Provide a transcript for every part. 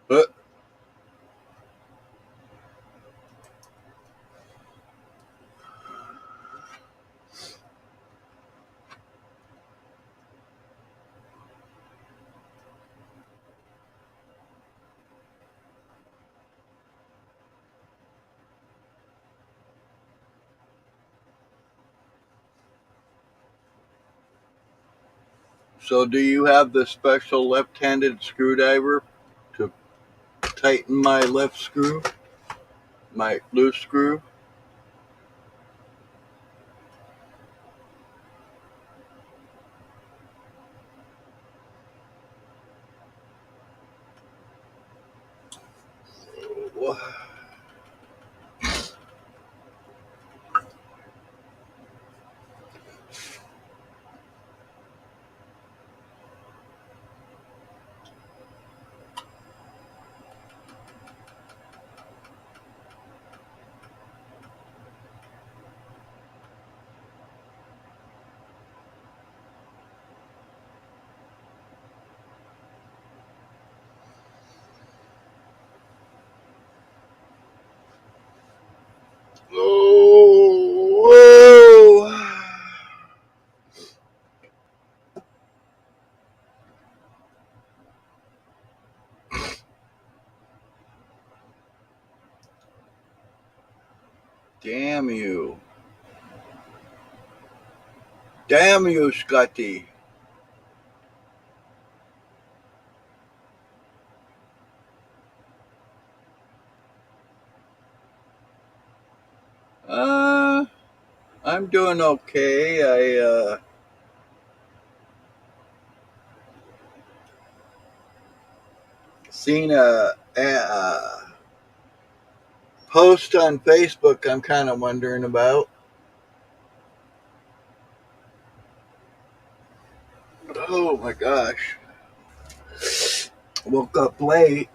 But so, do you have the special left-handed screwdriver to tighten my left screw, my loose screw? Oh, whoa. Damn you. Damn you, Scotty. Uh, I'm doing okay. I seen a post on Facebook I'm kind of wondering about. Oh my gosh. Woke up late.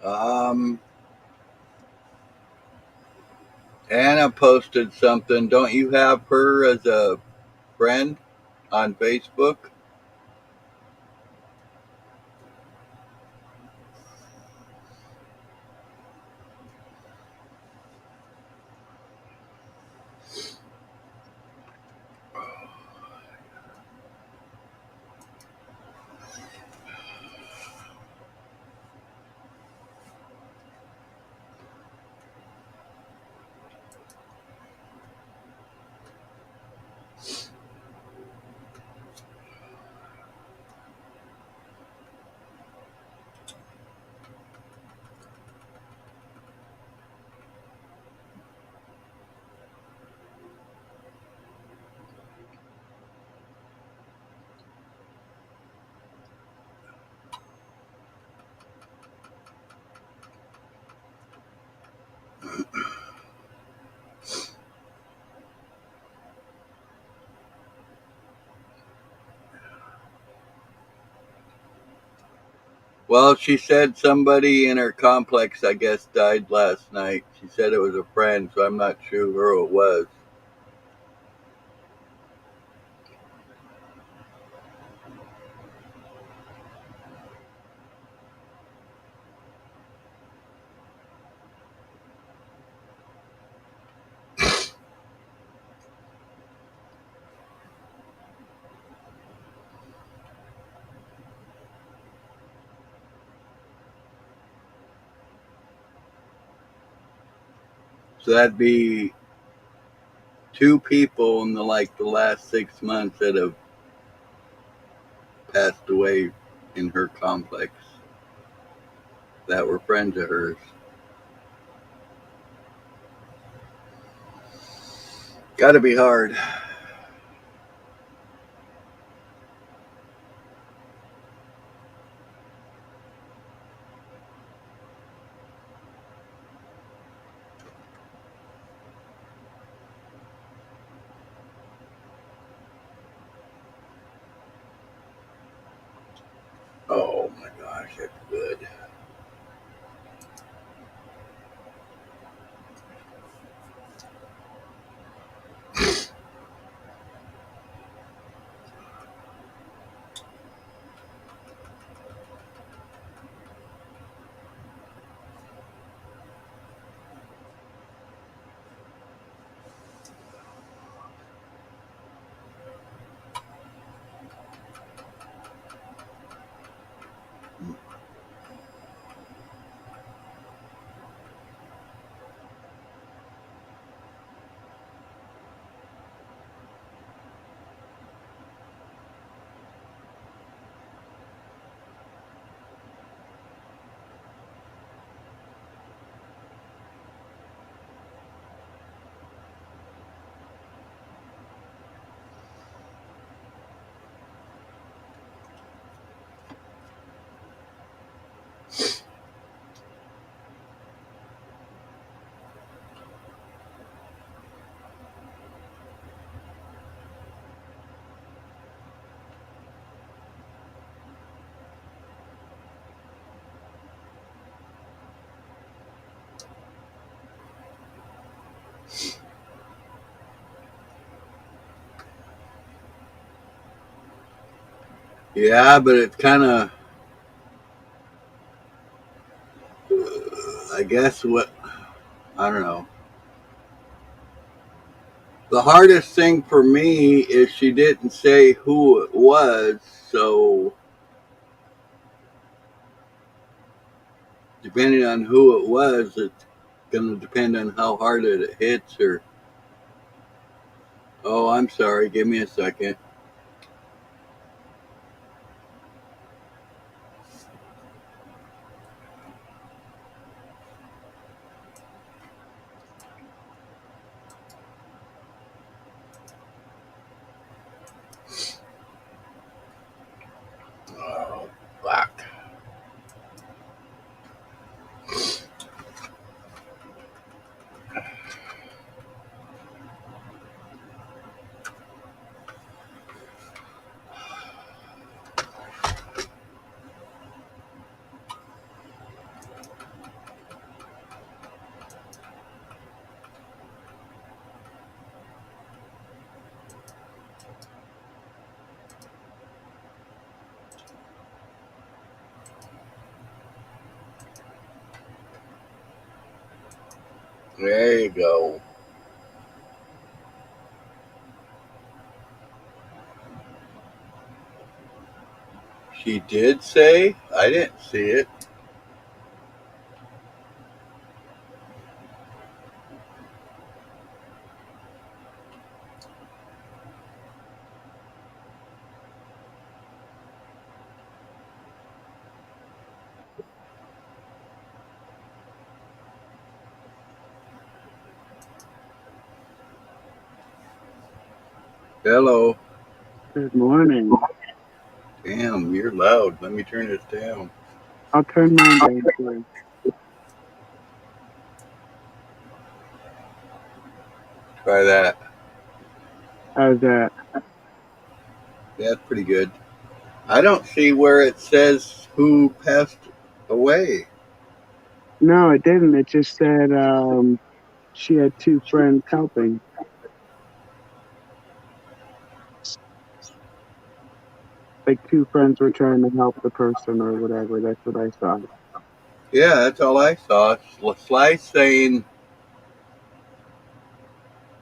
Um, Anna posted something. Don't you have her as a friend on Facebook? Well, she said somebody in her complex, I guess, died last night. She said it was a friend, so I'm not sure who it was. So that'd be two people in the last 6 months that have passed away in her complex that were friends of hers. Gotta be hard. Oh my gosh, that's good. Yeah, but it's kind of, I guess what, I don't know. The hardest thing for me is she didn't say who it was, so depending on who it was, it's going to depend on how hard it hits her. Oh, I'm sorry. Give me a second. Oh, fuck. There you go. She did say? I didn't see it. Hello. Good morning. Damn, you're loud. Let me turn this down. I'll turn mine down too. Try that. How's that? Yeah, that's pretty good. I don't see where it says who passed away. No, it didn't. It just said she had two friends helping. Like two friends were trying to help the person or whatever. That's what I saw. Yeah, that's all I saw. Sly saying,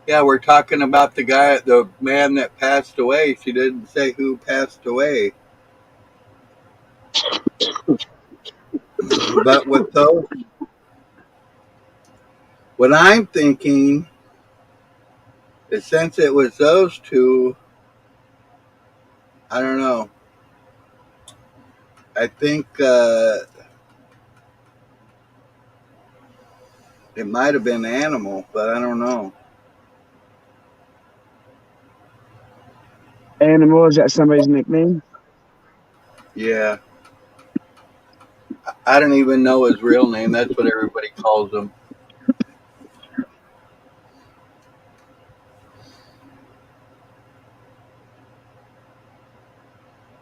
yeah, we're talking about the man that passed away. She didn't say who passed away. But with those, what I'm thinking is since it was those two, I don't know. I think it might have been Animal, but I don't know. Animal, is that somebody's nickname? Yeah, I don't even know his real name. That's what everybody calls him.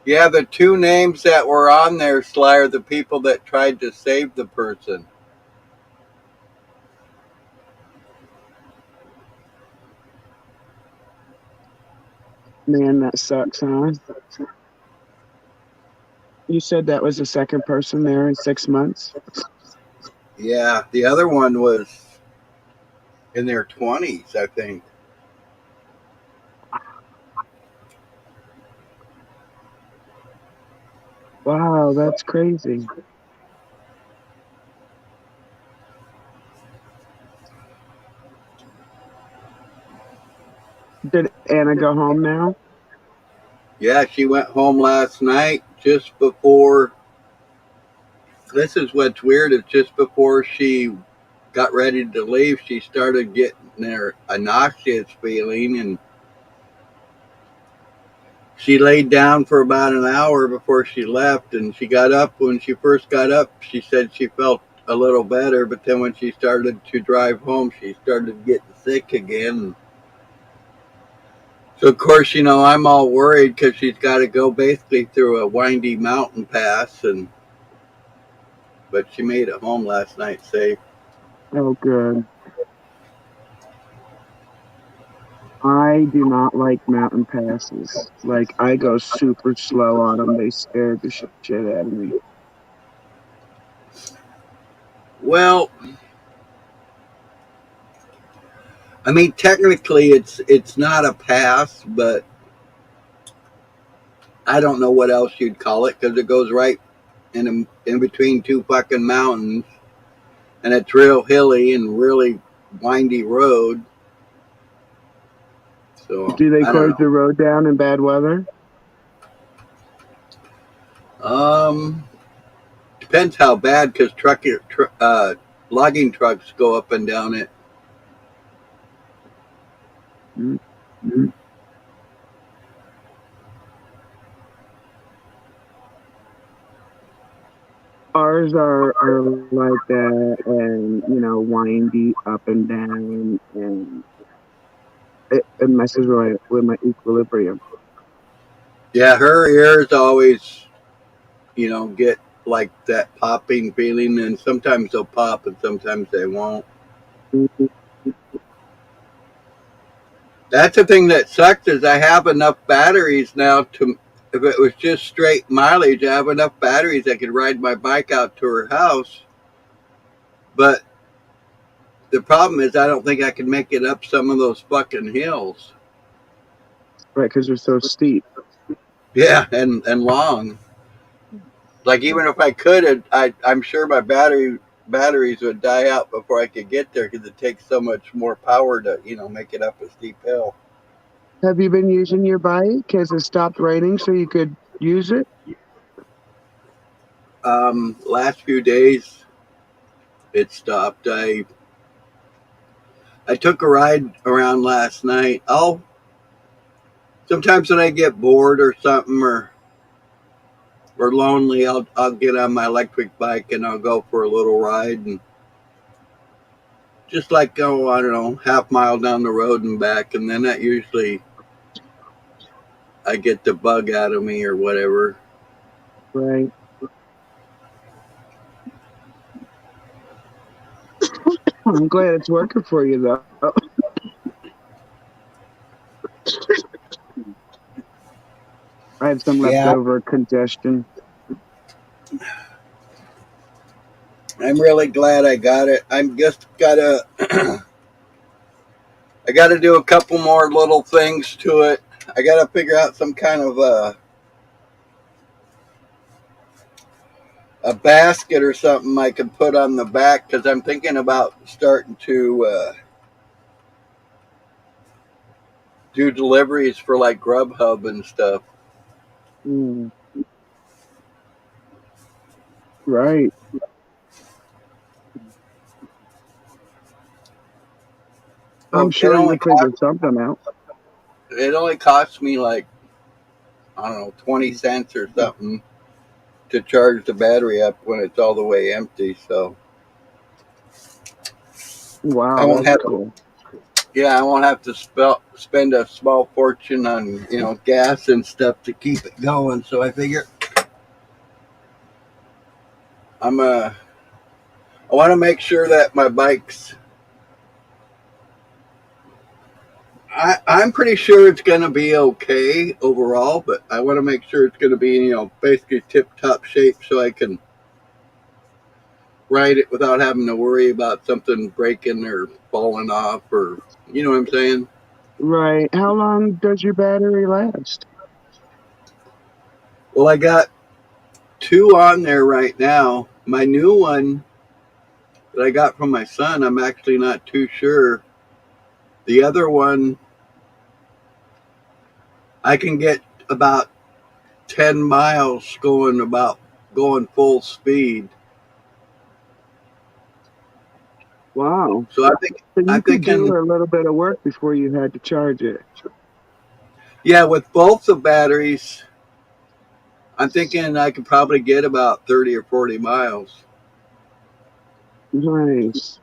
Yeah, the two names that were on there, Sly, are the people that tried to save the person. Man, that sucks, huh? You said that was the second person there in 6 months? Yeah, the other one was in their 20s, I think. Wow, that's crazy. Did Anna go home now? Yeah, she went home last night just before. This is what's weird. Is just before she got ready to leave, she started getting a nauseous feeling, and she laid down for about an hour before she left. And she got up. When she first got up, she said she felt a little better, but then when she started to drive home, she started getting sick again. So of course, I'm all worried because she's got to go basically through a windy mountain pass, and but she made it home last night safe. Oh, good. I do not like mountain passes. Like, I go super slow on them. They scared the shit out of me. Well, I mean, technically, it's not a pass, but I don't know what else you'd call it because it goes right in between two fucking mountains, and it's real hilly and really windy road. So Do they I don't close the know. road down in bad weather? Um, Depends how bad because logging trucks go up and down it. Mm. Ours are like that, and windy up and down, and it messes with my equilibrium. Yeah, her ears always, get like that popping feeling, and sometimes they'll pop and sometimes they won't. Mhm. That's the thing that sucks is I have enough batteries now to. If it was just straight mileage, I have enough batteries I could ride my bike out to her house. But the problem is, I don't think I can make it up some of those fucking hills. Right, because they're so steep. Yeah, and long. Like even if I could, I'm sure my batteries would die out before I could get there because it takes so much more power to make it up a steep hill. Have you been using your bike? Has it stopped raining so you could use it? Last few days it stopped. I took a ride around last night. Sometimes when I get bored or something or lonely, I'll get on my electric bike and I'll go for a little ride and just like go, I don't know, half mile down the road and back, and then that usually I get the bug out of me or whatever. Right. I'm glad it's working for you though. I have some Yeah, leftover congestion. I'm really glad I got it. I'm just gotta I gotta do a couple more little things to it. I gotta figure out some kind of a basket or something I can put on the back because I'm thinking about starting to do deliveries for like Grubhub and stuff. Mm, right. I'm Well, it sure only you'll figure cost, something out. it only costs me like I don't know 20 cents or something to charge the battery up when it's all the way empty. So I Wow, won't that's have cool. yeah I won't have to spend a small fortune on gas and stuff to keep it going. So I figure I'm I want to make sure that my bike's I'm pretty sure it's going to be okay overall, but I want to make sure it's going to be, basically tip top shape so I can ride it without having to worry about something breaking or falling off or, you know what I'm saying? Right. How long does your battery last? Well, I got two on there right now. My new one that I got from my son, I'm actually not too sure. The other one, I can get about 10 miles going full speed. Wow. So So I'm you could do thinking a little bit of work before you had to charge it. yeah, with both the batteries, I'm thinking I could probably get about 30 or 40 miles. Nice.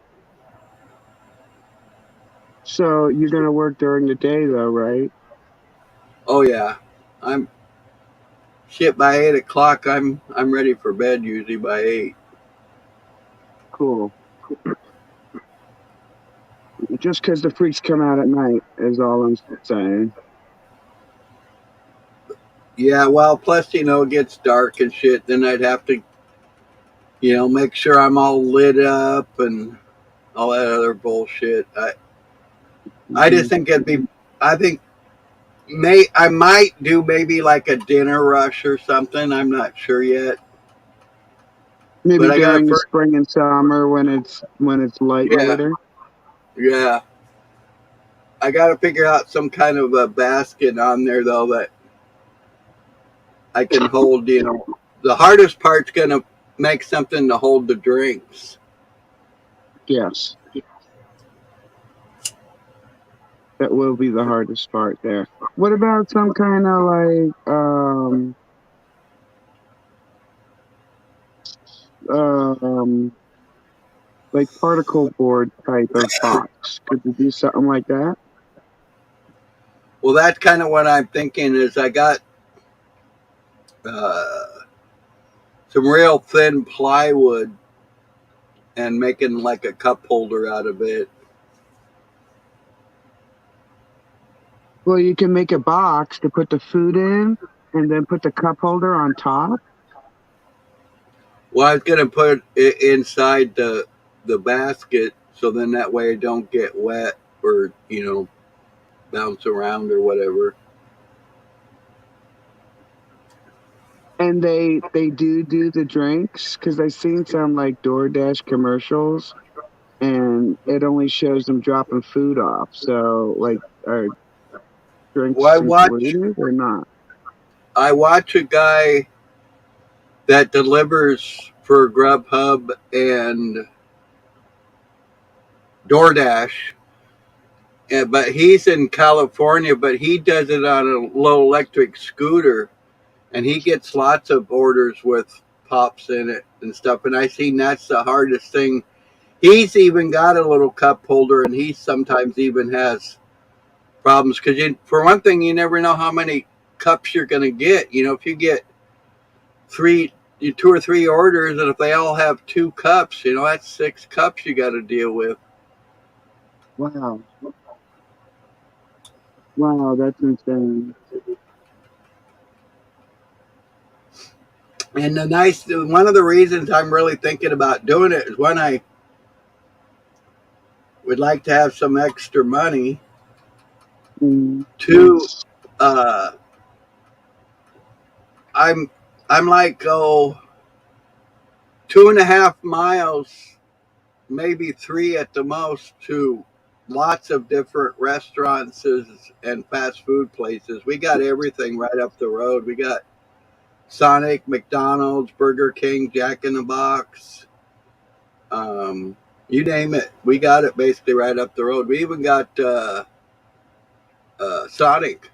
So you're gonna work during the day though, right? Oh yeah. I'm shit by 8 o'clock I'm ready for bed usually by 8. Cool. Just 'cause the freaks come out at night is all I'm saying. Yeah, well plus, it gets dark and shit, then I'd have to, make sure I'm all lit up and all that other bullshit. I Hmm. just think I think I might do maybe like a dinner rush or something. I'm not sure yet. Maybe But I got to during the first spring and summer when it's light yeah, later. yeah. I got to figure out some kind of a basket on there though that I can hold. The hardest part's gonna make something to hold the drinks. Yes, that will be the hardest part there. What about some kind of um like particle board type of box? Could you do something like that? Well, that's kind of what I'm thinking. Is I got uh, some real thin plywood and making like a cup holder out of it. Well, you can make a box to put the food in and then put the cup holder on top. Well, I was gonna put it inside the basket so then that way it don't get wet or bounce around or whatever. And they do the drinks because I've seen some like DoorDash commercials, and it only shows them dropping food off. So like, are Well, drinks included or not? I watch a guy that delivers for Grubhub and DoorDash, but he's in California, but he does it on a low electric scooter, and he gets lots of orders with pops in it and stuff. And I seen that's the hardest thing. He's even got a little cup holder, and he sometimes even has problems because, for one thing, you never know how many cups you're going to get. If you get three, 2 or 3 orders, and if they all have 2 cups, that's 6 cups you got to deal with. Wow. Wow, that's insane. And one of the reasons I'm really thinking about doing it is, one, I would like to have some extra money. Mm. 2, uh, I'm I'm like 2.5 miles, maybe 3 at the most, to lots of different restaurants and fast food places. We got everything right up the road. We got Sonic, McDonald's, Burger King, Jack in the Box, you name it. We got it basically right up the road. We even got Sonic.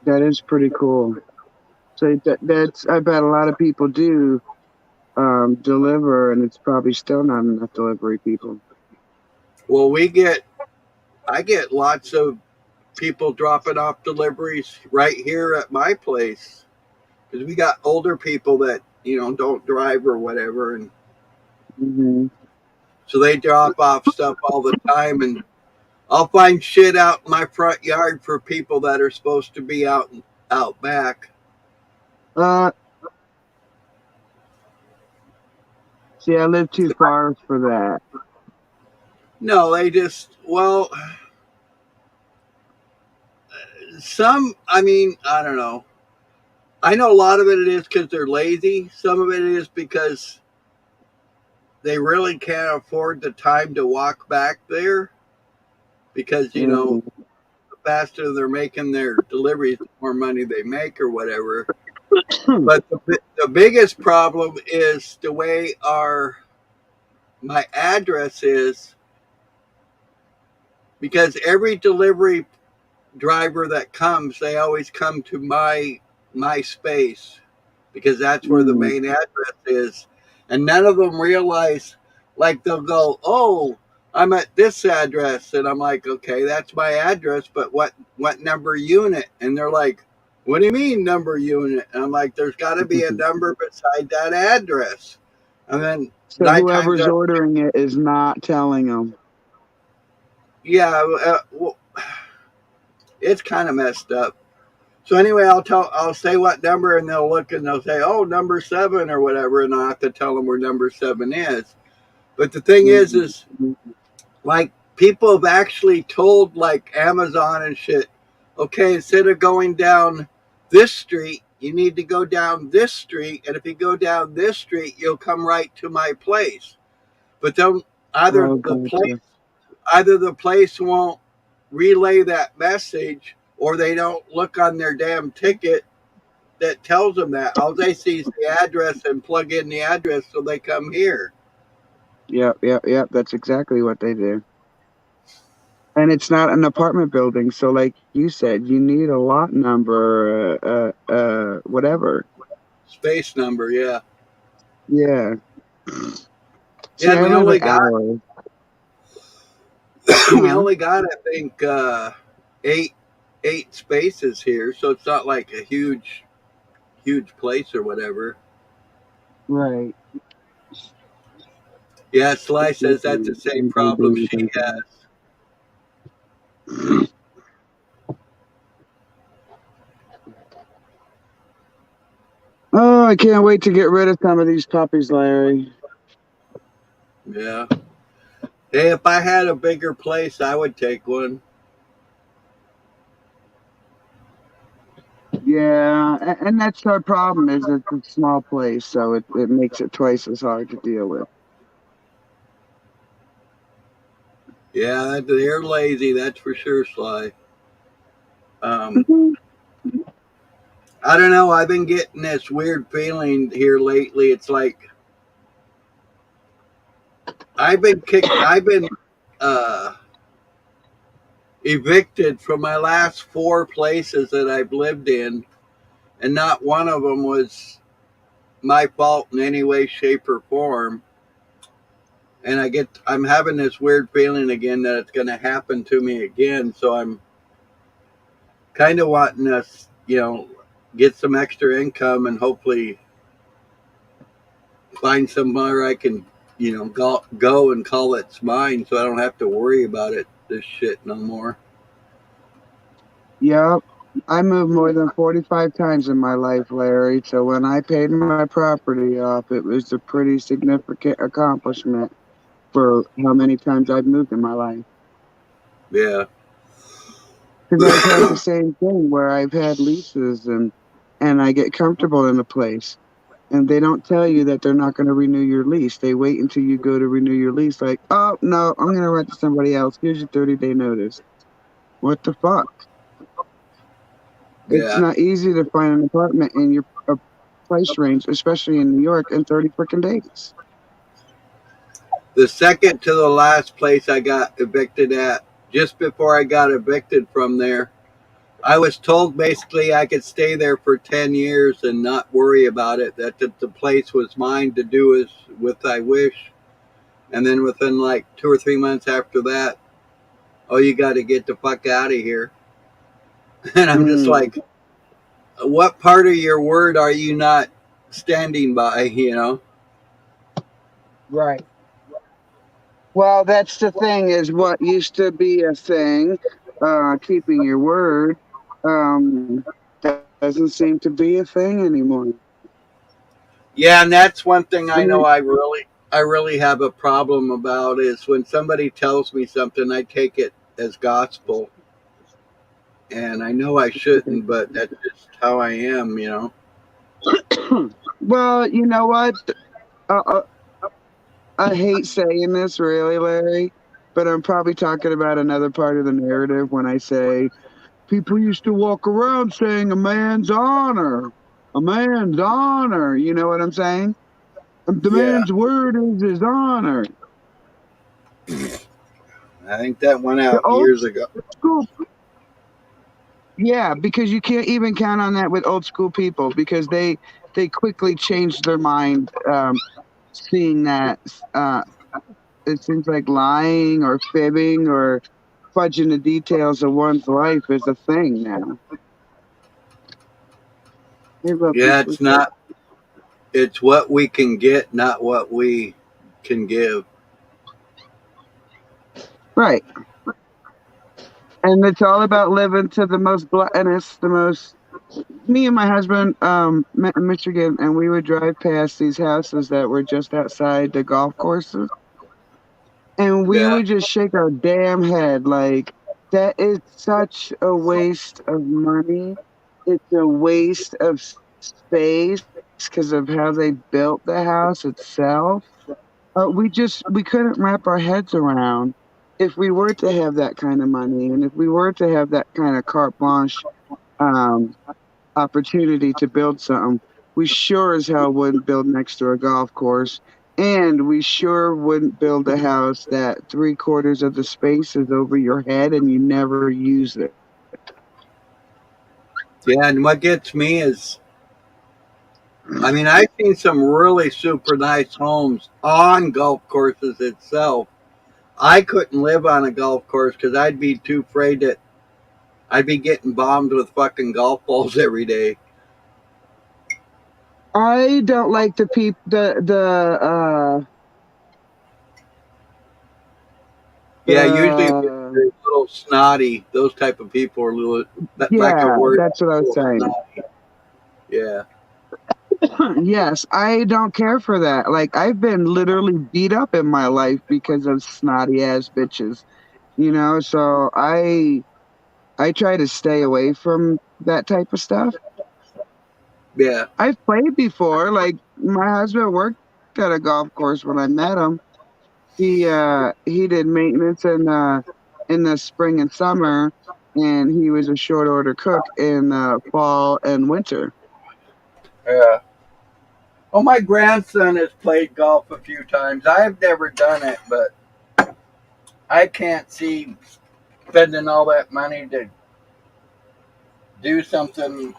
That is pretty cool. So that's, I bet a lot of people do deliver, and it's probably still not enough delivery people. Well, I get lots of people dropping off deliveries right here at my place, because we got older people that don't drive or whatever, and Hmm. so they drop off stuff all the time, and I'll find shit out in my front yard for people that are supposed to be out back. Uh, See, I live too far for that. No, they just, well, some, I mean, I don't know. I know a lot of it is because they're lazy. Some of it is because they really can't afford the time to walk back there, because Mm. the faster they're making their deliveries, the more money they make or whatever. But the biggest problem is the way my address is, because every delivery driver that comes, they always come to my space, because that's where the Mm. main address is. And none of them realize, like, they'll go, "Oh, I'm at this address," and I'm like, "Okay, that's my address, but what number unit?" And they're like, "What do you mean number unit?" And I'm like, "There's got to be a number beside that address." And then So nine times whoever's out, ordering it is not telling them. yeah, well, it's kind of messed up. So anyway, I'll say what number, and they'll look and they'll say, "Oh, number 7" or whatever, and I'll have to tell them where number 7 is. But the thing is Mm. like, people have actually told, like, Amazon and shit, "Okay, instead of going down this street, you need to go down this street, and if you go down this street, you'll come right to my place." But then either Oh, the place gotcha. either the place won't relay that message, or they don't look on their damn ticket that tells them that. All they see is the address and plug in the address, so they come here. Yep, yep, yep. That's exactly what they do. And it's not an apartment building, so like you said, you need a lot number, whatever. Space number, yeah. Yeah. Yeah, See, and I live an hour. we Huh? only got, I think, eight eight spaces here, so it's not like a huge place or whatever. Right. Yeah, Sly says that's the same problem she has. Oh, I can't wait to get rid of some of these puppies, Larry. Yeah. Hey, if I had a bigger place, I would take one. Yeah, and that's our problem is it's a small place, so it makes it twice as hard to deal with. Yeah, they're lazy, that's for sure, Sly. Um, Mhm. I don't know. I've been getting this weird feeling here lately. It's like I've been uh, evicted from my last 4 places that I've lived in, and not one of them was my fault in any way, shape, or form. And I'm having this weird feeling again that it's going to happen to me again. So I'm kind of wanting us, get some extra income and hopefully find somewhere I can, go and call it's mine, so I don't have to worry about it this shit no more. Yep. I moved more than 45 times in my life, Larry. So when I paid my property off, it was a pretty significant accomplishment for how many times I've moved in my life. Yeah. Because I've had the same thing where I've had leases and I get comfortable in a place and they don't tell you that they're not going to renew your lease. They wait until you go to renew your lease, like, oh no, I'm going to rent to somebody else. Here's your 30-day notice. What the fuck? It's Yeah. not easy to find an apartment in your price range, especially in New York, in 30 freaking days. The second to the last place I got evicted at, just before I got evicted from there, I was told basically I could stay there for 10 years and not worry about it, that the place was mine to do as with I wish. And then within like 2 or 3 months after that, oh, you got to get the fuck out of here. And I'm just Mm, like, what part of your word are you not standing by, you know? right. Well, that's the thing is what used to be a thing, keeping your word, that doesn't seem to be a thing anymore. Yeah, and that's one thing I I know mean, I really have a problem about is when somebody tells me something, I take it as gospel. And I know I shouldn't, but that's just how I am. well, you know what? Uh, uh, I hate saying this, really, Larry, but I'm probably talking about another part of the narrative when I say people used to walk around saying a man's honor, a man's honor. You know what I'm saying? The Yeah. man's word is his honor. I think that went The out old years ago. school, yeah, because you can't even count on that with old school people because they quickly change their mind, seeing that uh, it seems like lying or fibbing or fudging the details of one's life is a thing now. Hey, Yeah, Ruby, it's what's up? not, it's what we can get, not what we can give. Right. And it's all about living to the most gluttonous, the most. Me and my husband met in Michigan, and we would drive past these houses that were just outside the golf courses, and we Yeah. would just shake our damn head like that is such a waste of money. It's a waste of space because of how they built the house itself. We couldn't wrap our heads around if we were to have that kind of money and if we were to have that kind of carte blanche um, opportunity to build something, we sure as hell wouldn't build next to a golf course. And we sure wouldn't build a house that 3/4 of the space is over your head and you never use it. Yeah, and what gets me is, I mean, I've seen some really super nice homes on golf courses itself. I couldn't live on a golf course because I'd be too afraid that I'd be getting bombed with fucking golf balls every day. I don't like the peop Yeah, usually the they're a little snotty. Those type of people are a little, that lack of yeah, word, that's what I a was little saying. snotty. Yeah. Yes, I don't care for that. Like I've been literally beat up in my life because of snotty ass bitches. So I try to stay away from that type of stuff. Yeah. I've played before. Like my husband worked at a golf course when I met him. He did maintenance in the spring and summer, and he was a short order cook in fall and winter. Yeah. Well, my grandson has played golf a few times. I've never done it, but I can't see spending all that money to do something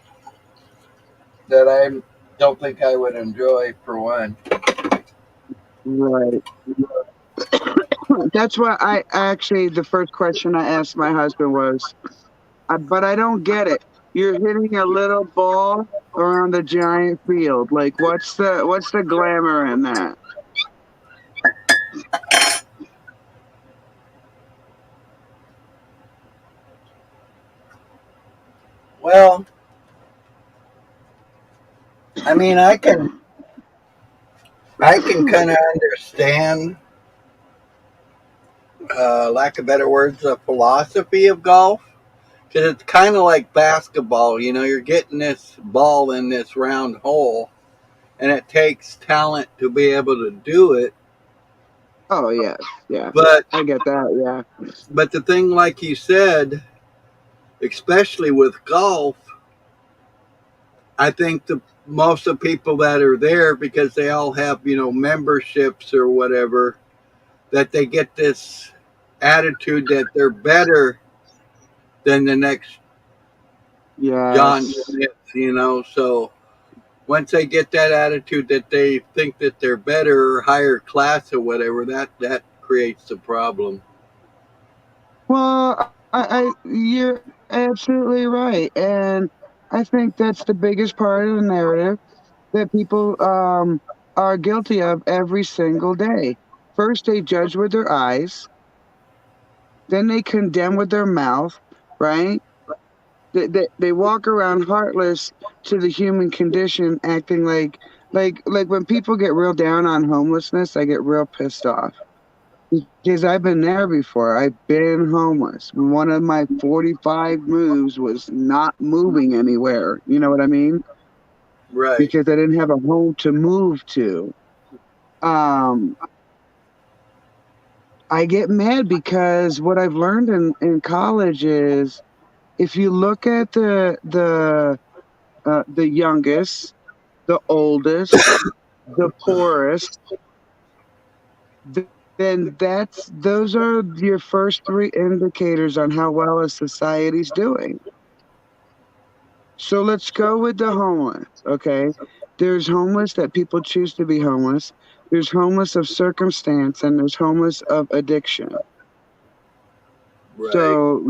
that I don't think I would enjoy, for one. Right. That's why I actually the first question I asked my husband was, but I don't get it. you're hitting a little ball around a giant field. Like, what's the glamour in that? Well, I mean, I can kind of understand, lack of better words, the philosophy of golf because it's kind of like basketball. You know, you're getting this ball in this round hole, and it takes talent to be able to do it. Oh yes, yeah, But I get that. Yeah. the thing, like you said, especially with golf, I think the most of the people that are there because they all have memberships or whatever that they get this attitude that they're better than the next John Yes. Smith. So once they get that attitude that they think that they're better or higher class or whatever, that creates a problem. Well, you're absolutely right, and I think that's the biggest part of the narrative that people are guilty of every single day. First, they judge with their eyes, then they condemn with their mouth, right? They walk around heartless to the human condition, acting like when people get real down on homelessness, I get real pissed off because I've been there before. I've been homeless. One of my 45 moves was not moving anywhere. You know what I mean? Right. Because I didn't have a home to move to. Um, I get mad because what I've learned in college is if you look at the youngest, the oldest, the poorest, th- then those are your first three indicators on how well a society's doing. So let's go with the homeless, okay? There's homeless that people choose to be homeless. There's homeless of circumstance and there's homeless of addiction. Right. So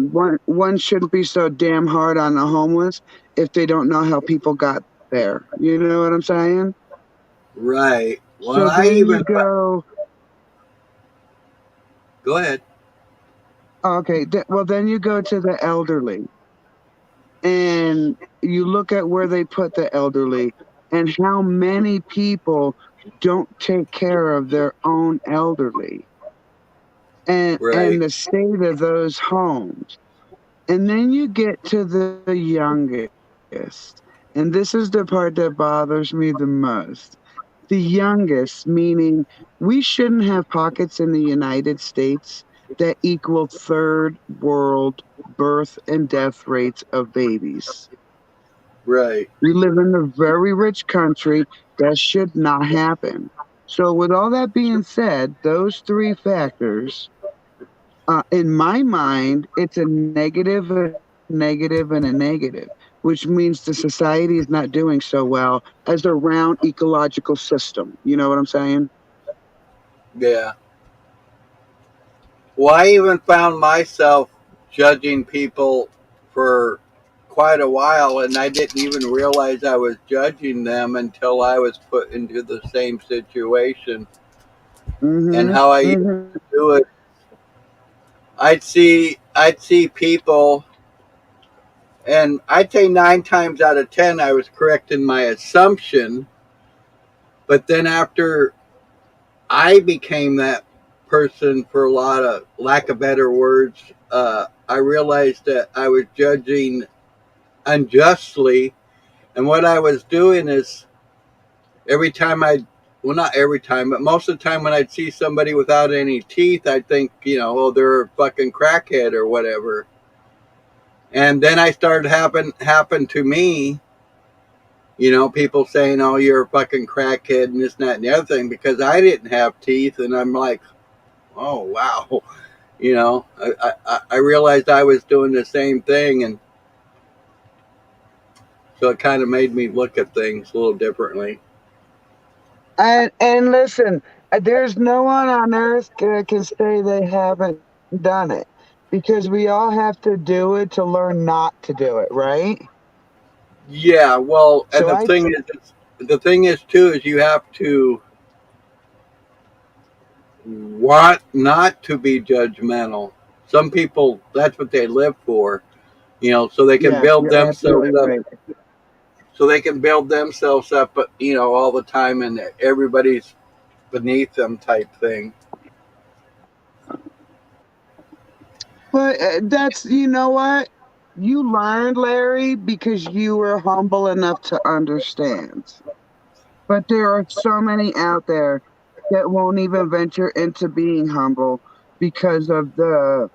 one shouldn't be so damn hard on the homeless if they don't know how people got there. You know what I'm saying? Right. Well, So I then you even go, go ahead. okay, well then you go to the elderly and you look at where they put the elderly and how many people don't take care of their own elderly and Right. the state of those homes. And then you get to the youngest. And this is the part that bothers me the most. The youngest, meaning we shouldn't have pockets in the United States that equal third world birth and death rates of babies. Right. We live in a very rich country. That should not happen. So, with all that being said, those three factors, in my mind, it's a negative, and a negative, which means the society is not doing so well as a round ecological system. You know what I'm saying? Yeah. Well, I even found myself judging people for quite a while, and I didn't even realize I was judging them until I was put into the same situation. And Mm-hmm. how I used Mm-hmm. to do it, I'd see people, and I'd say 9 times out of 10 I was correct in my assumption. But then after I became that person, for a lot of lack of better words, I realized that I was judging unjustly. And what I was doing is every time well, not every time, but most of the time when I'd see somebody without any teeth, I'd think, oh, they're a fucking crackhead or whatever. And then I started happen to me, people saying, oh, you're a fucking crackhead and this, and that, and the other thing because I didn't have teeth. And I'm like, oh, wow. I realized I was doing the same thing. And so it kind of made me look at things a little differently. And listen, there's no one on earth that can say they haven't done it because we all have to do it to learn not to do it, right? Yeah, well, and So I the thing is too, is you have to want not to be judgmental. Some people, that's what they live for, so they can yes, build you're themselves absolutely up, right. all the time, and everybody's beneath them type thing. But that's, you know what? You learned, Larry, because you were humble enough to understand. But there are so many out there that won't even venture into being humble because of the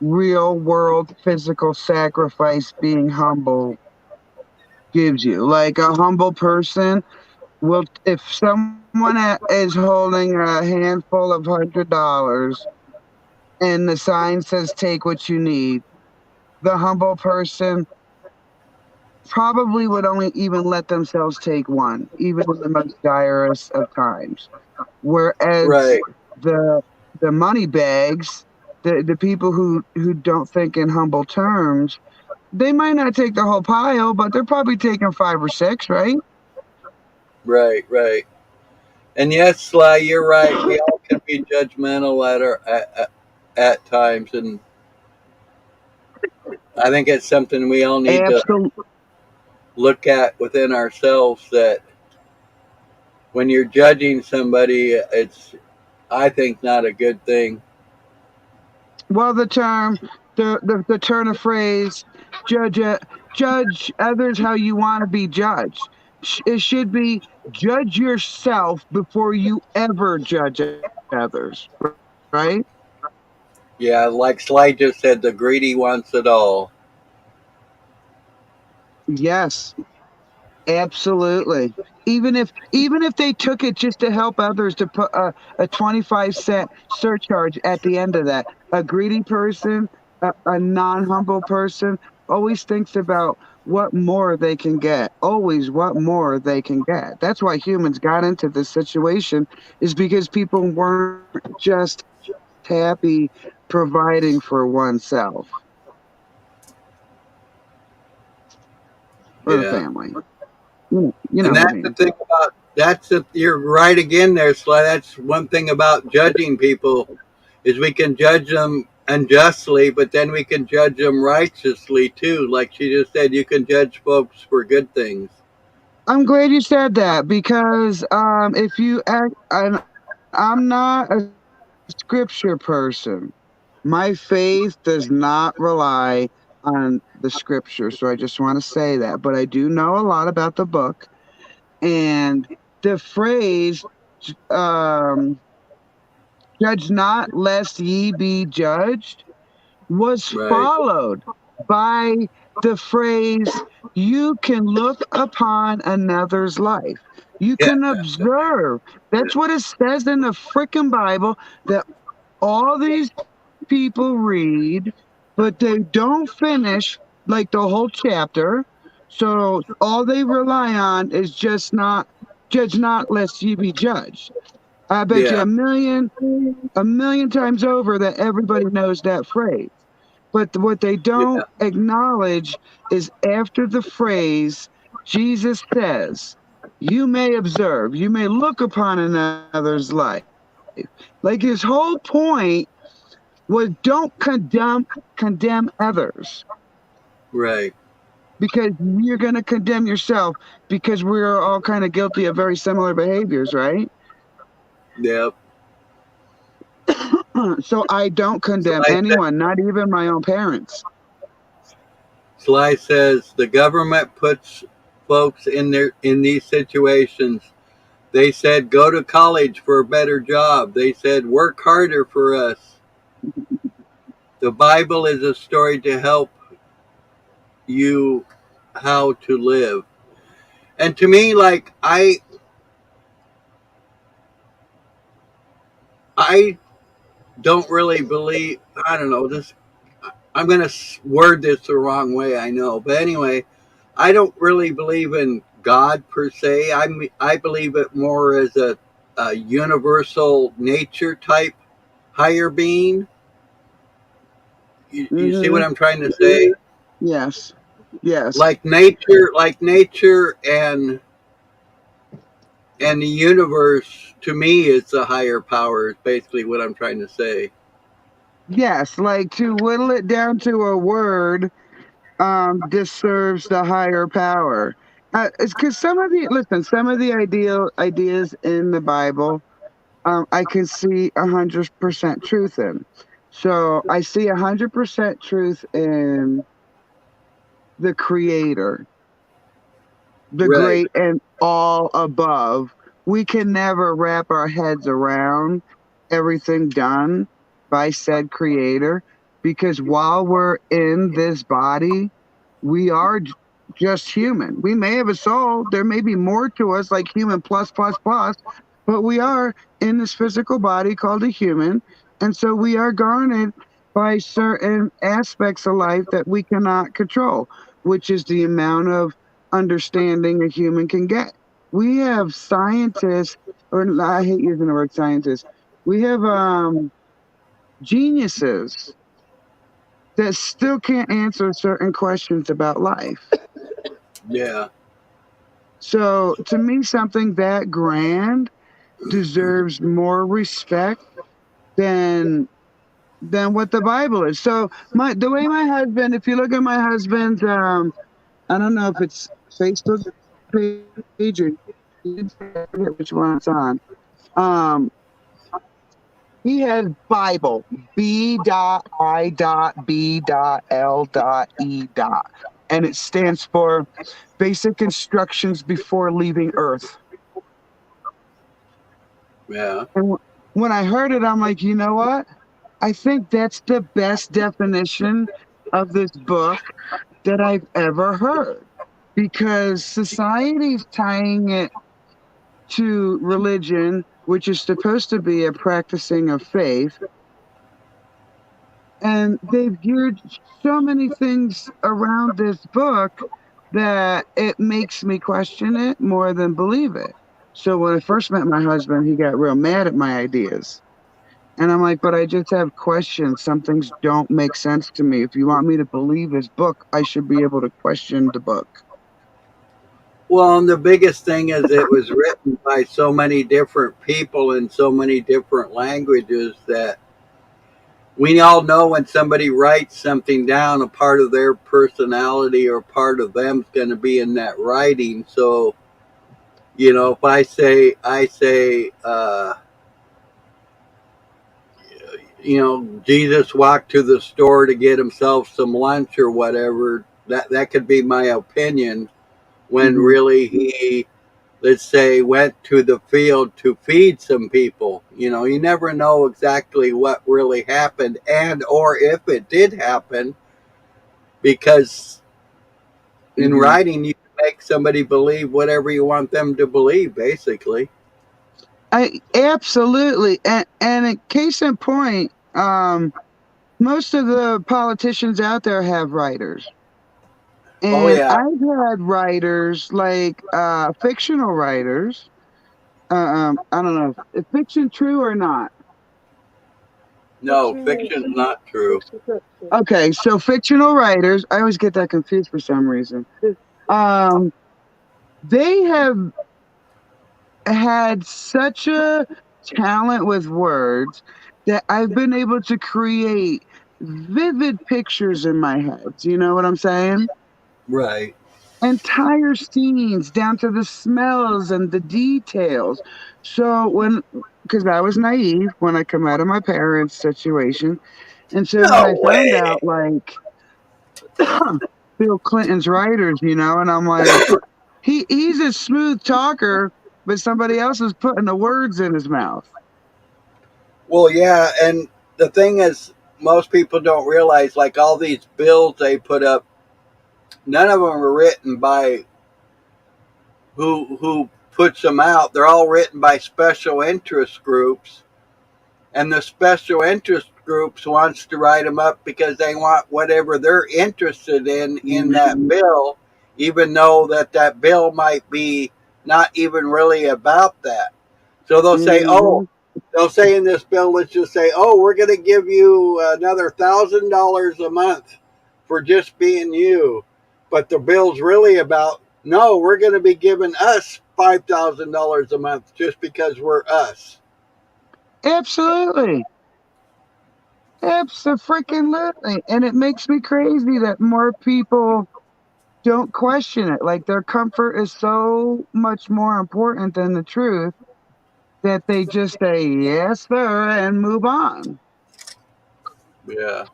real world physical sacrifice being humble gives you. Like a humble person will, if someone is holding a handful of $100 and the sign says take what you need, the humble person probably would only even let themselves take one, even in the most direst of times. Whereas Right, the the money bags, the people who don't think in humble terms, they might not take the whole pile, but they're probably taking five or six, right? right. And yes, Sly, you're right. We all can be judgmental at times, and I think it's something we all need to Absolutely. look at within ourselves. That when you're judging somebody, it's, I think, not a good thing. Well, the turn of phrase, judge judge others how you want to be judged. It should be judge yourself before you ever judge others, right? Yeah, like Sly just said, the greedy wants it all. Yes, absolutely. Even if they took it just to help others to put a 25-cent surcharge at the end of that, a greedy person, a non-humble person always thinks about what more they can get. Always what more they can get. That's why humans got into this situation is because people weren't just happy providing for oneself or the Yeah. family. You know And what I that's the mean. thing about you're right again there, Sly. That's one thing about judging people is we can judge them unjustly, but then we can judge them righteously too. Like she just said, you can judge folks for good things. I'm glad you said that because if you act, and I'm not a scripture person. My faith does not rely on the scripture, so I just want to say that. But I do know a lot about the book, and the phrase um, "Judge not, lest ye be judged" was Right. followed by the phrase, you can look upon another's life. You Yeah. can observe. That's what it says in the freaking Bible that all these people read, but they don't finish like the whole chapter. So all they rely on is just not judge not lest ye be judged. I bet you Yeah. a million times over that everybody knows that phrase. But what they don't Yeah. acknowledge is after the phrase, Jesus says, you may observe, you may look upon another's life. Like his whole point was don't condemn others Right. because you're going to condemn yourself because we're all kind of guilty of very similar behaviors, right? Yep. So I don't condemn Sly, anyone, not even my own parents. Sly says the government puts folks in these situations. They said go to college for a better job. They said work harder for us. The Bible is a story to help you how to live. And to me, like I don't really believe. I don't know this. I'm going to word this the wrong way. I know, but anyway, I don't really believe in God per se. I believe it more as a universal nature type higher being. You see what Hmm. I'm trying to say? Yes. Yes. Like nature and the universe to me is a higher power. Is basically what I'm trying to say. Yes, like to whittle it down to a word, this serves the higher power. It's because some of the ideas in the Bible, I can see 100% truth in. So I see 100% truth in the Creator, the Right. great and all above. We can never wrap our heads around everything done by said Creator, because while we're in this body, we are just human. We may have a soul. There may be more to us, like human plus plus plus, but we are in this physical body called a human, and so we are garnered by certain aspects of life that we cannot control, which is the amount of understanding a human can get. We have scientists, or I hate using the word scientists. We have geniuses that still can't answer certain questions about life. Yeah. So to me, something that grand deserves more respect than what the Bible is. So the way my husband, if you look at my husband's, I don't know if it's Facebook page or I forget which one it's on. Um, he has Bible B.I.B.L.E. and it stands for Basic Instructions Before Leaving Earth. Yeah. And when I heard it, I'm like, you know what? I think that's the best definition of this book that I've ever heard, because society's tying it to religion, which is supposed to be a practicing of faith. And they've geared so many things around this book that it makes me question it more than believe it. So when I first met my husband, he got real mad at my ideas. And I'm like, but I just have questions. Some things don't make sense to me. If you want me to believe his book, I should be able to question the book. Well, and the biggest thing is it was written by so many different people in so many different languages that we all know when somebody writes something down, a part of their personality or part of them is going to be in that writing. So, if Jesus walked to the store to get himself some lunch or whatever, that could be my opinion when Hmm. really he, let's say, went to the field to feed some people. You never know exactly what really happened and or if it did happen, because in Hmm. writing you can make somebody believe whatever you want them to believe, basically. I absolutely, and a case in point, most of the politicians out there have writers. Oh And yeah. I've had writers like fictional writers. I don't know if fiction true or not. No, fiction's not true. Okay, so fictional writers, I always get that confused for some reason. Um, they have had such a talent with words that I've been able to create vivid pictures in my head. Do you know what I'm saying? Right. Entire scenes down to the smells and the details. So because I was naive when I come out of my parents' situation, and so when I No found way. out like Bill Clinton's writers, and I'm like, he's a smooth talker, but somebody else is putting the words in his mouth. Well, yeah, and the thing is, most people don't realize, like all these bills they put up, none of them are written by who puts them out. They're all written by special interest groups, and the special interest groups wants to write them up because they want whatever they're interested in that Mhm. bill, even though that bill might be not even really about that. So Mhm. they'll say in this bill, let's just say, oh, we're going to give you another $1,000 a month for just being you. but the bill's really about, no, we're going to be giving us $5,000 a month just because we're us. Absolutely. Absolutely. And it makes me crazy that more people don't question it. Like their comfort is so much more important than the truth that they just say, yes, sir, and move on. Yeah.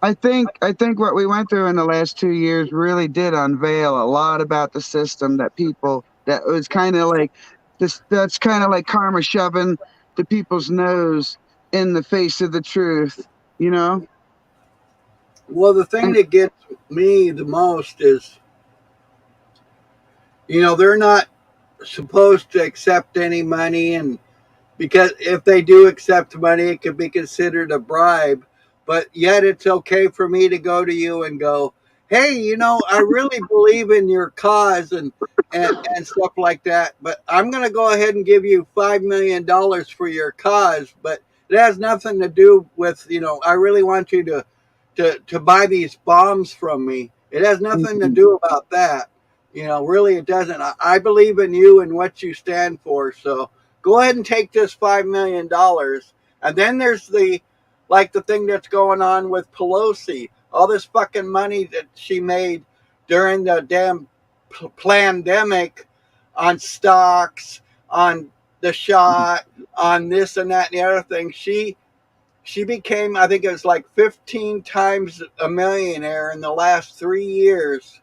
I think what we went through in the last 2 years really did unveil a lot about the system that people that was kind of like this that's kind of like karma shoving the people's nose in the face of the truth, you know? Well, the thing And that gets me the most is, they're not supposed to accept any money, and because if they do accept money, it could be considered a bribe. But yet, it's okay for me to go to you and go, "Hey, I really believe in your cause and stuff like that. But I'm going to go ahead and give you $5 million for your cause. But it has nothing to do with, I really want you to buy these bombs from me. It has nothing to do about that. Really, it doesn't. I believe in you and what you stand for. So go ahead and take this $5 million." And then there's the thing that's going on with Pelosi, all this fucking money that she made during the damn pandemic on stocks, on the shot, on this and that and the other thing. She became, I think it was like 15 times a millionaire in the last 3 years.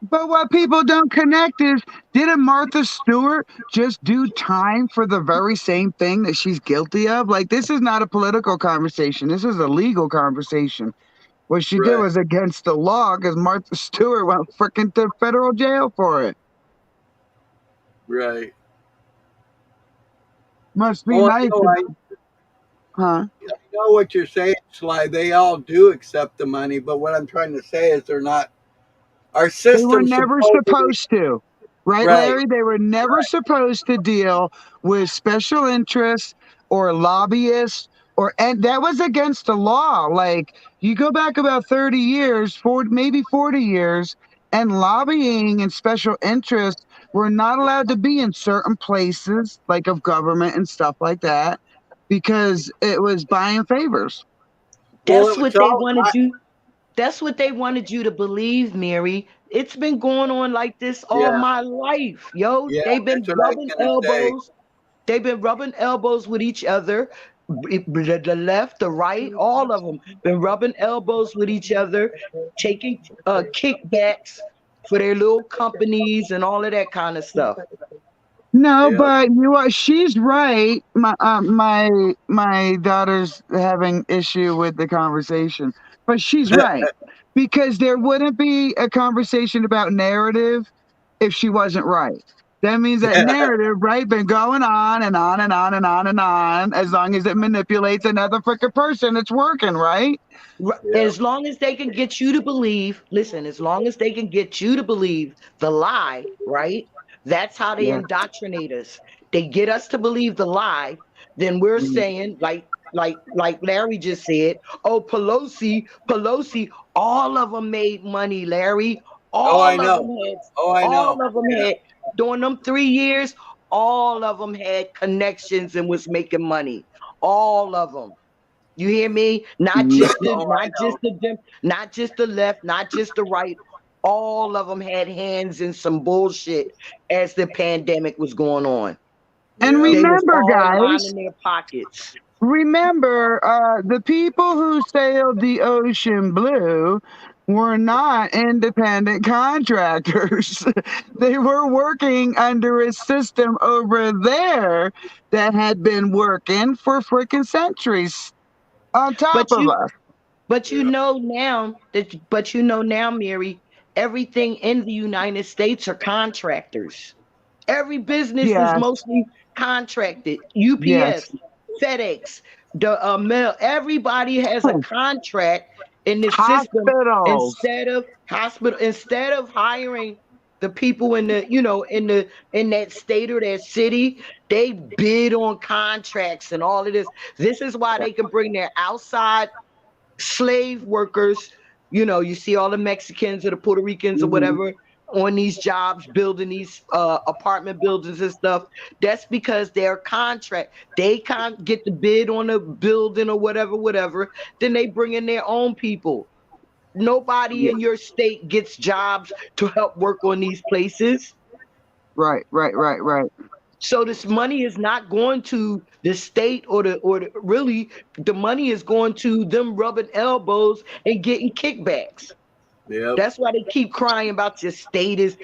but what people don't connect is, didn't Martha Stewart just do time for the very same thing that she's guilty of? Like, this is not a political conversation. This is a legal conversation. What she did Right, was against the law because Martha Stewart went freaking to federal jail for it. right. Must be Oh, nice, huh? I know what you're saying, Sly. They all do accept the money, but what I'm trying to say is they're not. Our They were system's never supposedly supposed to, right, right, Larry? They were never right. supposed to deal with special interests or lobbyists, and that was against the law. Like you go back about 30 years, 40, maybe 40 years, and lobbying and special interests were not allowed to be in certain places, like of government and stuff like that, because it was buying favors. Well, That's it's what they all. wanted you. That's what they wanted you to believe, Mary. It's been going on like this all Yeah, my life, yo. yeah. They've That's been what I was rubbing gonna say. elbows. They've been rubbing elbows with each other. The left, the right, all of them been rubbing elbows with each other, taking kickbacks for their little companies and all of that kind of stuff. No, Yeah, but you are. She's right. My daughter's having issue with the conversation, but she's right because there wouldn't be a conversation about narrative if she wasn't right. That means that yeah, narrative, right, been going on and on and on and on and on as long as it manipulates another freaking person. It's working, right? yeah, As long as they can get you to believe, listen, as long as they can get you to believe the lie, right? That's how they Yeah. indoctrinate us. They get us to believe the lie, then we're Mm. saying, like Larry just said, oh, Pelosi, all of them made money, Larry. Oh, I All of them know. had, Oh, I know. all of them Yeah, had, during them 3 years, all of them had connections and was making money. All of them. You hear me? Not Mm. just the, oh, I not just know. the, not just the left, not just the right. All of them had hands in some bullshit as the pandemic was going on. And Yeah, They was remember, all guys, lining their pockets. remember, the people who sailed the ocean blue were not independent contractors. They were working under a system over there that had been working for freaking centuries on top But of you, us. but you yeah, know now but you know now, Mary, everything in the United States are contractors. Every business is Yes, mostly contracted. yes. UPS, FedEx, the mail. Everybody has a contract in the system. Hospitals. Instead of hiring the people in the in that state or that city, they bid on contracts and all of this. This is why they can bring their outside slave workers You know, you see all the Mexicans or the Puerto Ricans or whatever on these jobs building these apartment buildings and stuff. That's because their contract, they can't get the bid on a building or whatever. Then they bring in their own people. Nobody Yeah. in your state gets jobs to help work on these places. Right. So this money is not going to the state or really the money is going to them rubbing elbows and getting kickbacks. Yep. That's why they keep crying about your state is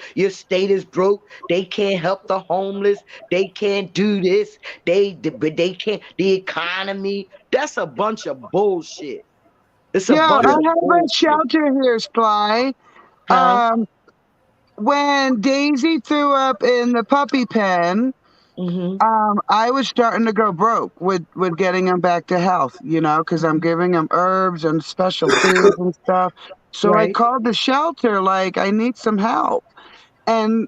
broke. They can't help the homeless. They can't do this. But they can't. The economy. That's a bunch of bullshit. It's a Yeah, bunch I of have a bullshit. shelter here, Sly. Huh? When Daisy threw up in the puppy pen, I was starting to go broke with getting him back to health, you know, because I'm giving him herbs and special foods and stuff. So I Right. called the shelter, like, I need some help. And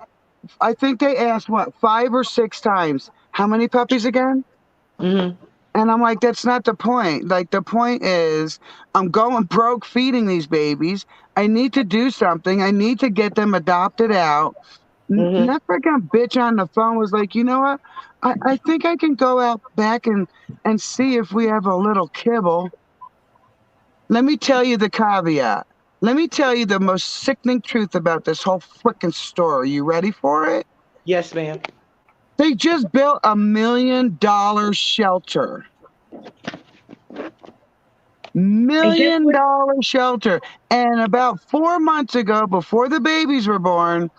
I think they asked, what, 5 or 6 times, how many puppies again? hmm And I'm like, that's not the point. Like, the point is, I'm going broke feeding these babies. I need to do something. I need to get them adopted out. hmm That freaking bitch on the phone was like, you know what? I think I can go out back and see if we have a little kibble. Let me tell you the caveat. Let me tell you the most sickening truth about this whole freaking story. You ready for it? Yes, ma'am. They just built $1 million shelter. And guess what? $1 million shelter. And about 4 months ago, before the babies were born,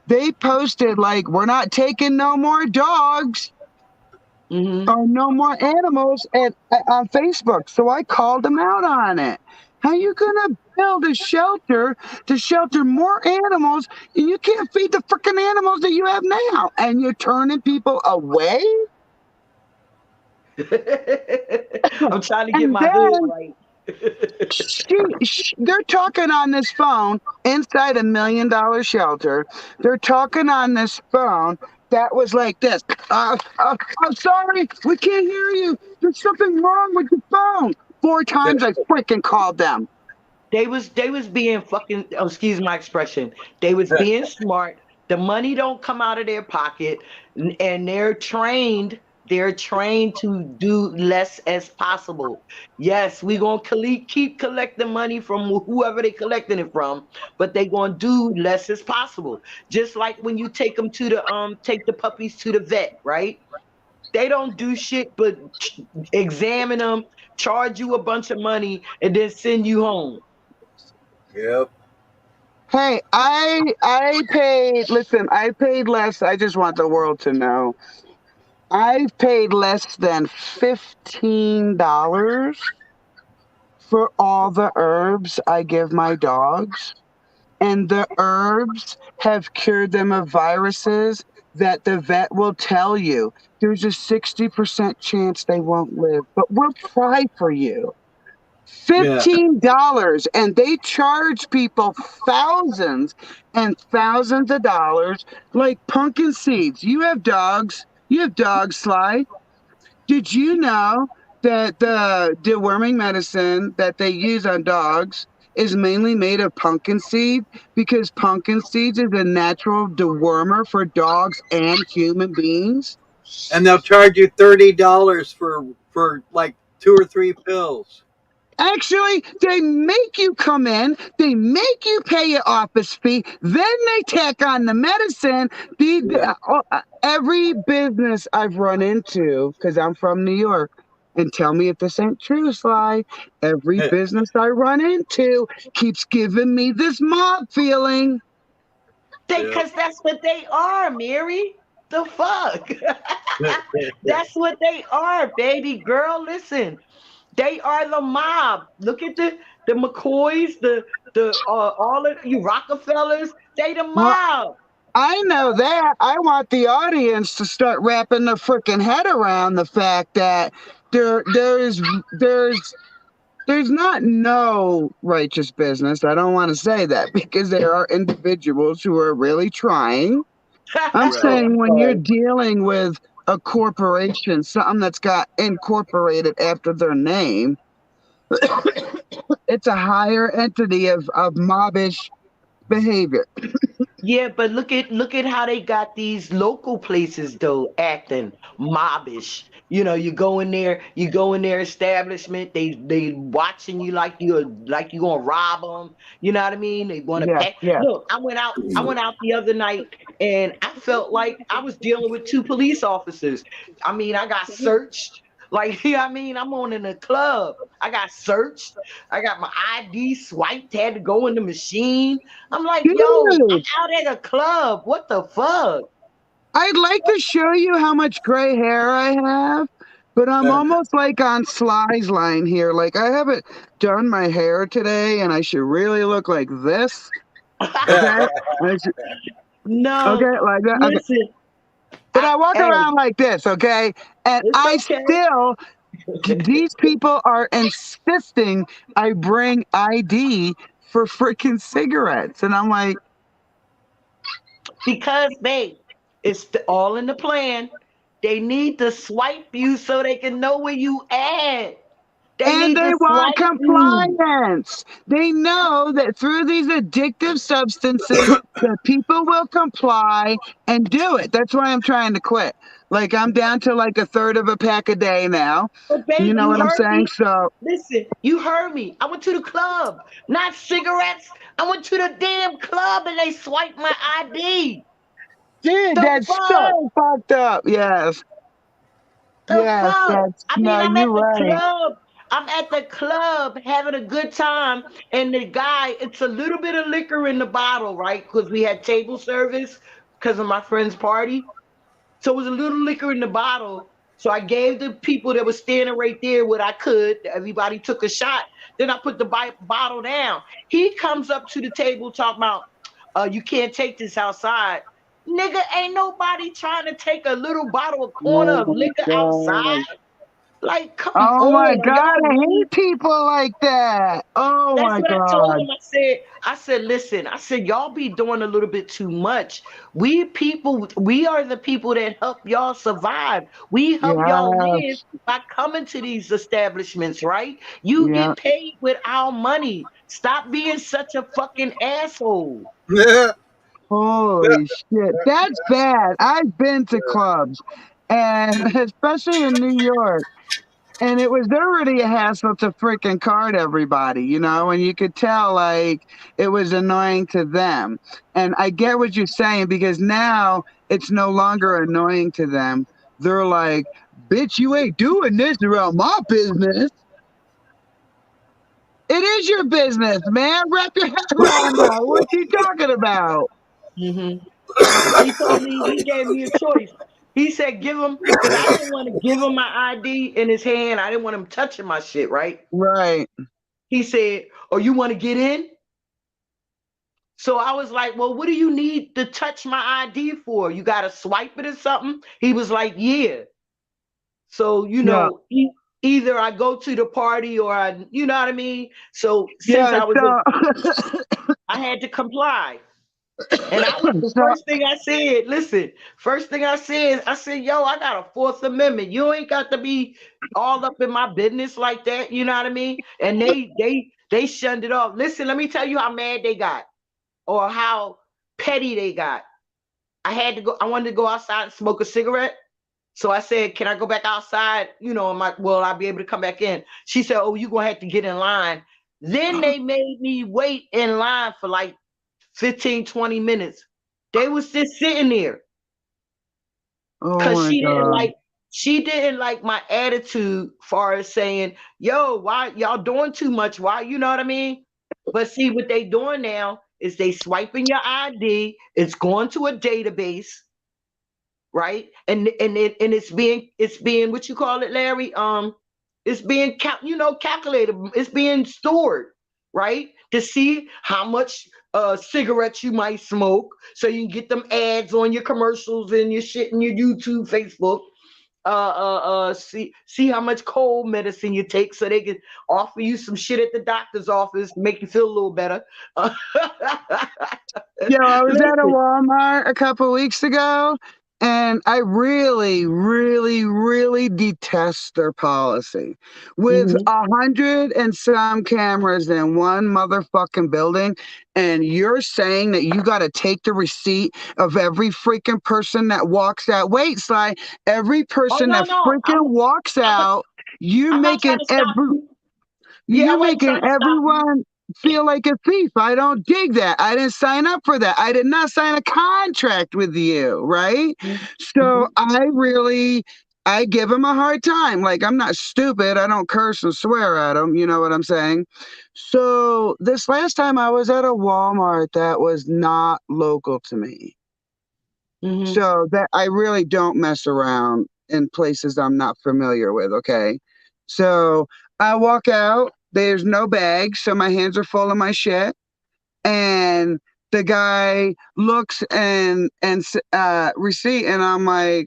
they posted like, we're not taking no more dogs or no more animals on Facebook. So I called them out on it. How you gonna build a shelter to shelter more animals and you can't feed the freaking animals that you have now? And you're turning people away? I'm trying to get And my hood then right. they're talking on this phone inside $1 million shelter. They're talking on this phone that was like this. I'm sorry, we can't hear you. There's something wrong with your phone. 4 times I freaking called them. They was being fucking, excuse my expression. They was being smart. The money don't come out of their pocket, and they're trained to do less as possible. Yes, we gonna keep collecting money from whoever they collecting it from, but they gonna do less as possible. Just like when you take them to take the puppies to the vet, right? They don't do shit but examine them, charge you a bunch of money, and then send you home. Yep. Hey, I paid, listen, I paid less. I just want the world to know. I've paid less than $15 for all the herbs I give my dogs. And the herbs have cured them of viruses that the vet will tell you there's a 60% chance they won't live, but we'll try for you. Yeah. $15, and they charge people thousands and thousands of dollars like pumpkin seeds. You have dogs, Sly. Did you know that the deworming medicine that they use on dogs is mainly made of pumpkin seed? Because pumpkin seeds is a natural dewormer for dogs and human beings. And they'll charge you $30 for like 2 or 3 pills. Actually, they make you come in, they make you pay your office fee, then they tack on the medicine. Every business I've run into, because I'm from New York, and tell me if this ain't true, Sly, every business I run into keeps giving me this mob feeling. Because that's what they are, Mary. The fuck? That's what they are, baby girl. Listen, they are the mob. Look at the McCoys, the all of you Rockefellers. They the Well, mob. I know that. I want the audience to start wrapping their freaking head around the fact that there's not no righteous business. I don't want to say that because there are individuals who are really trying. I'm Right. saying when you're dealing with a corporation, something that's got incorporated after their name, It's a higher entity of mobbish behavior. Yeah, but look at how they got these local places though acting mobbish. You go in their establishment. They watching you like you gonna rob them. You know what I mean? They want to Yes, pack. yes. Look, I went out the other night and I felt like I was dealing with two police officers. I mean, I got searched. Like, you know what I mean? I'm on in a club. I got searched. I got my ID swiped, had to go in the machine. I'm like, yo, I'm Dude, out at a club. What the fuck? I'd like to show you how much gray hair I have, but I'm almost like on Sly's line here. Like I haven't done my hair today, and I should really look like this. Okay, No, okay, like that. Okay, listen. but I walk Hey, around like this. Okay, and it's I okay. still. These people are insisting I bring ID for freaking cigarettes, and I'm like, Because, babe, all in the plan. They need to swipe you so they can know where you at. They and need they to want swipe you. compliance. They know that through these addictive substances, that people will comply and do it. That's why I'm trying to quit. Like I'm down to like a third of a pack a day now. But, You babe, know you what I'm heard saying? me. So, Listen, you heard me. I went to the club, not cigarettes. I went to the damn club and they swiped my ID. dude, The that's fuck? so fucked up. Yes, The yes, fuck? that's I mean, no, I'm you're at the right. club. I'm at the club having a good time, and the guy, it's a little bit of liquor in the bottle, right? Because we had table service because of my friend's party. So it was a little liquor in the bottle. So I gave the people that were standing right there what I could. Everybody took a shot. Then I put the bottle down. He comes up to the table talking about, you can't take this outside. Nigga, ain't nobody trying to take a little bottle, a corner Oh of my liquor god. outside. Like, come Oh my on, are god, y'all I really? hate people like that. Oh That's my what I told god. him. I said, listen, I said, y'all be doing a little bit too much. We are the people that help y'all survive. We help y'all live Yes. by coming to these establishments, right? You Yeah. get paid with our money. Stop being such a fucking asshole. Holy shit. That's bad. I've been to clubs and especially in New York. And it was already a hassle to freaking card everybody, and you could tell like it was annoying to them. And I get what you're saying because now it's no longer annoying to them. They're like, bitch, you ain't doing this around my business. It is your business, man. Wrap your head around that. What you talking about? hmm He told me, he gave me a choice. He said, give him, because I didn't want to give him my ID in his hand. I didn't want him touching my shit, right? Right. He said, oh, you want to get in? So I was like, well, what do you need to touch my ID for? You got to swipe it or something? He was like, yeah. So, Yeah. either I go to the party or you know what I mean? So since Yeah. I was in, So, I had to comply. And the so first thing I said, listen, first thing I said, yo, I got a Fourth Amendment. You ain't got to be all up in my business like that. You know what I mean? And they shunned it off. Listen, let me tell you how mad they got or how petty they got. I wanted to go outside and smoke a cigarette. So I said, can I go back outside? Will I be able to come back in? She said, oh, you're going to have to get in line. Then they made me wait in line for like 15, 20 minutes. They was just sitting there oh because my god. she didn't like my attitude far as saying, yo, why y'all doing too much? Why, you know what I mean? But see, what they doing now is they swiping your ID, it's going to a database, right? And it's being what you call it, Larry? It's being calculated, it's being stored, right? To see how much cigarettes you might smoke, so you can get them ads on your commercials and your shit and your YouTube, Facebook. See how much cold medicine you take, so they can offer you some shit at the doctor's office to make you feel a little better. Yo, I was at a Listen. Walmart a couple weeks ago, And I really, really, really detest their policy. With Mhm. 100 and some cameras in one motherfucking building, and you're saying that you got to take the receipt of every freaking person that walks out. Wait, Sly, every Oh person no, that no, freaking walks I'm out, you I'm not making trying to stop every you. Yeah, I you're wasn't making trying to stop you. everyone feel like a thief. I don't dig that. I didn't sign up for that. I did not sign a contract with you, right? So Mhm. I give him a hard time. Like, I'm not stupid. I don't curse and swear at him. You know what I'm saying? So this last time I was at a Walmart that was not local to me. Mhm. So that I really don't mess around in places I'm not familiar with, okay? So I walk out, there's no bag, so my hands are full of my shit. And the guy looks and receipt, and I'm like,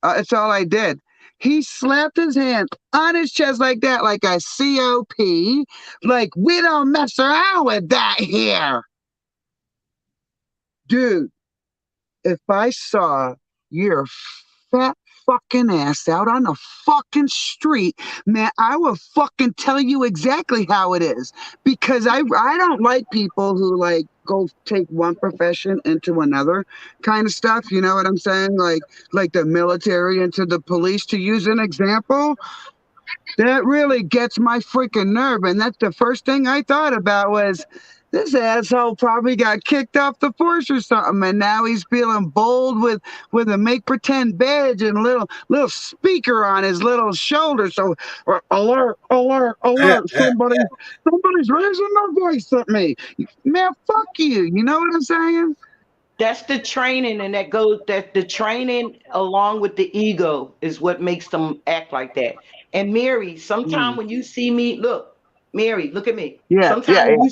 it's all I did. He slapped his hand on his chest like that, like a COP. Like, we don't mess around with that here. Dude, if I saw your fat fucking ass out on the fucking street, man, I will fucking tell you exactly how it is. Because I don't like people who like go take one profession into another kind of stuff. You know what I'm saying? Like the military into the police, to use an example. That really gets my freaking nerve. And that's the first thing I thought about was this asshole probably got kicked off the force or something. And now he's feeling bold with a make pretend badge and a little speaker on his little shoulder. So alert, alert, alert. Somebody's raising their voice at me. Man, fuck you. You know what I'm saying? That's the training, and that the training along with the ego is what makes them act like that. And Mary, sometime Mm. when you see me, look, Mary, look at me. Yeah, yeah, yeah.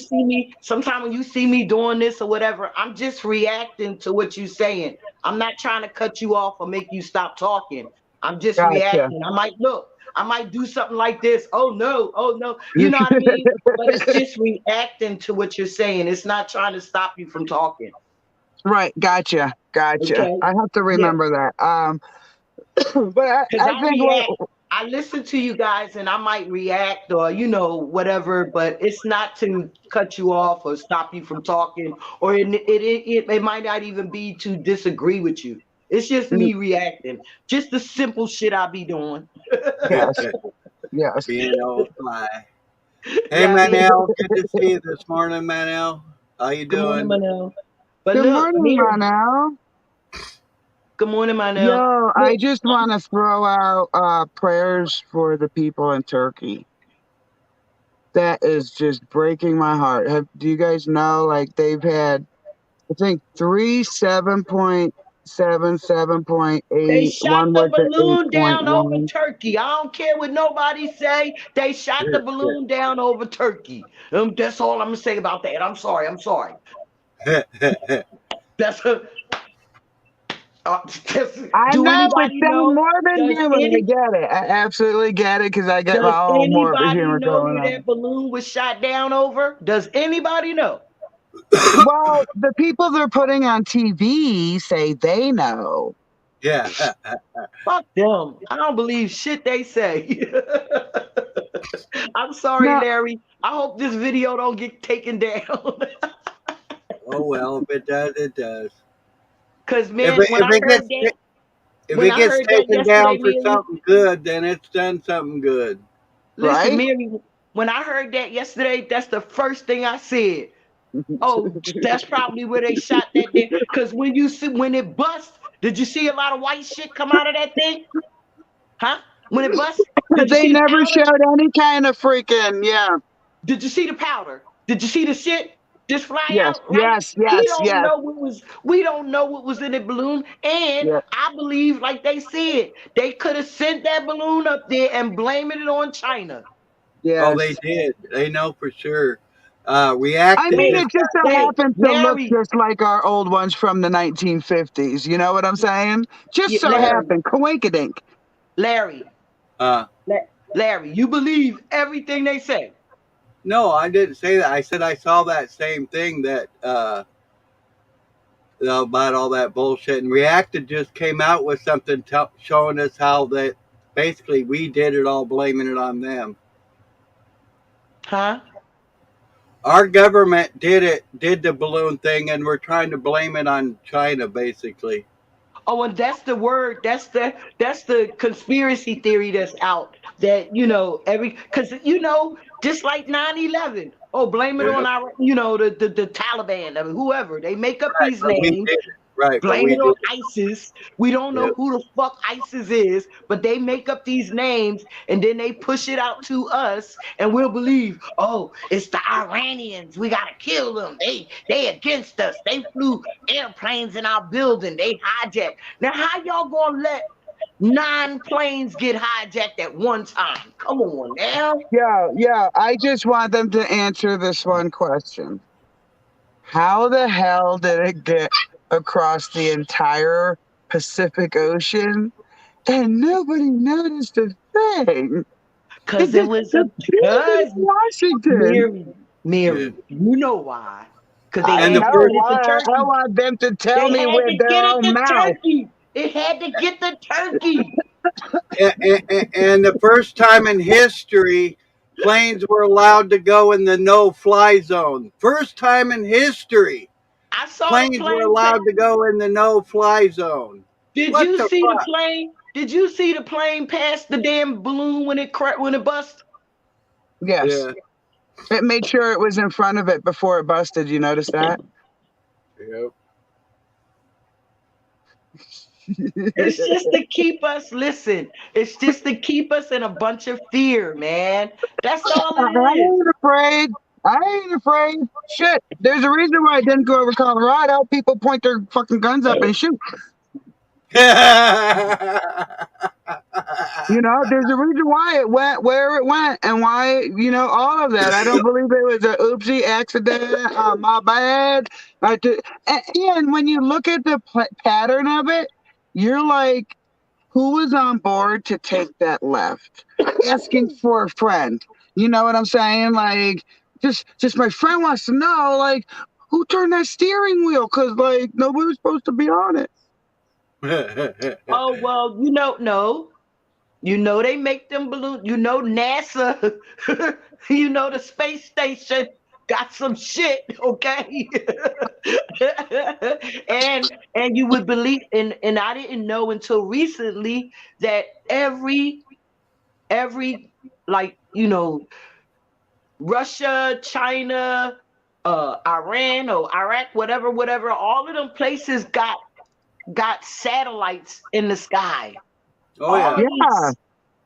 Sometime when you see me doing this or whatever, I'm just reacting to what you're saying. I'm not trying to cut you off or make you stop talking. I'm just Gotcha. reacting. I might do something like this. Oh no. You know what I mean? But it's just reacting to what you're saying. It's not trying to stop you from talking. Right, gotcha, gotcha. Okay. I have to Yeah. remember that. But Because I I think what react, I listen to you guys and I might react or, whatever, but it's not to cut you off or stop you from talking, or it might not even be to disagree with you. It's just mm, me reacting. Just the simple shit I be doing. yes, yes. Being all fly. Hey, Yeah, I be Manel, good to see you this morning, Manel. How you good morning, doing? Manel. But Good look, morning, Mary, Ronell. good morning, Manel. Yo, I Look, just want to throw out prayers for the people in Turkey. That is just breaking my heart. Do you guys know, like, they've had, I think, three 7.7, they 7.8, shot one the was at balloon down over 8.1. Turkey. I don't care what nobody say. They shot the balloon down over Turkey. That's all I'm gonna say about that. I'm sorry. I'm sorry. That's a. I Do know it's anybody saying know? more than Does you, and I any get it. I absolutely get it because I get does my own morbid anybody humor know going where on. that balloon was shot down over? Does anybody know? Well, the people they're putting on TV say they know. yeah. Fuck them. I don't believe shit they say. I'm sorry, No, Larry. I hope this video don't get taken down. Oh well, if it does, it does. Cause If man, it, if it gets if when it I gets heard that taken yesterday, down for Mary, something good, then it's done something good. listen, right? Mary, when I heard that yesterday, that's the first thing I said. Oh, that's probably where they shot that thing. Cause when it bust, did you see a lot of white shit come out of that thing? Huh? When it bust, did you They see the never powder? showed any kind of freaking, yeah. Did you see the powder? Did you see the shit just fly Yes, out? Right? yes, yes, yes, We don't know what was in the balloon. And yes, I believe, like they said, they could have sent that balloon up there and blaming it on China. Oh, they yes. did. They know for sure. I Reacted mean, They just it just so they happens to look Larry, just like our old ones from the 1950s. You know what I'm saying? Just yeah, so happened. Coinkydink. Larry, uh Larry, you believe everything they say. no, I didn't say that. I said I saw that same thing that about all that bullshit. And Reacted just came out with something showing us how that basically we did it all, blaming it on them. Huh? Our government did the balloon thing, and we're trying to blame it on China, basically. Oh, and that's the word. That's the conspiracy theory that's out. That because just like 9/11. Oh, blame it on Yep. our the Taliban. I mean, whoever they make up Right, these but we names. did it. Right, but Blame we it on did it. ISIS. We don't know Yep. who the fuck ISIS is, but they make up these names and then they push it out to us, and we'll believe, oh, it's the Iranians. We gotta kill them. They against us. They flew airplanes in our building. They hijacked. Now, how y'all gonna let 9 planes get hijacked at one time? Come on now. Yeah. I just want them to answer this one question. How the hell did it get across the entire Pacific Ocean and nobody noticed a thing? Because it was a Washington. Mary, you know why? Because they And had the to first- get it to I Turkey. want them to tell They me had with to their get it own to mouth. Turkey. It had to get the turkey. And the first time in history, planes were allowed to go in the no-fly zone. First time in history, I saw the planes were plane. allowed to go in the no-fly zone. Did What you the see the fuck? plane? Did you see the plane pass the damn balloon when it bust? Yes. Yeah. It made sure it was in front of it before it busted. You notice that? Yep. It's just to keep us It's just to keep us in a bunch of fear, man. That's all I it is. ain't afraid. I ain't afraid. Shit. There's a reason why I didn't go over Colorado. People point their fucking guns up and shoot. You know, there's a reason why it went where it went and why, all of that. I don't believe it was an oopsie accident. My bad. And when you look at the pattern of it, you're like, who was on board to take that left? Asking for a friend. You know what I'm saying? Like, just my friend wants to know, like, who turned that steering wheel? Because, like, nobody was supposed to be on it. Oh, well, no. They make them balloons. NASA, the space station got some shit, okay? and you would believe, and I didn't know until recently that every like, Russia, China, Iran or Iraq, whatever, all of them places got satellites in the sky. Oh yeah. Yeah.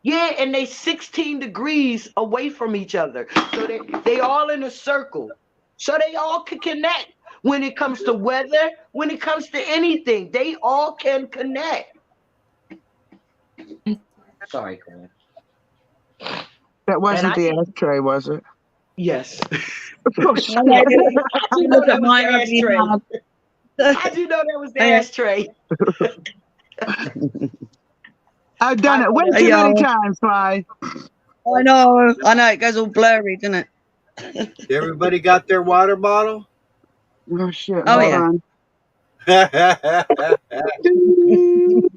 Yeah, and they 16 degrees away from each other. So they all in a circle. So they all can connect when it comes to weather, when it comes to anything. They all can connect. Sorry, Colin. That wasn't the ashtray, was it? Yes. Oh, shit. How'd you know Look that at was my the ugly ashtray? mug. How'd you know that was the ashtray? I've done it way I too many know. times, Sly. I know, it goes all blurry, doesn't it? Everybody got their water bottle? Oh, shit. Oh, Hold yeah. on.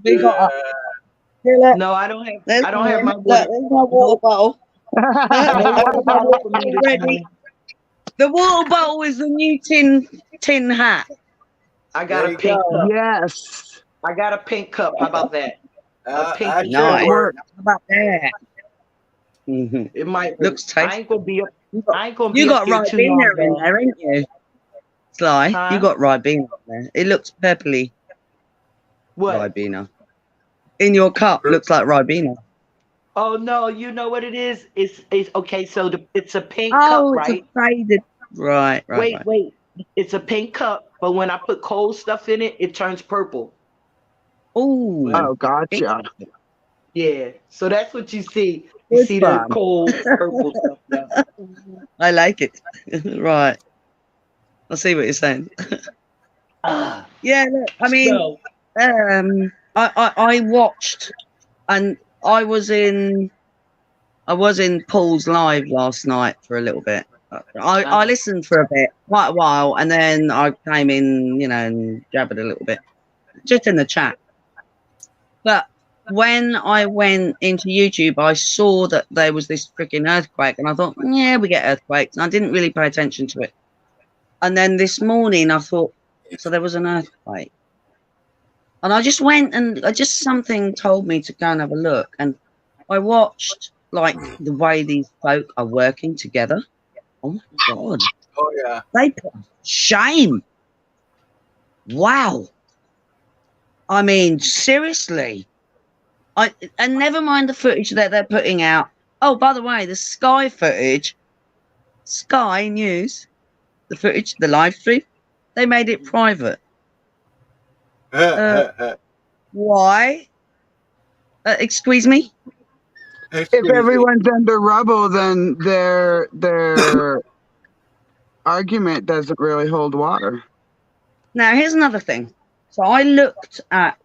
We got No, I don't there's have my look, water. there's my water bottle. No water bottle for me this Ready. morning. The water bottle is the new tin hat. I got There a you pink go. cup. Yes. I got a pink cup. How about that? That pinky should Nice. work. How about that? Mhm. It might Looks I tasty. ain't gonna be up. I ain't gonna You be up got here too Ribena long. in Though. there, ain't you? Sly, Huh? you got Ribena in there. It looks purpley. What? Ribena. In your cup, looks like Ribena. Oh no, you know what it is? It's okay. So it's a pink Oh, cup, it's right? a faded. Right. Wait. It's a pink cup, but when I put cold stuff in it, it turns purple. Ooh. Oh, gotcha. Yeah. So that's what you see. You Good see the fun. cold purple stuff. Yeah. I like it. Right. I see what you're saying. Yeah, look, I mean, So, I watched, and I was in Paul's live last night for a little bit. I listened for a bit, quite a while, and then I came in, and jabbered a little bit, just in the chat. But when I went into YouTube, I saw that there was this freaking earthquake, and I thought, yeah, we get earthquakes. And I didn't really pay attention to it. And then this morning, I thought, so there was an earthquake. And I just went and something told me to go and have a look. And I watched, like, the way these folk are working together. Oh, my God. Oh, yeah. They put shame. Wow. I mean, seriously. And never mind the footage that they're putting out. Oh, by the way, the Sky footage, Sky News, the footage, the live stream, they made it private. Why? Excuse me? If everyone's under rubble, then their argument doesn't really hold water. Now, here's another thing. So I looked at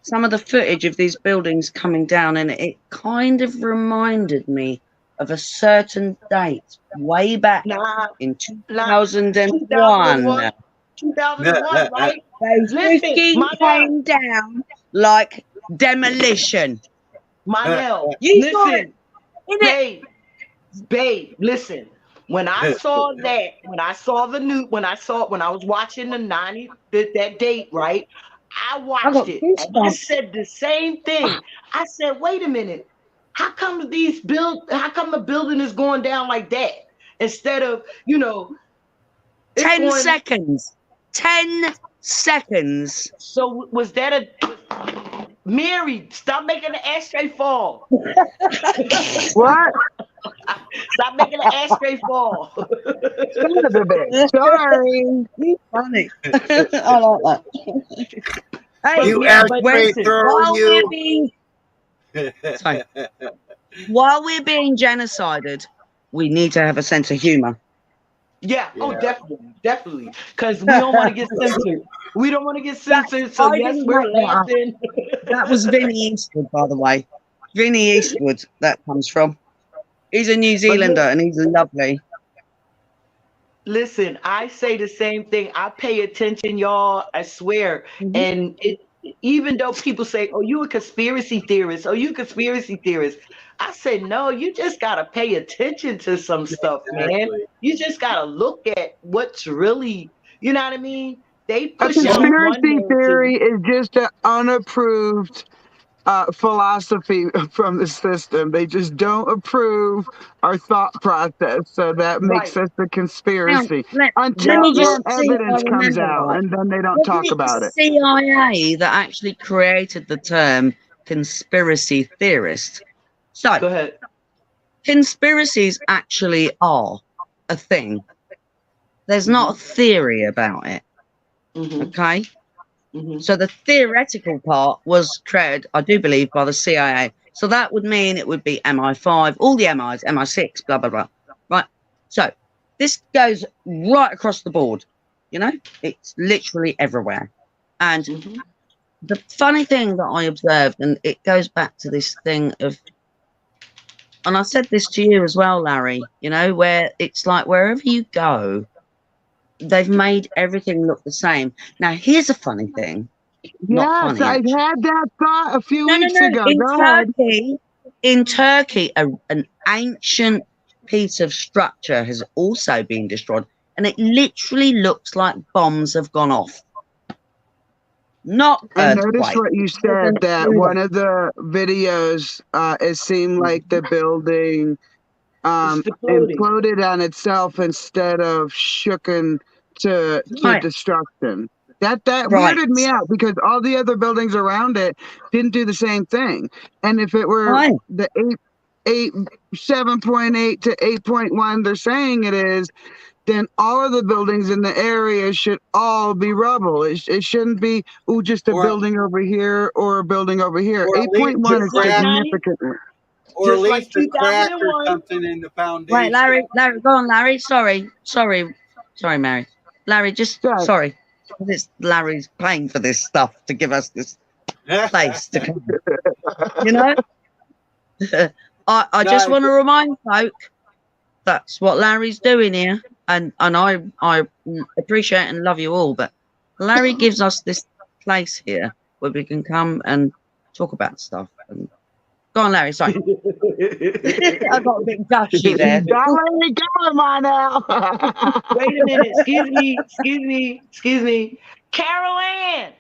some of the footage of these buildings coming down, and it kind of reminded me of a certain date way back in 2001. 2001, right? Those freaking came down like demolition. Manel, You saw listen, babe, listen. When I saw that, when I was watching the 90, that date, right? I watched it, and I said the same thing. I said, wait a minute, how come the building is going down like that? Instead of, 10 seconds. 10 seconds. So was that Mary, stop making the ashtray fall. What? Stop making the ashtray fall. Sorry. You funny. I like that. Hey, You ashtray throw you. While we're being genocided, we need to have a sense of humor. Yeah. Oh, definitely. Because we don't want to get censored. We don't want to get censored. So yes, we're laughing. That was Vinny Eastwood, by the way. Vinny Eastwood, that comes from. He's a New Zealander and he's lovely. Listen, I say the same thing. I pay attention, y'all. I swear. And even though people say, "Oh, you a conspiracy theorist? Oh, you a conspiracy theorist?" I say, no, you just gotta pay attention to some stuff, man. You just gotta look at what's really, you know what I mean? They A push out conspiracy theory is just an unapproved philosophy from the system. They just don't approve our thought process, so that makes us a conspiracy. Until that evidence comes out, and then they don't talk about it. CIA that actually created the term conspiracy theorist. So, go ahead. Conspiracies actually are a thing. There's not a theory about it. Okay? So the theoretical part was created, I do believe, by the CIA. So that would mean it would be MI5, all the MIs, MI6, blah, blah, blah. Right? So this goes right across the board. It's literally everywhere. And the funny thing that I observed, and it goes back to this thing of, and I said this to you as well, Larry, where it's like wherever you go, they've made everything look the same. Now, here's a funny thing. Yes, I had that thought a few weeks ago. In Turkey, an ancient piece of structure has also been destroyed, and it literally looks like bombs have gone off. Not I noticed what you said, that one of the videos, it seemed like the building imploded on itself instead of shooken to destruction. That weirded me out, because all the other buildings around it didn't do the same thing. And if it were the 7.8 to 8.1 they're saying it is, then all of the buildings in the area should all be rubble. It shouldn't be, just a building over here or a building over here. 8.1 is significant. Or at least a crack or something in the foundation. Right, Larry, go on, Larry. Sorry, Mary. Larry, sorry. It's Larry's paying for this stuff to give us this place to come. I just want to remind folk that's what Larry's doing here, and I appreciate and love you all, but Larry gives us this place here where we can come and talk about stuff. And go on, Larry. Sorry, I got a bit gushy there. Don't let me go, on now. Wait a minute. Excuse me. Carol Ann,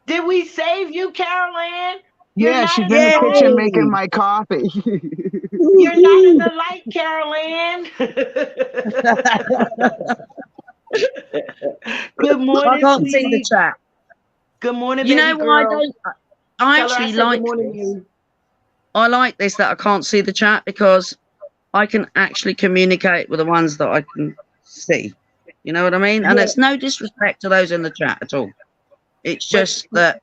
did we save you, Carol Ann? Yeah, she's in the Yay. kitchen making my coffee. You're not in the light, Carol Ann. Good morning. I can't see the sweetie. chat. Good morning, You baby know why I girl. don't? I Tell her actually said good like morning, this. you. I like this that I can't see the chat because I can actually communicate with the ones that I can see. You know what I mean? And Yeah. it's no disrespect to those in the chat at all. It's But- just that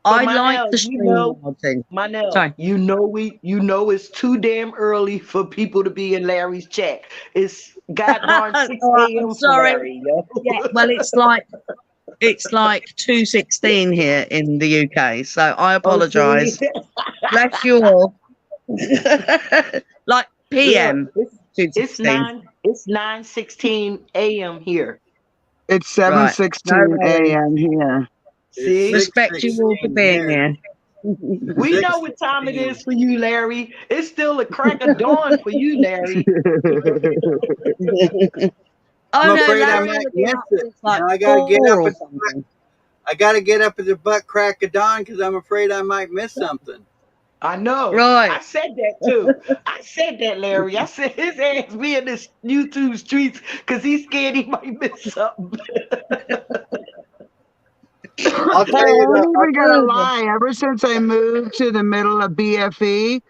but I like Manel, the you stream know- thing. Manel, Sorry. you know it's too damn early for people to be in Larry's chat. It's goddamn 6 Oh, I'm a.m. for sorry. Larry, yo. Yeah, well, it's like 2:16 here in the UK, so I Oh, apologise. see? Bless you all. Like PM. Look, it's 2:16. 9:16 a.m. here. It's 7:16 a.m. here. See? Respect you all for being here. We know what time it is for you, Larry. It's still a crack of dawn for you, Larry. I'm Oh, no, afraid I Larry might would be miss up it. since like Now I gotta get 4 up or at something. I gotta get up at the butt crack of dawn because I'm afraid I might miss something. I know. Right. I said that too. I said that, Larry. I said his ass be in the YouTube streets because he's scared he might miss something. I'll Hey, tell you I'm not the, even gonna lie. Ever since I moved to the middle of BFE,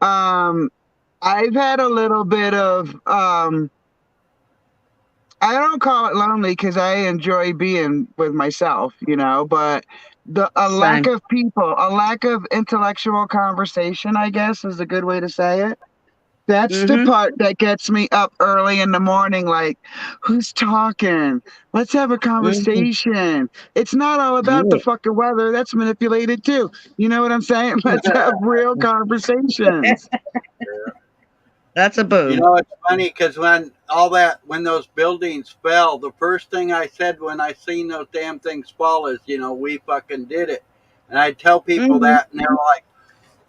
I've had a little bit of I don't call it lonely because I enjoy being with myself, but a lack Same. of people, a lack of intellectual conversation, I guess is a good way to say it. That's the part that gets me up early in the morning, like, who's talking? Let's have a conversation. It's not all about the fucking weather. That's manipulated too. You know what I'm saying? Let's have real conversations. That's a boom. You know, it's funny because when those buildings fell, the first thing I said when I seen those damn things fall is, we fucking did it. And I tell people that, and they're like,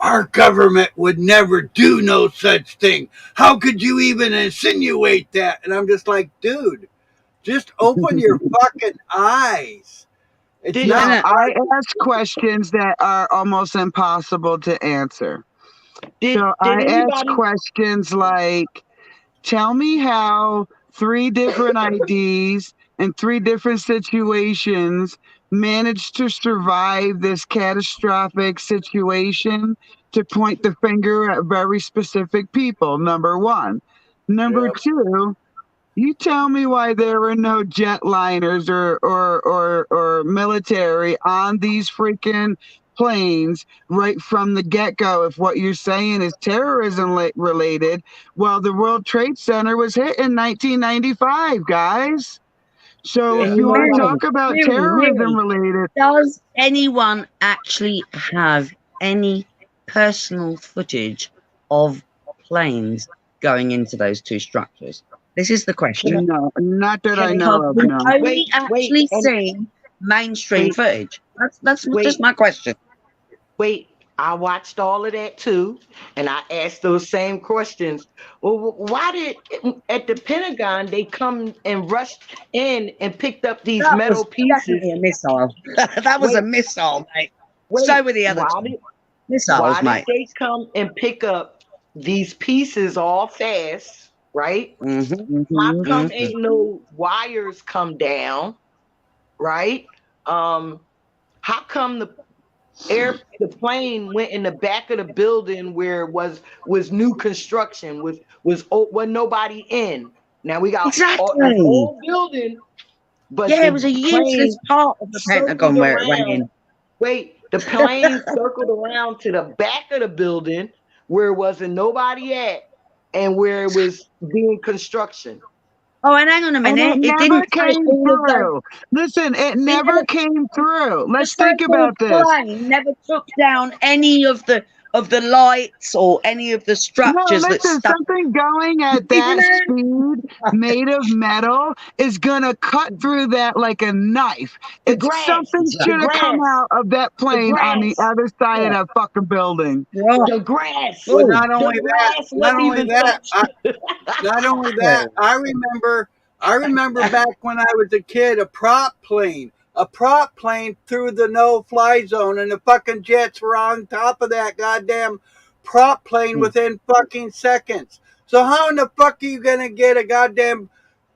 our government would never do no such thing. How could you even insinuate that? And I'm just like, dude, just open your fucking eyes. It's Did not. I ask questions that are almost impossible to answer. So I ask questions like, tell me how 3 different IDs in 3 different situations managed to survive this catastrophic situation to point the finger at very specific people, number 1. Number 2, you tell me why there were no jetliners or military on these freaking planes right from the get-go. If what you're saying is terrorism related, well, the World Trade Center was hit in 1995, guys. So if you want to talk about terrorism related, does anyone actually have any personal footage of planes going into those 2 structures? This is the question. no, not that I know of. We've No. only actually seen mainstream footage. That's just my question. Wait, I watched all of that too, and I asked those same questions. Well, why did at the Pentagon they come and rushed in and picked up these metal pieces? Definitely a missile. That was a missile, mate. So were the other missiles, why mate. did they come and pick up these pieces all fast, right? How come ain't no wires come down, right? How come the plane went in the back of the building where it was new construction, was nobody in? Now we got an old building, but it was a useless part of the Pentagon where it went in. Wait, the plane circled around to the back of the building where wasn't nobody at and where it was doing construction. Oh, and hang on a minute. And it never came through. Listen, it never came through. Let's think about this. Plane never took down any of the of the lights or any of the No, structures that listen, stuck. something going at that speed made of metal is gonna cut through that like a knife. The It's grass, something the should have come grass, out of that plane on the grass. other side Yeah. of that fucking building. Right. The grass. Well, Oh, not only The that, grass not wasn't only even that, touched. not only that, I remember back when I was a kid, a prop plane through the no-fly zone, and the fucking jets were on top of that goddamn prop plane within fucking seconds. So how in the fuck are you gonna get a goddamn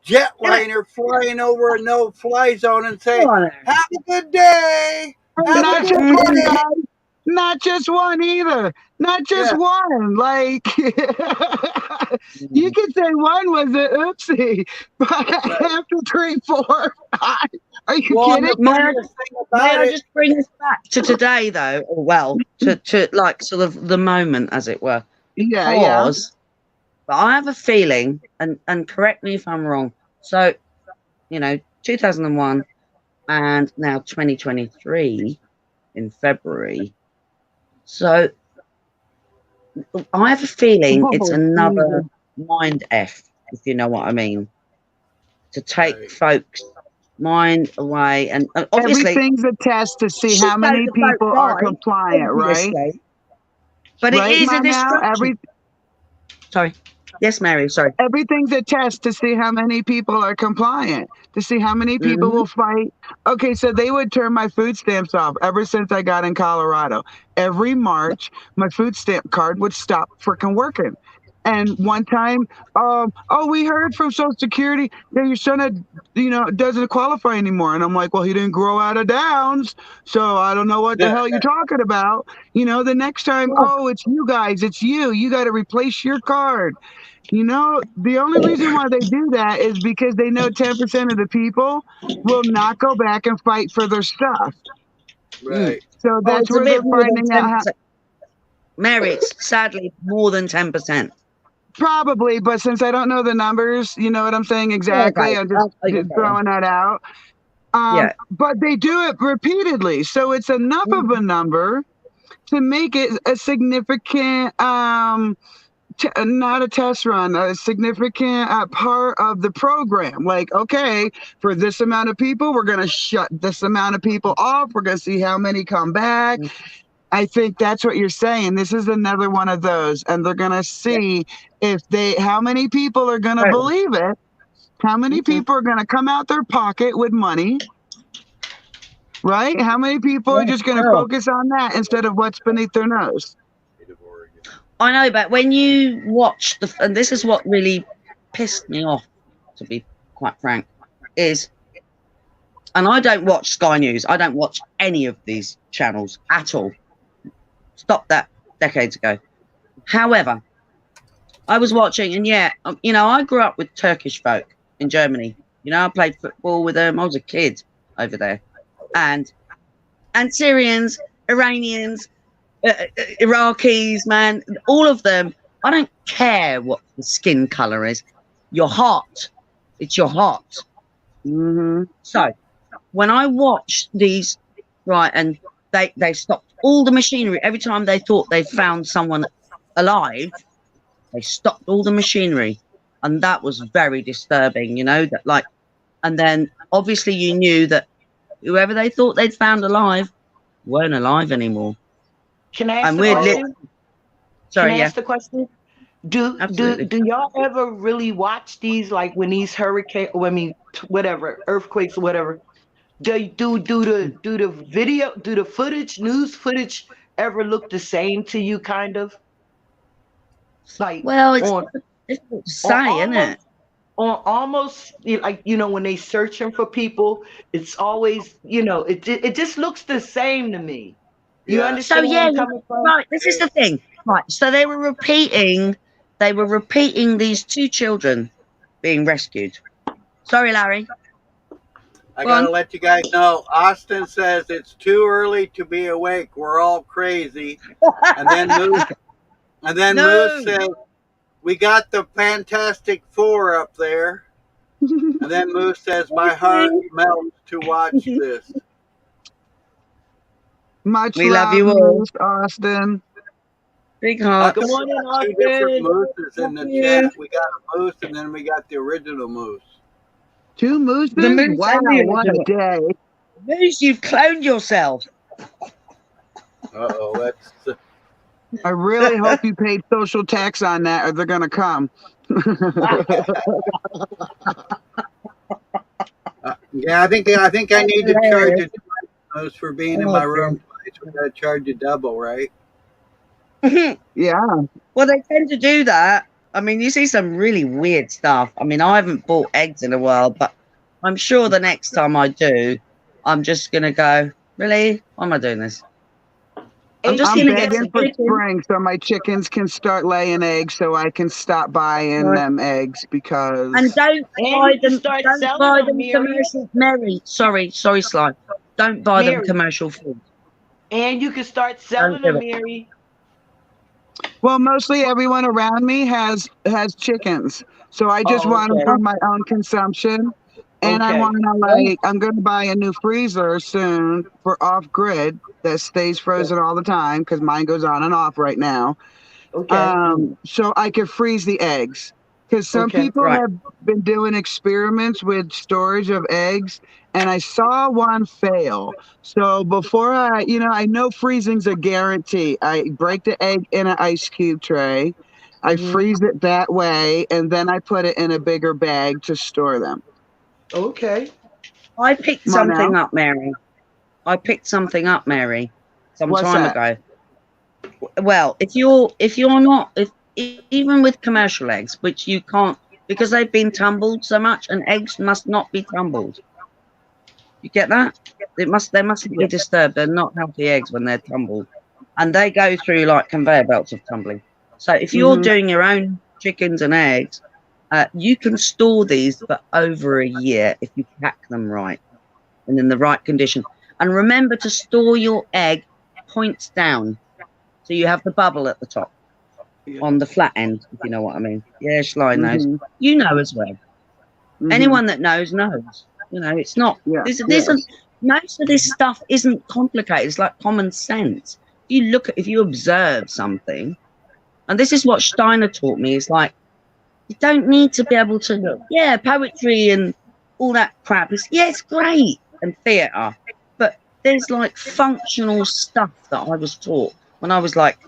jetliner flying over a no-fly zone and say, "Have a good day, And have a not good just one day"? guy, not just one either. Not just Yeah. one. Like you could say one was an oopsie, but after 3, 4, 5, are you Well, and kidding? the funniest thing May about I it, just bring us back to today, though? Or, well, to like sort of the moment, as it were. Yeah, Because, but I have a feeling, and correct me if I'm wrong. So, 2001 and now 2023 in February. So, I have a feeling it's Oh, another mind F, if you know what I mean, to take Right. folks' mind away, and obviously everything's a test to see how shitloads many of folk people are die, compliant, right? obviously. But Right, it is a now, distraction. Sorry. Yes, Mary. Sorry. everything's a test to see how many people are compliant, to see how many people Mhm. will fight. Okay, so they would turn my food stamps off ever since I got in Colorado. Every March, my food stamp card would stop freaking working. And one time, we heard from Social Security that your son doesn't qualify anymore. And I'm like, well, he didn't grow out of Downs, so I don't know what the hell you're talking about. The next time, it's you guys, it's you. You got to replace your card. The only reason why they do that is because they know 10% of the people will not go back and fight for their stuff. right? So Oh, that's it's a where bit they're more than finding out 10%. Mary, it's sadly more than 10%. probably, but since I don't know the numbers, you know what I'm saying exactly. Okay. I'm just Okay. throwing that out. Yeah. But they do it repeatedly, so it's enough of a number to make it a significant not a test run, a significant part of the program. Like, okay, for this amount of people, we're going to shut this amount of people off. We're going to see how many come back. I think that's what you're saying. This is another one of those, and they're going to see how many people are going to believe it, how many people are going to come out their pocket with money, right? How many people are just going to focus on that instead of what's beneath their nose? I know, but when you watch and this is what really pissed me off, to be quite frank, is, and I don't watch Sky News. I don't watch any of these channels at all. Stopped that decades ago. However, I was watching, and I grew up with Turkish folk in Germany. I played football with them. I was a kid over there, and Syrians, Iranians, Iraqis, man, all of them. I don't care what the skin color is. You're hot. It's your heart. Mm-hmm. So when I watch these, right, and they stopped all the machinery every time they thought they found someone alive, they stopped all the machinery, and that was very disturbing. And then obviously you knew that whoever they thought they'd found alive weren't alive anymore. Can I ask the question? Sorry, Can I ask the question? Do y'all ever really watch these, like when these earthquakes or whatever? Do the news footage ever look the same to you, kind of? Like, well, it's difficult to say, isn't it? Almost like, when they searching for people, it's always, it just looks the same to me. You understand where I'm coming from? Right, this is the thing. Right, so they were repeating these two children being rescued. Sorry, Larry. I gotta let you guys know, Austin says it's too early to be awake. We're all crazy. And then Moose says, we got the Fantastic Four up there. And then Moose says, my heart melts to watch this. Much we love you all, Moose, Austin. Big hearts. Come on in, Two different Austin. mooses in the Thank you. chat. We got a moose, and then we got the original moose. 2 mooses? The moose Wow, and the what a original. day. Moose, you've cloned yourself. Uh-oh, that's... I really hope you paid social tax on that or they're going to come. Yeah, I think I need to charge Hilarious. you moose for being in Oh, my dear. room twice. We got to charge you double, right? Yeah. Well, they tend to do that. I mean, you see some really weird stuff. I mean, I haven't bought eggs in a while, but I'm sure the next time I do, I'm just going to go, really? Why am I doing this? I'm just I'm going to get begging some for chicken. spring so my chickens can start laying eggs so I can stop buying Right. them eggs because And don't And buy you can them. start Don't selling buy them, them Mary. commercial. Mary, sorry, Sly. Don't buy them Mary. commercial food. And you can start selling Don't them, do it. Mary. well, mostly everyone around me has chickens. So I just Oh, want them okay. for my own consumption. And I Okay. want to I'm going to buy a new freezer soon for off grid that stays frozen all the time because mine goes on and off right now. Okay. So I could freeze the eggs because some Okay. people Right. have been doing experiments with storage of eggs and I saw one fail. So before I know freezing's a guarantee. I break the egg in an ice cube tray. I Mhm. freeze it that way and then I put it in a bigger bag to store them. Okay. I picked Come on something now. up, Mary. I picked something up, Mary, some What's time that? ago. Well, if you're not, even with commercial eggs, which you can't because they've been tumbled so much, and eggs must not be tumbled. You get that? They mustn't be disturbed. They're not healthy eggs when they're tumbled, and they go through like conveyor belts of tumbling. So if you're Mhm. doing your own chickens and eggs, you can store these for over a year if you pack them right and in the right condition. And remember to store your egg points down, so you have the bubble at the top on the flat end, if you know what I mean. Yeah, Schlein knows. Mhm. You know as well. Mhm. Anyone that knows knows. You know, it's not. Yeah. This Yes. most of this stuff isn't complicated. It's like common sense. If you observe something, and this is what Steiner taught me. It's like you don't need to be able to look. Yeah, poetry and all that crap it's great and theatre, but there's like functional stuff that I was taught when I was like,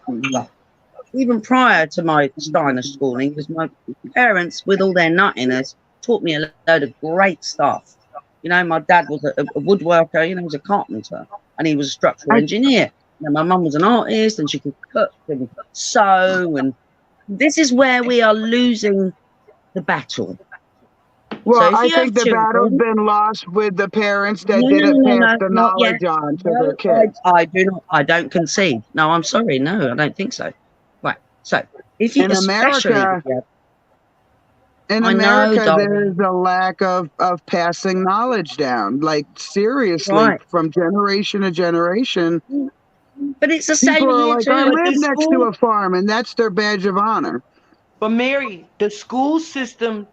even prior to my Steiner schooling, because my parents, with all their nuttiness, taught me a load of great stuff. You know, my dad was a woodworker, he was a carpenter, and he was a structural engineer. And my mum was an artist, and she could cook and sew, and this is where we are losing the battle. Well, if I you have think the children- battle's been lost with the parents that No, didn't no, pass the not yet. knowledge on to No, their kids. I do not. I don't concede. No, I'm sorry. No, I don't think so. Right. So if you, In especially, America, In I know, America, darling. there's a lack of passing knowledge down, like seriously, Right. from generation to generation. but it's the same People are here like, too. I But live the next to school- a farm, and that's their badge of honor. But Mary, the school system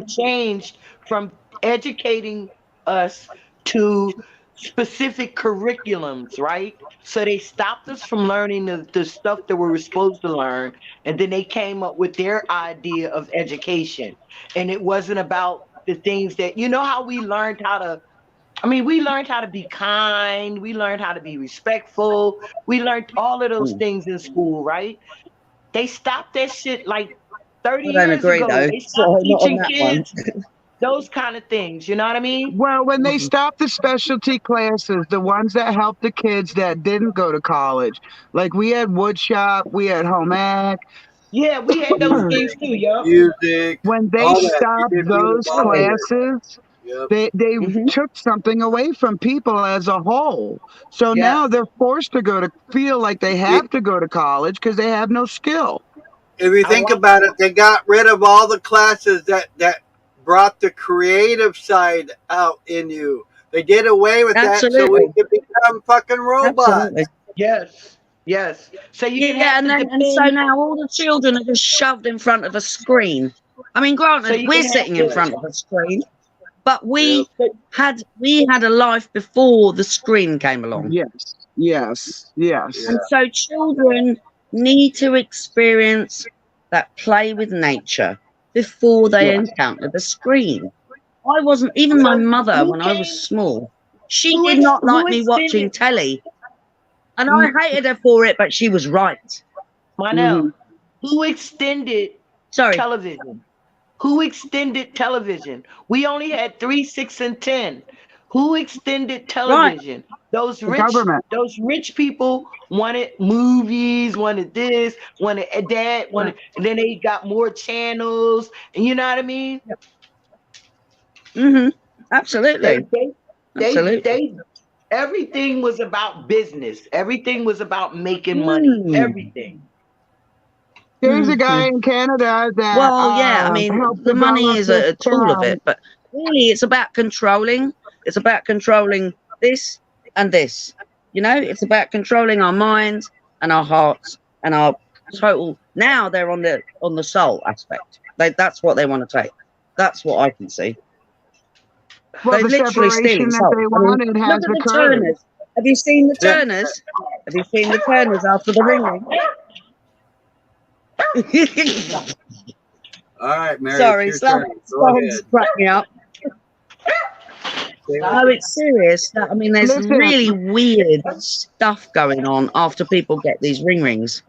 changed from educating us to specific curriculums, right? So they stopped us from learning the stuff that we were supposed to learn, and then they came up with their idea of education. And it wasn't about the things that how we learned how to. We learned how to be kind. We learned how to be respectful. We learned all of those things in school, right? They stopped that shit like 30 I don't years agree, ago. though. They So, stopped not on teaching that kids those kind of things. You know what I mean? Well, when they stopped the specialty classes, the ones that helped the kids that didn't go to college, like we had wood shop, we had home ec. Yeah, we had those things too, yo. Music. When they all that. stopped You did those music, all that. classes, Yep. they Mhm. took something away from people as a whole. So Yeah. now they're forced to feel like they have to go to college because they have no skill. If you think about it, they got rid of all the classes that brought the creative side out in you. They did away with that so Absolutely. we could become fucking robots. Absolutely. Yes. So you can Yeah, have and so now all the children are just shoved in front of a screen. I mean, granted, So you we're can sitting have in to- front of a screen, but we had a life before the screen came along. Yes. Yeah. And so children need to experience that play with nature before they encounter the screen. I wasn't, even my mother, when I was small, she did not like me watching telly. And I hated her for it, but she was right. Monel, who extended Sorry. television? Who extended television? We only had 3, 6, and 10. Who extended television? Right. Those rich people wanted movies, wanted this, wanted that, wanted, and then they got more channels. And you know what I mean? Absolutely. Absolutely. Everything was about business. Everything was about making money. Everything. There's a guy in Canada that I mean, helped the money develop is this a tool of town. it, but really it's about controlling. It's about controlling this and this. You know, it's about controlling our minds and our hearts and our total. Now they're on the soul aspect. That's what they want to take. That's what I can see. Well, They're the literally stealing separation that soul. they I mean, wanted has look at the occurred. Turners. Have you seen the Turners? Have you seen the Turners after the ring? All right, Mary. Sorry, It's your turn. Go ahead. crack me up. No, it's serious. I mean, there's Listen. really weird stuff going on after people get these rings.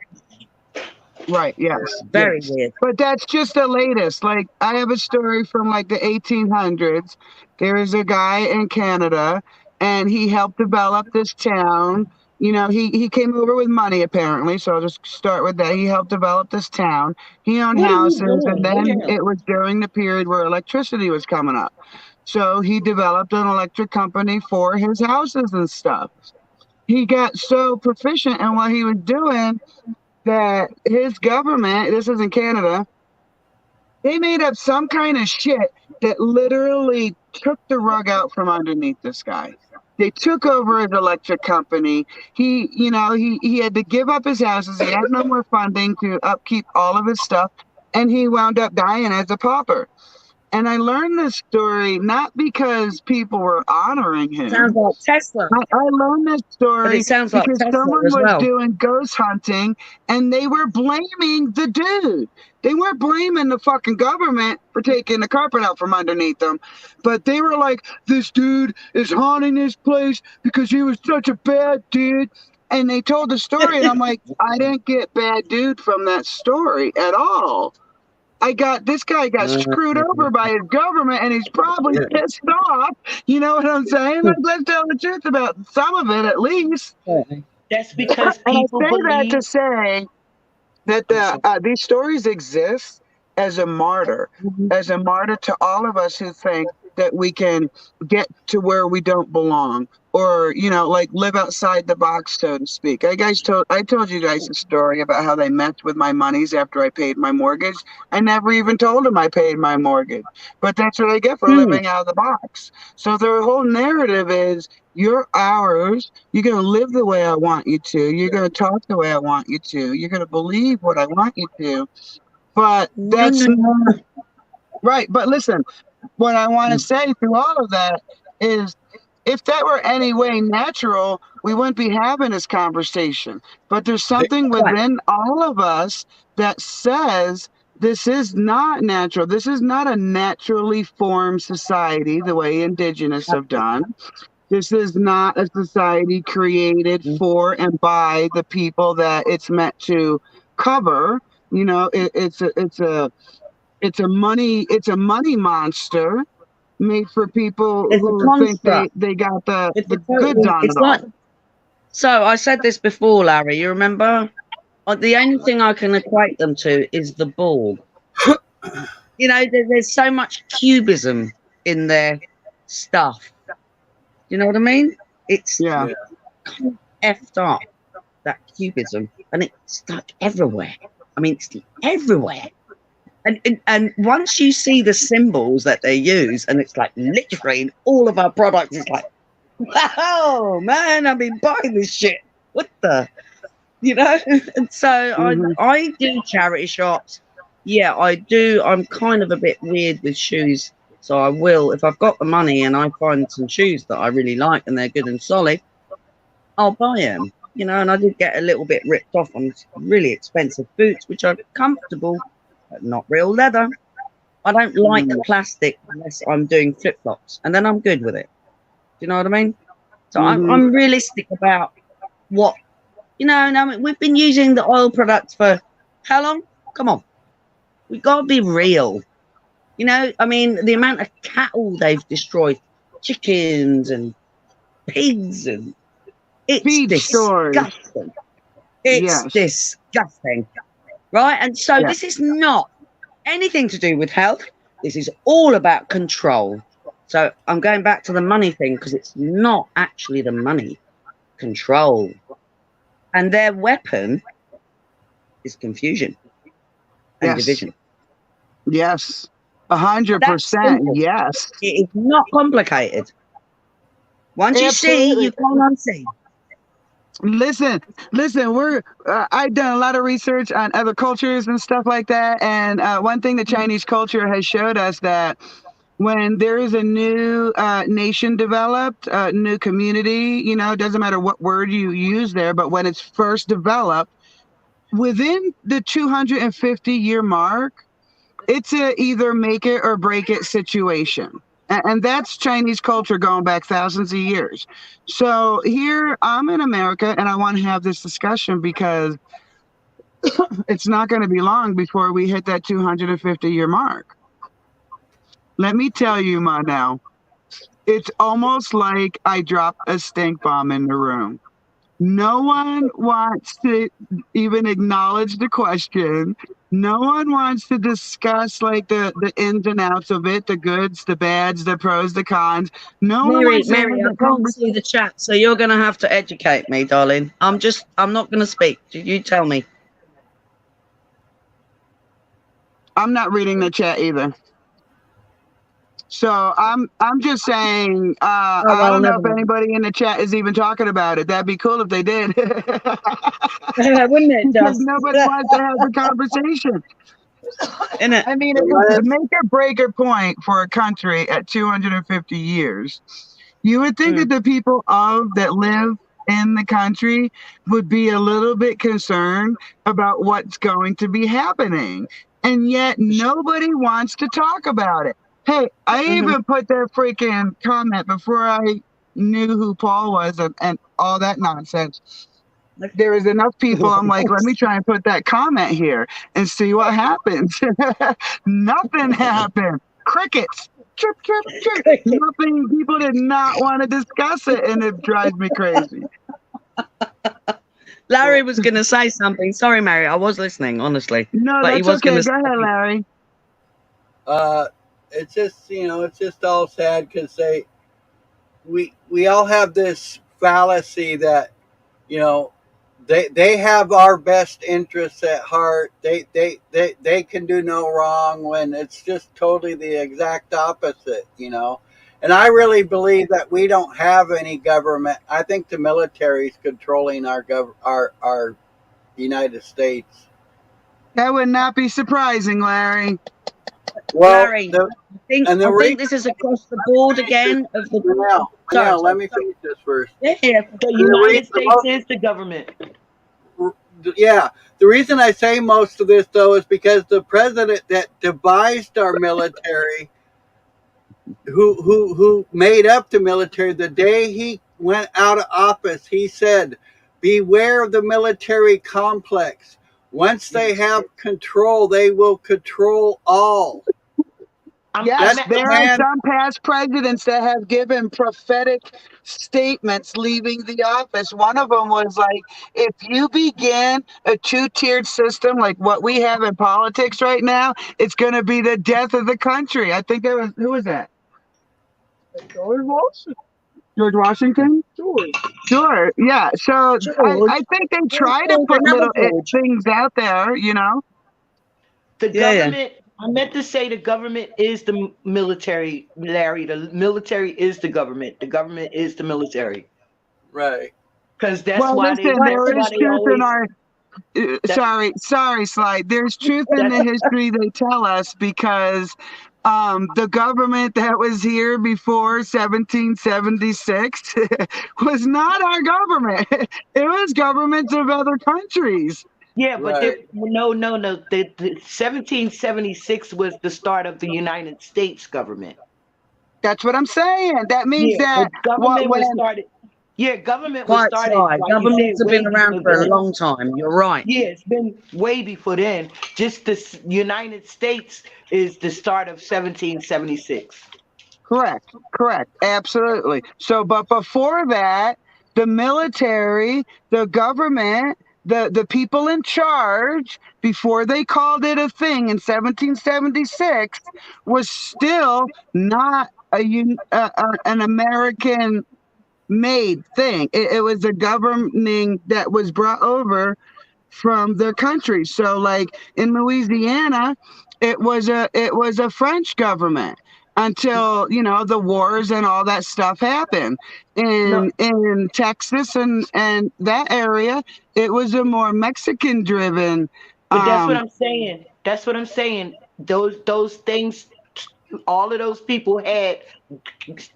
Right, yes. Very yes. weird. But that's just the latest. Like, I have a story from like the 1800s. There is a guy in Canada, and he helped develop this town. You know, he came over with money, apparently. So I'll just start with that. He helped develop this town. He owned houses, and then it was during the period where electricity was coming up. So he developed an electric company for his houses and stuff. He got so proficient in what he was doing that his government, this is in Canada, they made up some kind of shit that literally took the rug out from underneath this guy. They took over his electric company. He had to give up his houses. He had no more funding to upkeep all of his stuff, and he wound up dying as a pauper. And I learned this story not because people were honoring him. Sounds like Tesla. I learned this story But it sounds like because Tesla someone as was well. doing ghost hunting, and they were blaming the dude. They weren't blaming the fucking government for taking the carpet out from underneath them, but they were like, this dude is haunting this place because he was such a bad dude. And they told the story, and I'm like, I didn't get bad dude from that story at all. This guy got screwed over by his government, and he's probably pissed off. You know what I'm saying? Let's tell the truth about some of it, at least. That's because And people I say that believe. to say that these stories exist as a martyr to all of us who think that we can get to where we don't belong, or like live outside the box, so to speak. I told you guys a story about how they messed with my monies after I paid my mortgage. I never even told them I paid my mortgage, but that's what I get for living out of the box. So their whole narrative is, you're ours. You're going to live the way I want you to. You're going to talk the way I want you to. You're going to believe what I want you to. But that's right. But listen, what I want to say through all of that is, if that were any way natural, we wouldn't be having this conversation. But there's something within all of us that says this is not natural. This is not a naturally formed society the way indigenous have done. This is not a society created for and by the people that it's meant to cover. It's a money monster made for people who think they got the goods on it all. So I said this before, Larry. You remember? The only thing I can equate them to is the Borg. There's so much cubism in their stuff. You know what I mean? It's effed up, that cubism, and it's like everywhere. I mean, it's everywhere. And once you see the symbols that they use, and it's like literally in all of our products, it's like, wow, man, I've been buying this shit. What the, And so I do charity shops. Yeah, I do. I'm kind of a bit weird with shoes. So I will, if I've got the money and I find some shoes that I really like and they're good and solid, I'll buy them. you know, and I did get a little bit ripped off on really expensive boots, which are comfortable, but not real leather. I don't like plastic unless I'm doing flip flops, and then I'm good with it. Do you know what I mean? So I'm realistic about what, you know. And I mean, we've been using the oil products for how long? Come on, we got to be real. You know, I mean, the amount of cattle they've destroyed, chickens and pigs, and it's Feed stores. disgusting. It's disgusting, right? And so this is not anything to do with health. This is all about control. So I'm going back to the money thing, because it's not actually the money. Control. And their weapon is confusion and division. Yes. 100%. Yes. It is not complicated. Once you see, you can't unsee. Listen, I've done a lot of research on other cultures and stuff like that. And one thing the Chinese culture has showed us, that when there is a new nation developed, a new community, you know, it doesn't matter what word you use there, but when it's first developed, within the 250-year mark, it's a either make it or break it situation. And that's Chinese culture going back thousands of years. So here I'm in America, and I want to have this discussion because it's not going to be long before we hit that 250-year mark. Let me tell you, now, it's almost like I dropped a stink bomb in the room. No one wants to even acknowledge the question. No one wants to discuss like the ins and outs of it, the goods, the bads, the pros, the cons. Mary, I can't see the chat, so you're going to have to educate me, darling. I'm not going to speak. You tell me. I'm not reading the chat either. So I'm just saying, I don't know if anybody in the chat is even talking about it. That'd be cool if they did. Wouldn't it, because nobody wants to have the conversation. I mean, it's a make or break or point for a country at 250 years. You would think that the people that live in the country would be a little bit concerned about what's going to be happening. And yet nobody wants to talk about it. Hey, I even put that freaking comment before I knew who Paul was and all that nonsense. There was enough people, I'm like, let me try and put that comment here and see what happens. Nothing happened. Crickets. Chirp, chirp, chirp. Nothing. People did not want to discuss it, and it drives me crazy. Larry was going to say something. Sorry, Mary, I was listening, honestly. No, but that's okay. Go ahead, Larry. It's just, you know, it's just all sad because we all have this fallacy that, you know, they have our best interests at heart. They can do no wrong, when it's just totally the exact opposite, you know. And I really believe that we don't have any government. I think the military is controlling our United States. That would not be surprising, Larry. Well, Larry, I think this is across the board again. Now, let me finish this first. Yeah, the United States is the government. Yeah, the reason I say most of this, though, is because the president that devised our military, who made up the military, the day he went out of office, he said, "Beware of the military complex. Once they have control, they will control all." Yes, there are some past presidents that have given prophetic statements leaving the office. One of them was like, if you begin a two-tiered system like what we have in politics right now, it's going to be the death of the country. I think that was, who was that? George Washington. George Washington? Sure. Yeah. So I think they try to put little things out there, you know. The government, I meant to say the government is the military, Larry. The military is the government. The government is the military. Right. Because that's why there is truth in our... Sorry, Slide. There's truth in the history they tell us, because The government that was here before 1776 was not our government. It was governments of other countries. Yeah, but Right. no, no, no. The 1776 was the start of the United States government. That's what I'm saying. That means Yeah, that but government was when started. Yeah, government was Quite started, right. like you said, Governments have been way around before for a then. long time. You're right. Yeah, it's been way before then. Just the United States is the start of 1776. correct, absolutely. So, but before that, the military, the government, the people in charge, before they called it a thing in 1776, was still not an American made thing. It was a governing that was brought over from their country. So like in Louisiana, it was a French government until the wars and all that stuff happened. No, In Texas and that area, it was a more Mexican driven. but that's what um I'm saying. That's what I'm saying. Those things, all of those people had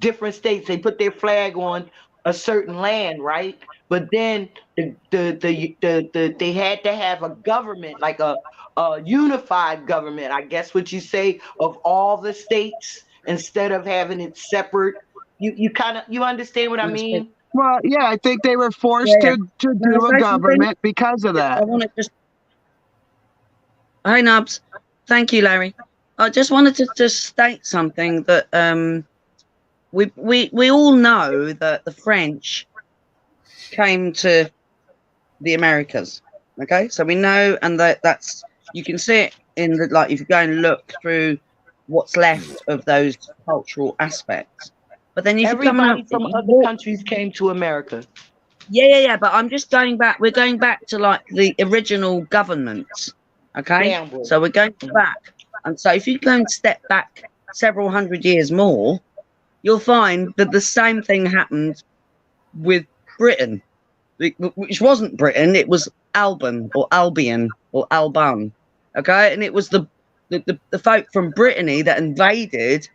different states. They put their flag on a certain land, right? But then they had to have a government, like a unified government, I guess what you say, of all the states instead of having it separate. You kind of you understand what I Understood. mean? well, yeah, I think they were Yeah, forced yeah. to Can I do a say something? government because of I that. want to just. Hey, Nubs. Thank you, Larry. I just wanted to just state something that we all know that the French came to the Americas. Okay, so we know, and that's you can see it in the like if you go and look through what's left of those cultural aspects. But then if you come Everybody out, from you other walk, countries came to America. yeah. But I'm just going back. We're going back to like the original governments. Okay, Downward. so we're going back, and so if you go and step back several hundred years more, you'll find that the same thing happened with Britain, which wasn't Britain, it was Alban or Albion or Alban. Okay, and it was the folk from Brittany that invaded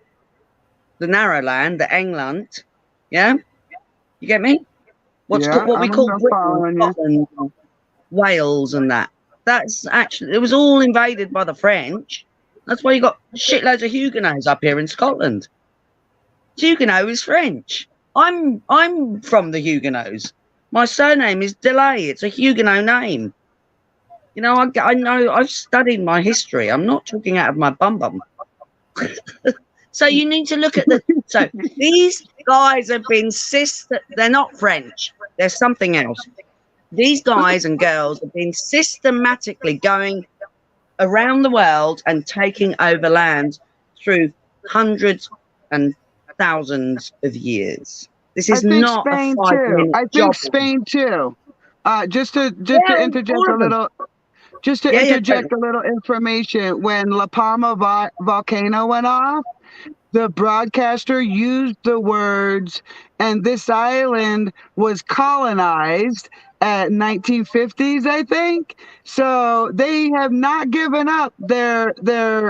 the narrow land, the England. Yeah, you get me? Yeah, What we I'm call Britain, following you. Scotland, Wales, and that. That's actually it was all invaded by the French. That's why you got shitloads of Huguenots up here in Scotland. Huguenot is French. I'm from the Huguenots. My surname is Delay. It's a Huguenot name. You know, I know. I've studied my history. I'm not talking out of my bum. So you need to look at the. So these guys have been they're not French. They're something else. These guys and girls have been systematically going around the world and taking over land through hundreds and thousands of years. This I is think not a Spain too. 5 minute I think job. Spain too. Just to Yeah, interject all a of them. little, just to Yeah, interject totally. a little information. When La Palma volcano went off, the broadcaster used the words, and this island was colonized at 1950s, I think. So they have not given up their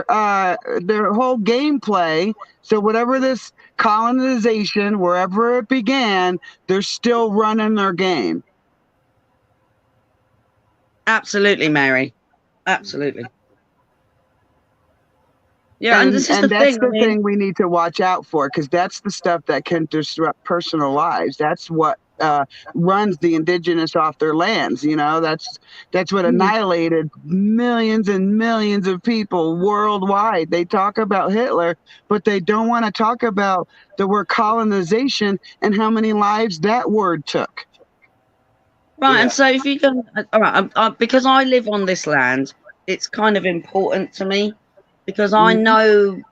whole gameplay. So whatever this colonization, wherever it began, they're still running their game. Absolutely, Mary. Absolutely. Yeah, and this is the And that's thing. I the mean, thing we need to watch out for, because that's the stuff that can disrupt personal lives. That's what runs the indigenous off their lands. That's what annihilated millions and millions of people worldwide. They talk about Hitler, but they don't want to talk about the word colonization and how many lives that word took. right. Yeah. And so if you can, all right, because I live on this land, it's kind of important to me because I know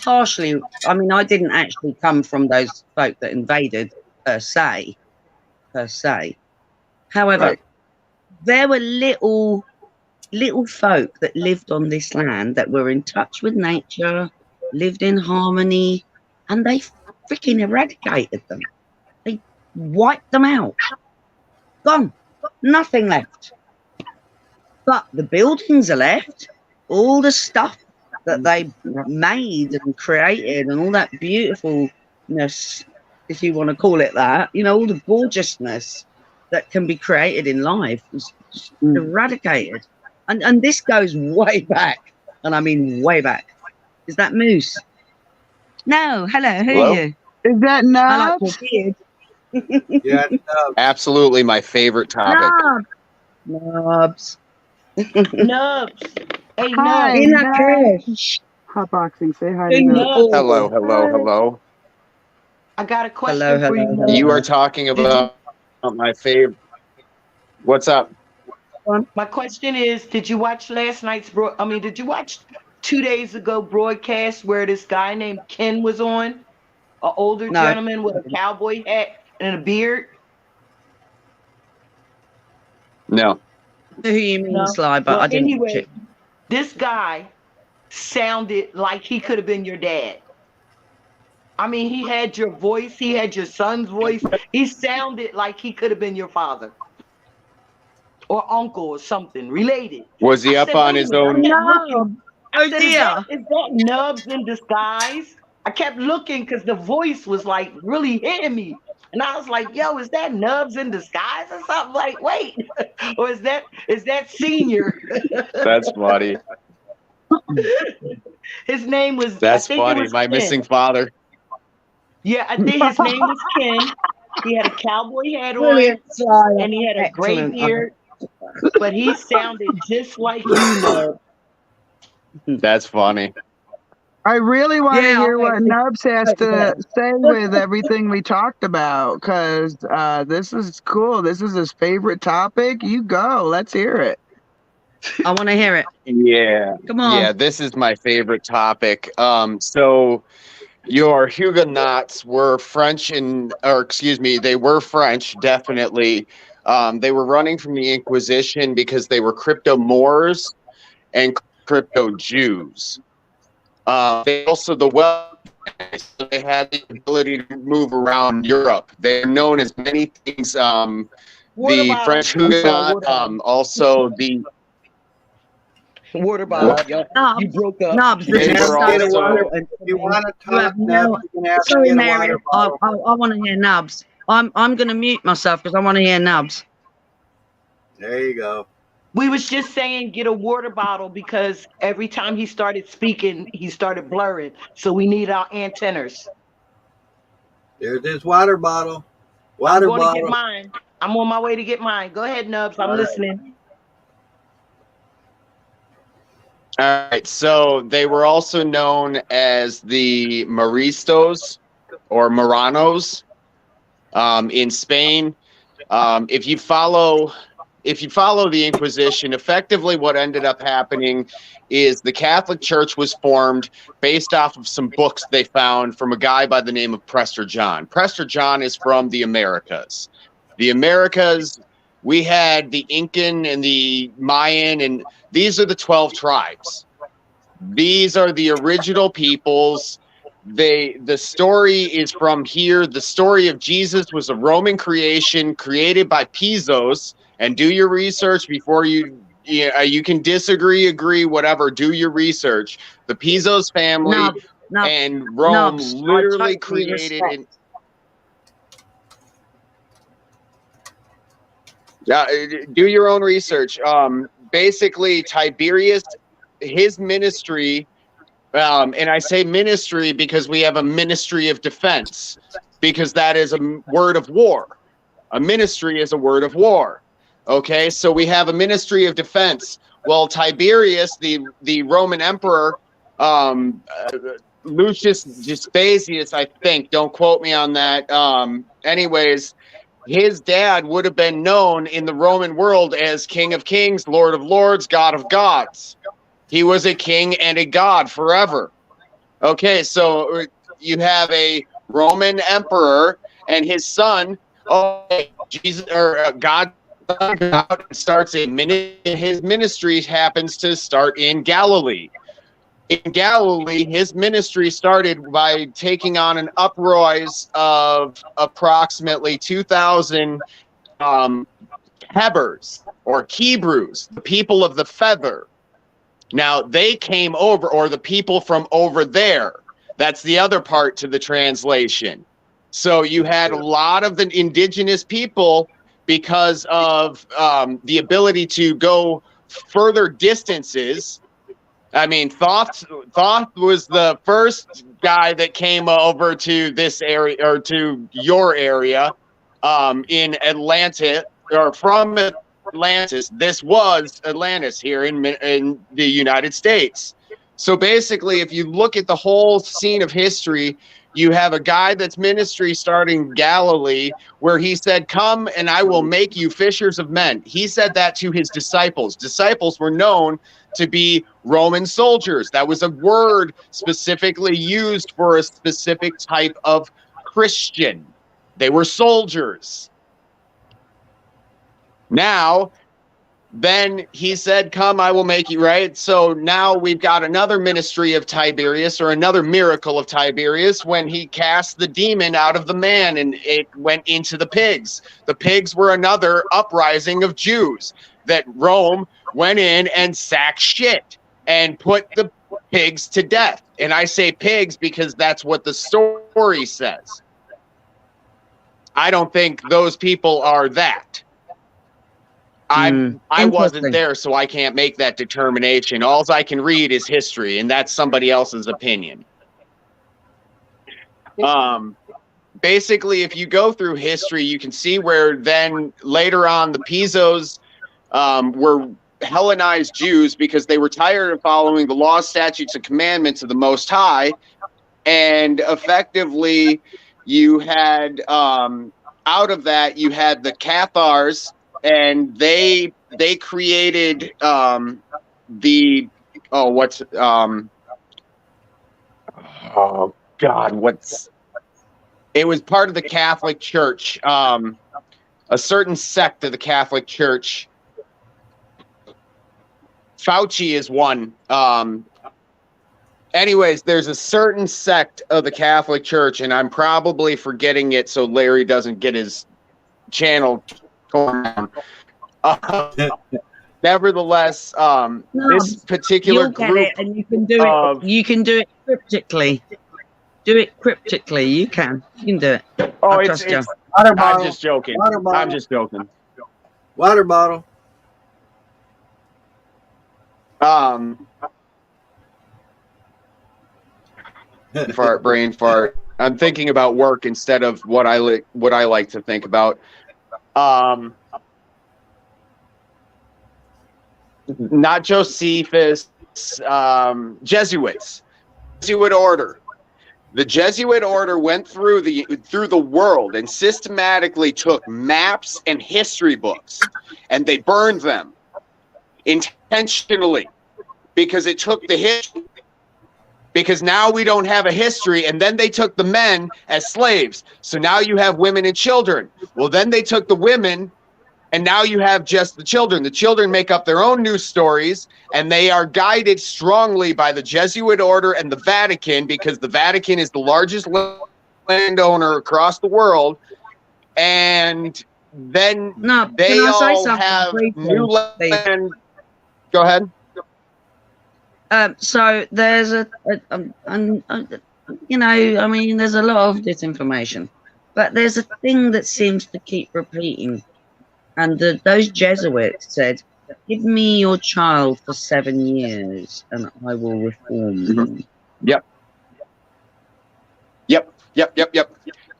partially. I mean, I didn't actually come from those folk that invaded per se. However, Right. there were little folk that lived on this land that were in touch with nature, lived in harmony, and they freaking eradicated them. They wiped them out. Gone. Nothing left. But the buildings are left. All the stuff that they made and created, and all that beautifulness, if you want to call it that, you know, all the gorgeousness that can be created in life is just eradicated. And this goes way back, and I mean way back. Is that Moose? No, hello, who are you? Is that I like Nubs? your beard. Yeah, Absolutely my favorite topic. Nubs. Nubs. Hey, Hi, Nubs. In that Nubs. cash. Hotboxing, say hi to Hey, Nubs. Nubs. Hello, hello, hello. I got a question Hello, for you, hello, Nubs. You are talking about my favorite. What's up? My question is, did you watch last night's did you watch 2 days ago broadcast where this guy named Ken was on? An older No. gentleman with a cowboy hat and a beard? No. Who you mean, No. Sly, but Well, I didn't watch anyway, it. this guy sounded like he could have been your dad. I mean, he had your voice. He had your son's voice. He sounded like he could have been your father or uncle or something related. Was he I up said, on wait a his minute. own? I kept looking. I Oh said, dear. is that Nubs in disguise? I kept looking because the voice was like really hitting me. And I was like, yo, is that Nubs in disguise or something? Like, wait, or is that Senior? That's funny. His name was, That's I think it funny. was My Ken. missing father. Yeah, I think his name was Ken. He had a cowboy hat on Brilliant, Sly. and he had a gray Excellent. beard, but he sounded just like you, Nubs. That's funny. I really want to Yeah, hear I what actually- Nubs has to say with everything we talked about, because this is cool. This is his favorite topic. You go. Let's hear it. I want to hear it. Yeah. Come on. Yeah, this is my favorite topic. So your Huguenots were French they were French, definitely. They were running from the Inquisition because they were crypto Moors and crypto Jews. They also they had the ability to move around Europe. They're known as many things. The French Huguenot, also the Water bottle. Yo, Nubs, you broke up. Nubs, They this is were so also- important. if you want to You talk, have no- Nubs, you can have Sorry, me in a Mary. water I bottle. want to hear Nubs. I'm going to mute myself because I want to hear Nubs. There you go. We was just saying get a water bottle because every time he started speaking, he started blurring. So we need our antennas. There's his water bottle. I'm Water going to get bottle. mine. I'm on my way to get mine. Go ahead, Nubs. I'm All right. listening. All right, so they were also known as the Moristos or Moranos in Spain. If you follow the Inquisition, effectively what ended up happening is the Catholic Church was formed based off of some books they found from a guy by the name of Prester John. Prester John is from the Americas. The Americas, we had the Incan and the Mayan, and these are the 12 tribes. These are the original peoples. The story is from here. The story of Jesus was a Roman creation created by Pisos. And do your research before you can disagree, agree, whatever. Do your research. The Pisos family Nubs, and Rome Nubs, I literally totally created respect. do your own research. Basically, Tiberius, his ministry, and I say ministry because we have a ministry of defense, because that is a word of war. A ministry is a word of war. Okay, so we have a ministry of defense. Well, Tiberius, the Roman emperor, Lucius Vespasius, I think, don't quote me on that. Anyways, his dad would have been known in the Roman world as King of Kings, Lord of Lords, God of Gods. He was a king and a god forever. Okay, so you have a Roman emperor and his son, Jesus or God starts his ministry happens to start in Galilee. In Galilee, his ministry started by taking on an uprise of approximately 2,000 Hebrews or Hebrews, the people of the feather. Now, they came over, or the people from over there. That's the other part to the translation. So you had a lot of the indigenous people, because of the ability to go further distances. I mean, Thoth was the first guy that came over to this area, or to your area, in Atlanta, or from Atlantis. This was Atlantis here in the United States. So basically, if you look at the whole scene of history, you have a guy that's ministry starting Galilee, where he said, "Come and I will make you fishers of men." He said that to his disciples. Disciples were known to be Roman soldiers. That was a word specifically used for a specific type of Christian. They were soldiers. Now, then he said, "Come, I will make you," right? So now we've got another ministry of Tiberius, or another miracle of Tiberius, when he cast the demon out of the man and it went into the pigs. The pigs were another uprising of Jews that Rome went in and sacked shit and put the pigs to death. And I say pigs because that's what the story says. I don't think those people are that. I wasn't there, so I can't make that determination. All I can read is history, and that's somebody else's opinion. Basically, if you go through history, you can see where then later on the Pizos were Hellenized Jews, because they were tired of following the laws, statutes, and commandments of the Most High. And effectively, you had, out of that, you had the Cathars, and they created it was part of the Catholic Church, a certain sect of the Catholic Church. Fauci is one. Anyways, there's a certain sect of the Catholic Church, and I'm probably forgetting it so Larry doesn't get his channel torn down. Nevertheless, this particular you'll get group, it, and you can do it. You can do it cryptically. Do it cryptically. You can do it. oh, I it's trust you. Water I'm bottle. just joking. Water bottle. I'm just joking. Water bottle. Brain fart. I'm thinking about work instead of what I like to think about. Not Josephus, Jesuits, Jesuit order. The Jesuit order went through the world and systematically took maps and history books, and they burned them intentionally, because it took the history. Because now we don't have a history, and then they took the men as slaves. So now you have women and children. Well, then they took the women, and now you have just the children. The children make up their own news stories, and they are guided strongly by the Jesuit order and the Vatican, because the Vatican is the largest landowner across the world. And then they all have new land. Go ahead. So there's you know, I mean, there's a lot of disinformation, but there's a thing that seems to keep repeating. And those Jesuits said, "Give me your child for 7 years, and I will reform him." Yep.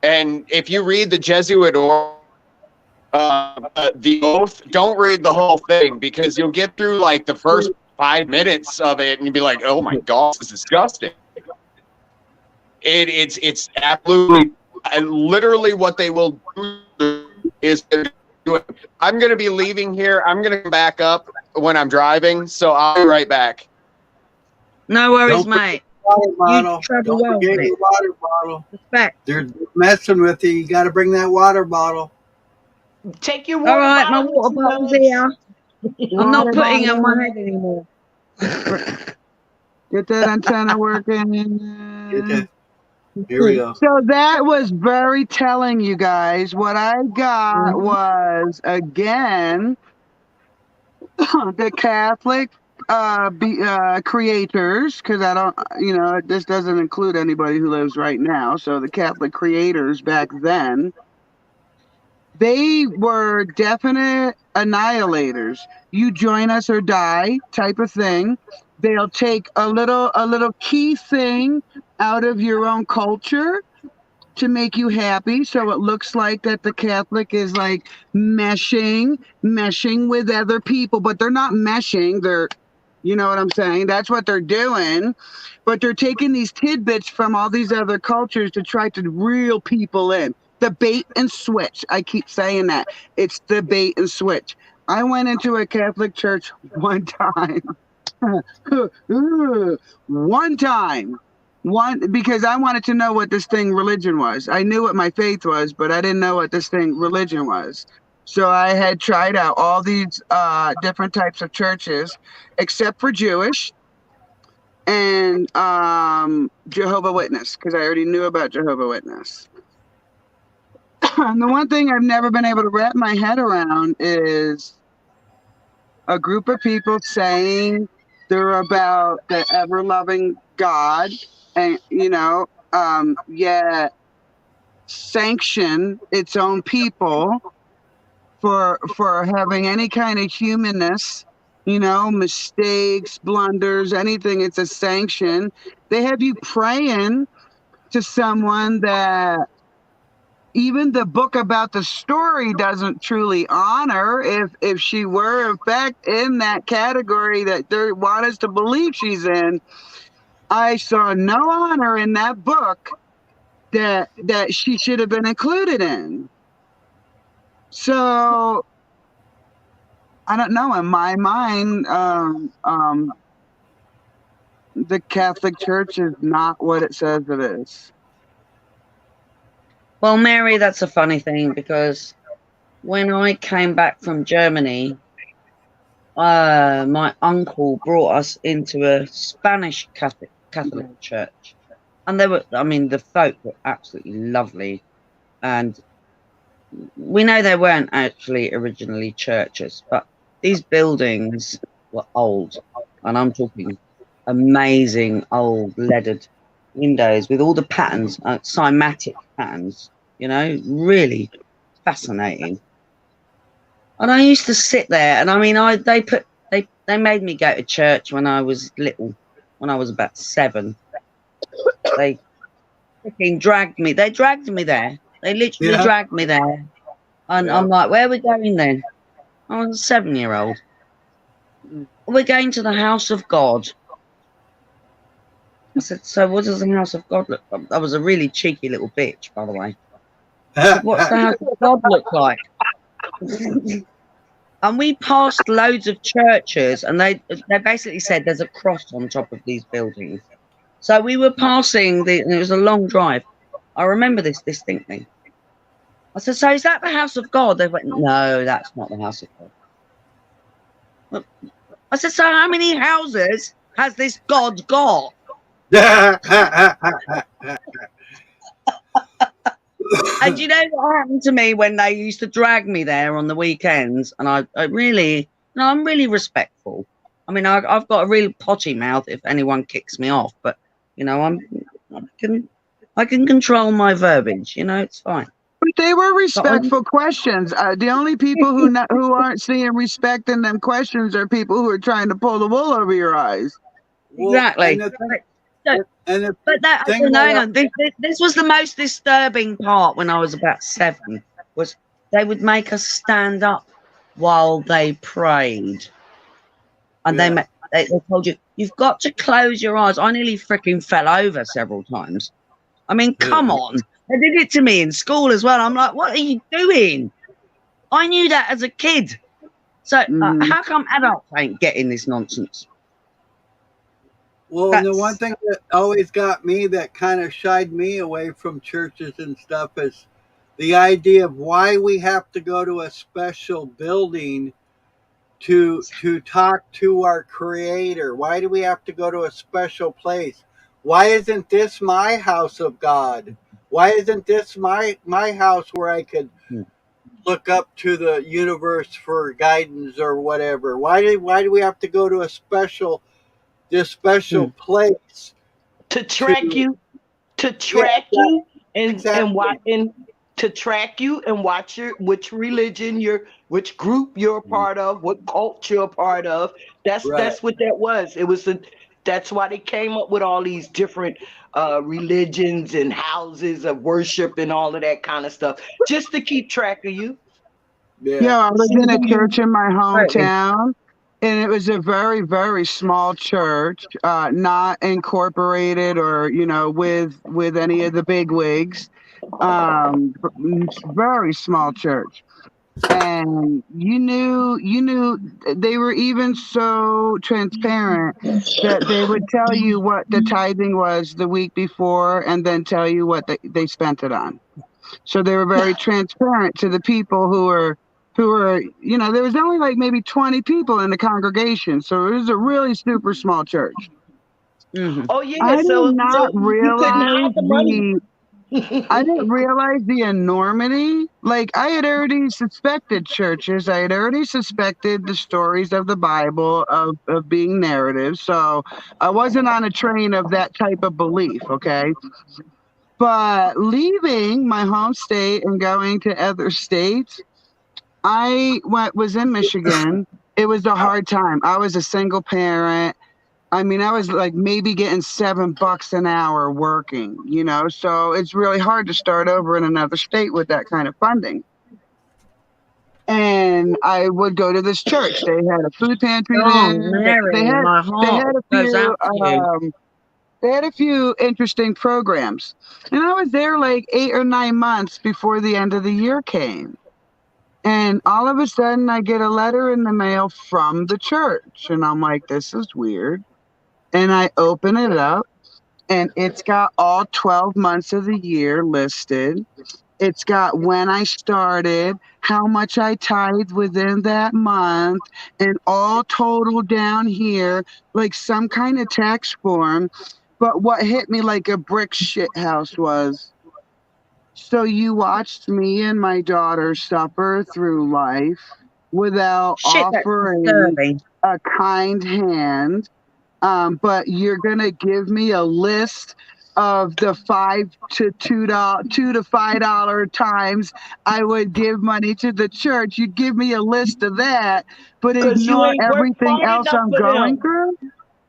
And if you read the Jesuit order, the oath, don't read the whole thing, because you'll get through like the first 5 minutes of it and you'd be like, "Oh my God, this is disgusting." It's absolutely, literally what they will do is do it. I'm going to be leaving here. I'm going to come back up when I'm driving, so I'll be right back. No worries, mate. Water bottle. travel Don't well, forget mate. your water bottle. Respect. They're messing with you. You got to bring that water bottle. Take your water All right, my bottle. water bottle's here. I'm not putting it on my head anymore. Get that antenna working. Get that. Here we go. So that was very telling, you guys. What I got was, again, the Catholic creators, because I don't, this doesn't include anybody who lives right now. So the Catholic creators back then, they were definite annihilators. You join us or die type of thing. They'll take a little key thing out of your own culture to make you happy, so it looks like that the Catholic is like meshing with other people, but they're not meshing. They're, you know what I'm saying? That's what they're doing. But they're taking these tidbits from all these other cultures to try to reel people in. The bait and switch. I keep saying that. It's the bait and switch. I went into a Catholic church one time. One time. Because I wanted to know what this thing religion was. I knew what my faith was, but I didn't know what this thing religion was. So I had tried out all these different types of churches, except for Jewish and Jehovah Witness, because I already knew about Jehovah Witness. And the one thing I've never been able to wrap my head around is a group of people saying they're about the ever-loving God, and yet sanction its own people for having any kind of humanness, mistakes, blunders, anything. It's a sanction. They have you praying to someone that even the book about the story doesn't truly honor. If she were in fact in that category that they want us to believe she's in, I saw no honor in that book that she should have been included in. So I don't know. In my mind, the Catholic Church is not what it says it is. Well, Mary, that's a funny thing, because when I came back from Germany, my uncle brought us into a Spanish Catholic church, and the folk were absolutely lovely, and we know they weren't actually originally churches, but these buildings were old, and I'm talking amazing old leaded windows with all the patterns, cymatic patterns, really fascinating. And I used to sit there, and they made me go to church when I was little, when I was about 7. They freaking dragged me. They dragged me there. They literally dragged me there. And I'm like, where are we going then? I was a 7-year-old. We're going to the house of God. I said, so what does the house of God look like? I was a really cheeky little bitch, by the way. I said, what's the house of God look like? And we passed loads of churches, and they basically said there's a cross on top of these buildings. So we were passing and it was a long drive. I remember this distinctly. I said, so is that the house of God? They went, no, that's not the house of God. I said, so how many houses has this God got? And you know what happened to me when they used to drag me there on the weekends? And I'm really respectful. I mean, I've got a real potty mouth if anyone kicks me off, but I can control my verbiage. It's fine. But they were respectful questions. The only people who aren't seeing respect in them questions are people who are trying to pull the wool over your eyes. Exactly. This was the most disturbing part when I was about 7. Was they would make us stand up while they prayed, and they told you've got to close your eyes. I nearly freaking fell over several times. I mean, come on. They did it to me in school as well. I'm like, what are you doing? I knew that as a kid. So how come adults ain't getting this nonsense? Well, the one thing that always got me, that kind of shied me away from churches and stuff, is the idea of why we have to go to a special building to talk to our Creator. Why do we have to go to a special place? Why isn't this my house of God? Why isn't this my house where I could look up to the universe for guidance or whatever? Why do we have to go to this special place To track to? you, to Yeah, track you, exactly. to track you and watch which religion which group you're a part of, what cult you're a part of. Right. That's what that was. That's why they came up with all these different religions and houses of worship and all of that kind of stuff, just to keep track of you. Yeah. Yeah, I was See in a who you church in my totally. hometown, and it was a very, very small church, not incorporated or with any of the big wigs. Very small church, and you knew they were even so transparent that they would tell you what the tithing was the week before, and then tell you what they spent it on. So they were very transparent to the people who were, there was only like maybe 20 people in the congregation. So it was a really super small church. Mhm. Oh yeah, I did so not you couldn't hide realize the money. I didn't realize the enormity. Like, I had already suspected churches. I had already suspected the stories of the Bible of being narratives. So I wasn't on a train of that type of belief. Okay. But leaving my home state and going to other states, was in Michigan. It was a hard time. I was a single parent. I mean, I was like maybe getting $7 an hour working, so it's really hard to start over in another state with that kind of funding. And I would go to this church. They had a food pantry Oh, there. They Mary, had my they heart had a goes few out to you. they had a few interesting programs. And I was there like 8 or 9 months before the end of the year came. And all of a sudden, I get a letter in the mail from the church. And I'm like, this is weird. And I open it up, and it's got all 12 months of the year listed. It's got when I started, how much I tithed within that month, and all total down here, like some kind of tax form. But what hit me like a brick shit house was, so you watched me and my daughter suffer through life without Shit, that's offering disturbing. a kind hand, but you're gonna give me a list of the $2 to $5 times I would give money to the church. You give me a list of that, but Because you ignore ain't worked everything hard else enough I'm for going them. through.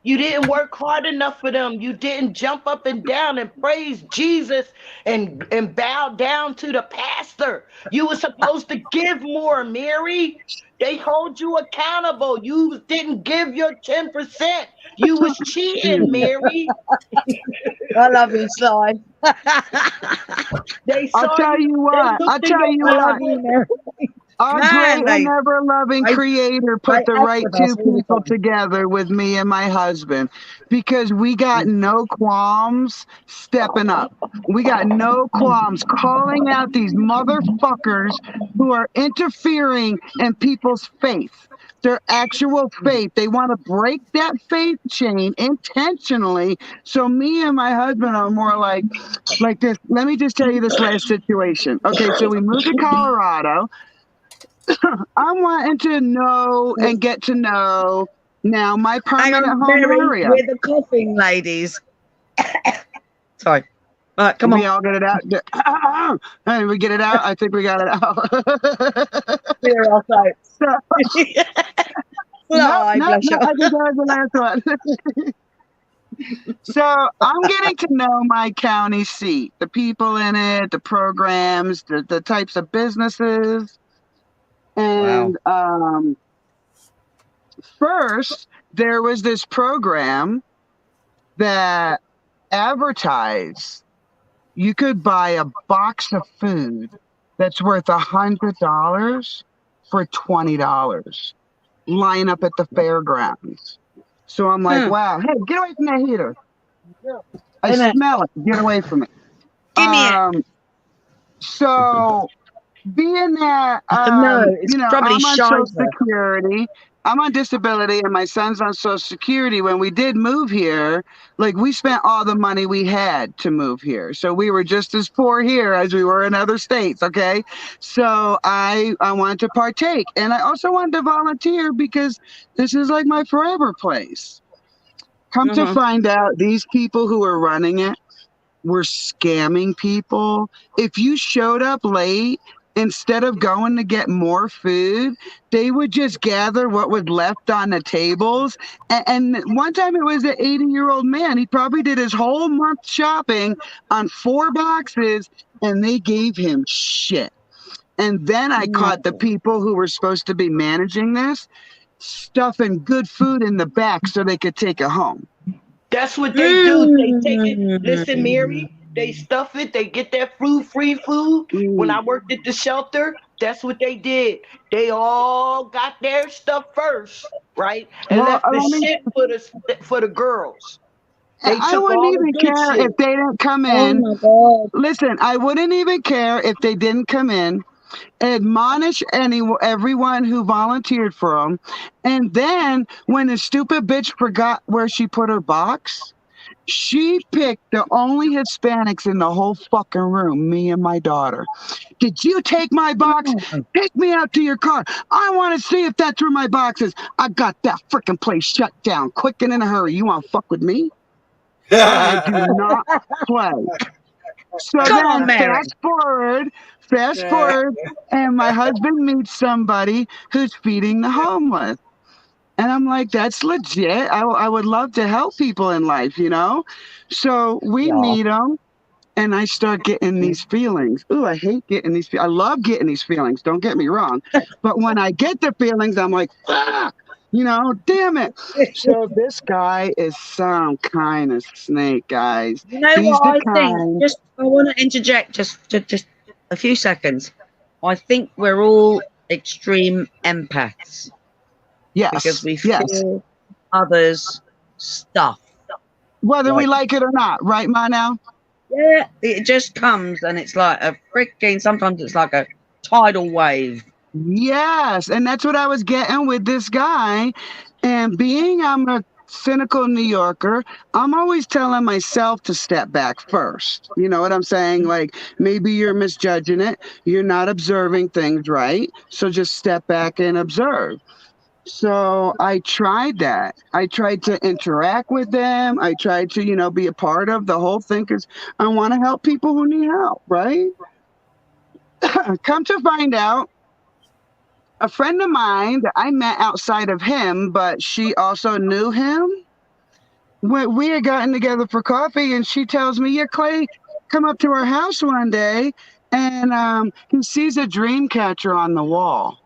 You didn't work hard enough for them. You didn't jump up and down and praise Jesus and bow down to the pastor. You were supposed to give more, Mary. They hold you accountable. You didn't give your 10%. You was cheating, Mary. I love you, Sly. They I'll saw tell you. you They what. I'll looked in tell your you I love what. you, pocket. Mary. Our great Man, and ever loving I, creator I put the F right with us two all the people time. together with me and my husband, because we got no qualms stepping up. We got no qualms calling out these motherfuckers who are interfering in people's faith, their actual faith. They want to break that faith chain intentionally. So me and my husband are more like this. Let me just tell you this last situation. Okay, so we moved to Colorado. I'm wanting to know and get to know now my Hang permanent on, home Mary, area. we're the coughing ladies. Sorry. Right, come We on. all get it out. Hey, we get it out. I think we got it out. Clear our throats. So, Fly, no. bless you. I think that was the last one. So I'm getting to know my county seat, the people in it, the programs, the types of businesses, Wow. and first there was this program that advertised you could buy a box of food that's worth $100 for $20. Line up at the fairgrounds. So I'm like, wow, hey, get away from that heater. I Wait a minute. smell it. Get away from it. Give me it. So being that No, it's probably I'm on Social Shiver. Security, I'm on disability and my son's on Social Security. When we did move here, like we spent all the money we had to move here. So we were just as poor here as we were in other states. Okay. So I wanted to partake, and I also wanted to volunteer because this is like my forever place. Come to find out, these people who were running it were scamming people. If you showed up late, instead of going to get more food, they would just gather what was left on the tables. And one time it was an 80-year-old man. He probably did his whole month shopping on 4 boxes, and they gave him shit. And then I caught the people who were supposed to be managing this stuffing good food in the back so they could take it home. That's what they do. They take it. Listen, Mary, they stuff it. They get that free food. When I worked at the shelter, that's what they did. They all got their stuff first, right? And left the shit for the girls. I wouldn't even care if they didn't come in. Oh my God. Listen, I wouldn't even care if they didn't come in. Admonish everyone who volunteered for them. And then when the stupid bitch forgot where she put her box, she picked the only Hispanics in the whole fucking room, me and my daughter. Did you take my box? Take me out to your car. I want to see if that's where my box is. I got that freaking place shut down quick and in a hurry. You want to fuck with me? I do not play. So Come then on, fast forward, and my husband meets somebody who's feeding the homeless. And I'm like, that's legit. I would love to help people in life, you know? So we meet them, and I start getting these feelings. Ooh, I hate getting these feelings. I love getting these feelings, don't get me wrong. But when I get the feelings, I'm like, fuck, you know, damn it. So this guy is some kind of snake, guys. You know He's what the I think? I want to interject just a few seconds. I think we're all extreme empaths. Yes. Because we feel others' stuff. Whether we like it or not, right, Monel? Yeah, it just comes and it's like a freaking, sometimes it's like a tidal wave. Yes, and that's what I was getting with this guy. And being I'm a cynical New Yorker, I'm always telling myself to step back first. You know what I'm saying? Like, maybe you're misjudging it. You're not observing things right. So just step back and observe. So I tried that. I tried to interact with them. I tried to, you know, be a part of the whole thing because I want to help people who need help, right? Come to find out, a friend of mine that I met outside of him, but she also knew him. We had gotten together for coffee, and she tells me, yeah, Clay, come up to our house one day, and he sees a dream catcher on the wall.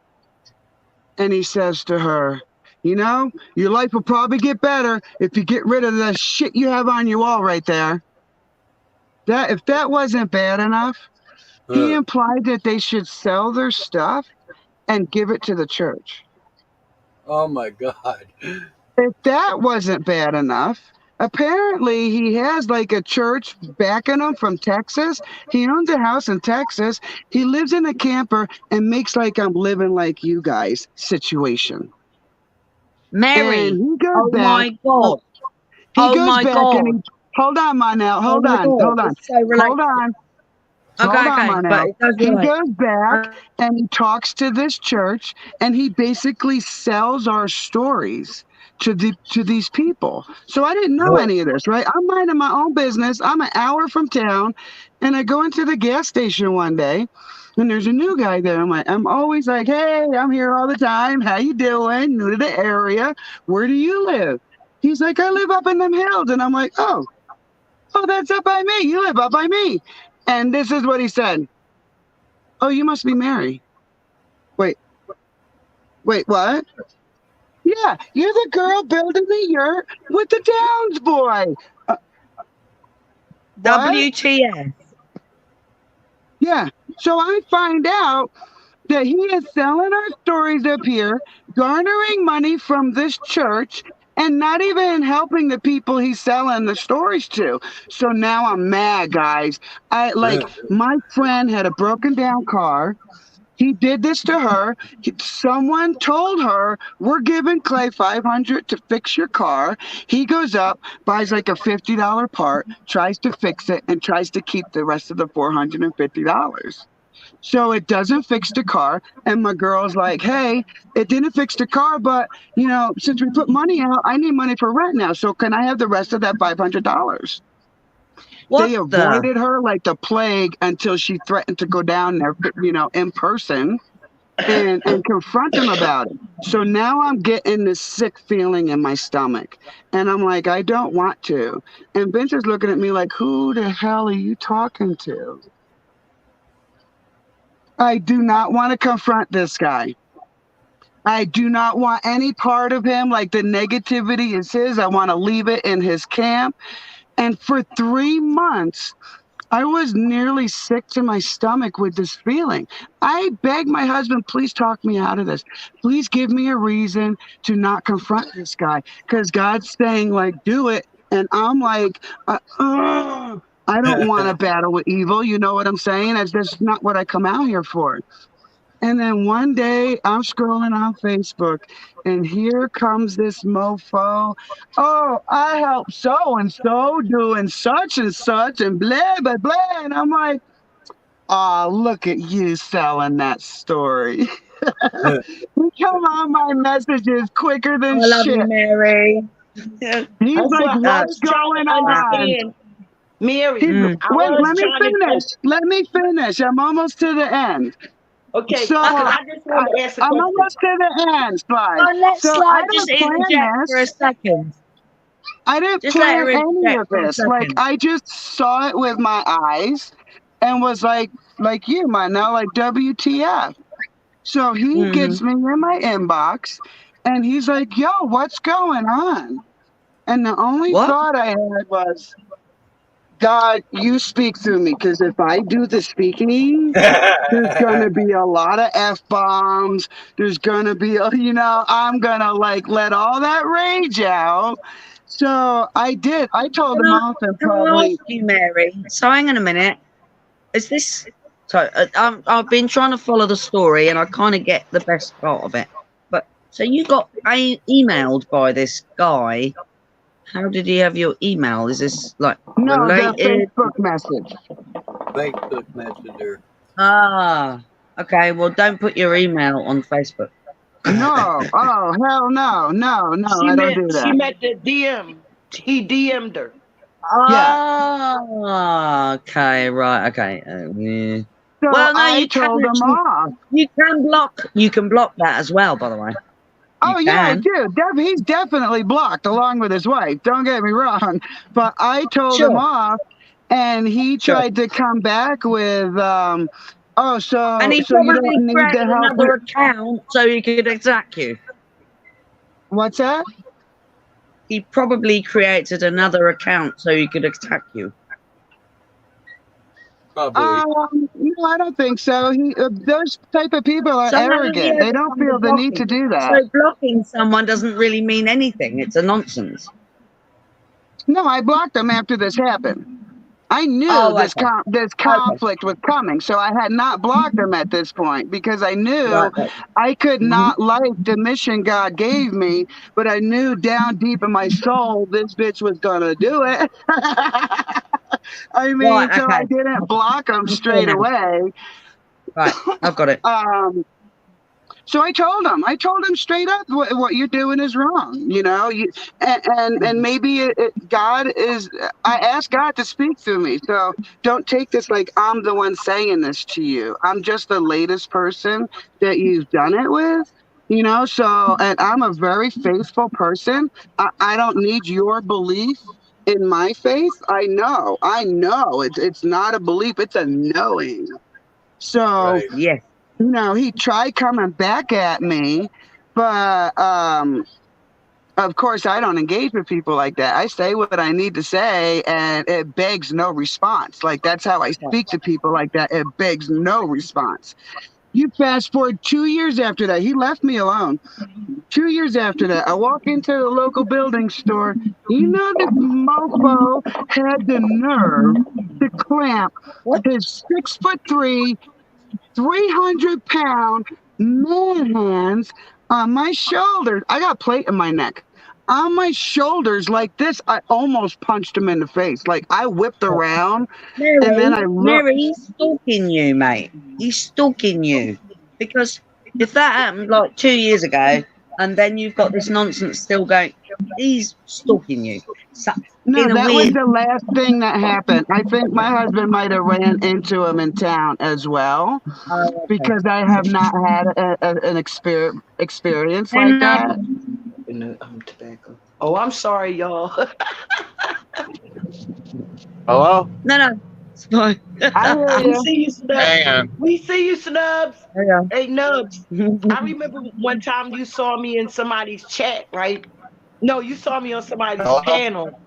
And he says to her, you know, your life will probably get better if you get rid of the shit you have on your wall right there. If that wasn't bad enough, he implied that they should sell their stuff and give it to the church. Oh my God. If that wasn't bad enough, apparently he has like a church backing him from Texas. He owns a house in Texas. He lives in a camper and makes like I'm living like you guys situation. Mary, And he goes oh back, my God. He Oh goes my back God. and hold on, Monel. Hold Oh my on. God, Hold on. it's so relatable. Hold on. Okay, Hold on, okay, Monel. but it does He relate. goes back and he talks to this church, and he basically sells our stories to these people. So I didn't know any of this, right? I'm minding my own business. I'm an hour from town, and I go into the gas station one day, and there's a new guy there. I'm always like, hey, I'm here all the time. How you doing? New to the area. Where do you live? He's like, I live up in them hills. And I'm like, oh, that's up by me. You live up by me. And this is what he said. Oh, you must be Mary. Wait, what? Yeah, you're the girl building the yurt with the Downs boy. WTF. Yeah, so I find out that he is selling our stories up here, garnering money from this church, and not even helping the people he's selling the stories to. So now I'm mad, guys. My friend had a broken down car. He did this to her. Someone told her, we're giving Clay $500 to fix your car. He goes up, buys like a $50 part, tries to fix it, and tries to keep the rest of the $450. So it doesn't fix the car. And my girl's like, hey, it didn't fix the car, but, you know, since we put money out, I need money for rent now. So can I have the rest of that $500? What They the? avoided her like the plague until she threatened to go down there, you know, in person and confront him about it. So now I'm getting this sick feeling in my stomach. And I'm like, I don't want to. And Vince is looking at me like, who the hell are you talking to? I do not want to confront this guy. I do not want any part of him. Like the negativity is his. I want to leave it in his camp. And for 3 months, I was nearly sick to my stomach with this feeling. I begged my husband, please talk me out of this. Please give me a reason to not confront this guy. Because God's saying, like, do it. And I'm like, I don't want to battle with evil. You know what I'm saying? That's just not what I come out here for. And then one day I'm scrolling on Facebook and here comes this mofo. Oh, I helped so-and-so doing such and such and blah, blah, blah. And I'm like, oh, look at you selling that story. You come on my messages quicker I than love you, shit. Mary. He's That's like, what I what's was trying going to on? understand. Mary, Wait, I was let me trying to finish. Let me finish. I'm almost to the end. okay, So because I just wanted to ask a I'm question. almost to the end, Slide. Oh, let So I Slide just didn't plan interject for a this. second. I didn't Just let plan her any interject of for a this. Like second. I just saw it with my eyes and was like you might know, like WTF. So he gets me in my inbox and he's like, yo, what's going on? And the only What? thought I had was, God, you speak through me, because if I do the speaking, there's going to be a lot of F-bombs. There's going to be, you know, I'm going to like let all that rage out. So I did. I told him off and Can I probably, ask you, Mary? So hang on a minute. Is this? So I've been trying to follow the story, and I kind of get the best part of it. But so you got emailed by this guy. How did he have your email? Is this like no, the related? Facebook message. Facebook Messenger. Ah, okay. Well, don't put your email on Facebook. No. Oh, hell no. No, I don't do She that. met the DM. He DM'd her. Ah, okay, right, okay. Yeah. So Well, no, I you can told him actually, off. you can block that as well, by the way. Oh, You yeah, I can. do. He's definitely blocked along with his wife. Don't get me wrong. But I told him Sure. off, and he Sure. tried to come back with, oh, so, And he so you probably don't need created to help another with, account so he could attack you. what's that? He probably created another account so he could attack you. Probably. No, I don't think so. Those type of people are So how did he arrogant. They don't overcome the feel the need to blocking? do that. So blocking someone doesn't really mean anything. It's a nonsense. No, I blocked him after this happened. I knew Oh, this okay. this conflict was coming, so I had not blocked him at this point because I knew I could not like the mission God gave me, but I knew down deep in my soul this bitch was gonna do it. I mean, Right, so I okay. didn't block him straight away. Right, I've got it. So I told him straight up, what you're doing is wrong, you know, and maybe God is, I asked God to speak through me. So don't take this like I'm the one saying this to you. I'm just the latest person that you've done it with, you know, so, and I'm a very faithful person. I don't need your belief in my faith. I know it's not a belief, it's a knowing. So, Right. Yes. you know, he tried coming back at me, but of course I don't engage with people like that. I say what I need to say and it begs no response. Like that's how I speak to people like that. It begs no response. You fast forward 2 years after that, he left me alone. 2 years after that, I walk into the local building store. You know, this mofo had the nerve to clamp his 6'3", 300-pound man hands on my shoulders. I got a plate in my neck. On my shoulders like this, I almost punched him in the face. Like I whipped around Mary, and then I Mary, he's stalking you, mate. He's stalking you. Because if that happened like 2 years ago, and then you've got this nonsense still going, he's stalking you. So, No, in a that was weird... the last thing that happened. I think my husband might have ran into him in town as well, because I have not had an experience like that. In the tobacco. Oh, I'm sorry, y'all. Hello? No, it's fine. I hear We you. see you, Snubs. Hang on. We see you, Snubs. Yeah. Hey, Nubs. I remember one time you saw me in somebody's chat, right? No, you saw me on somebody's Hello? panel.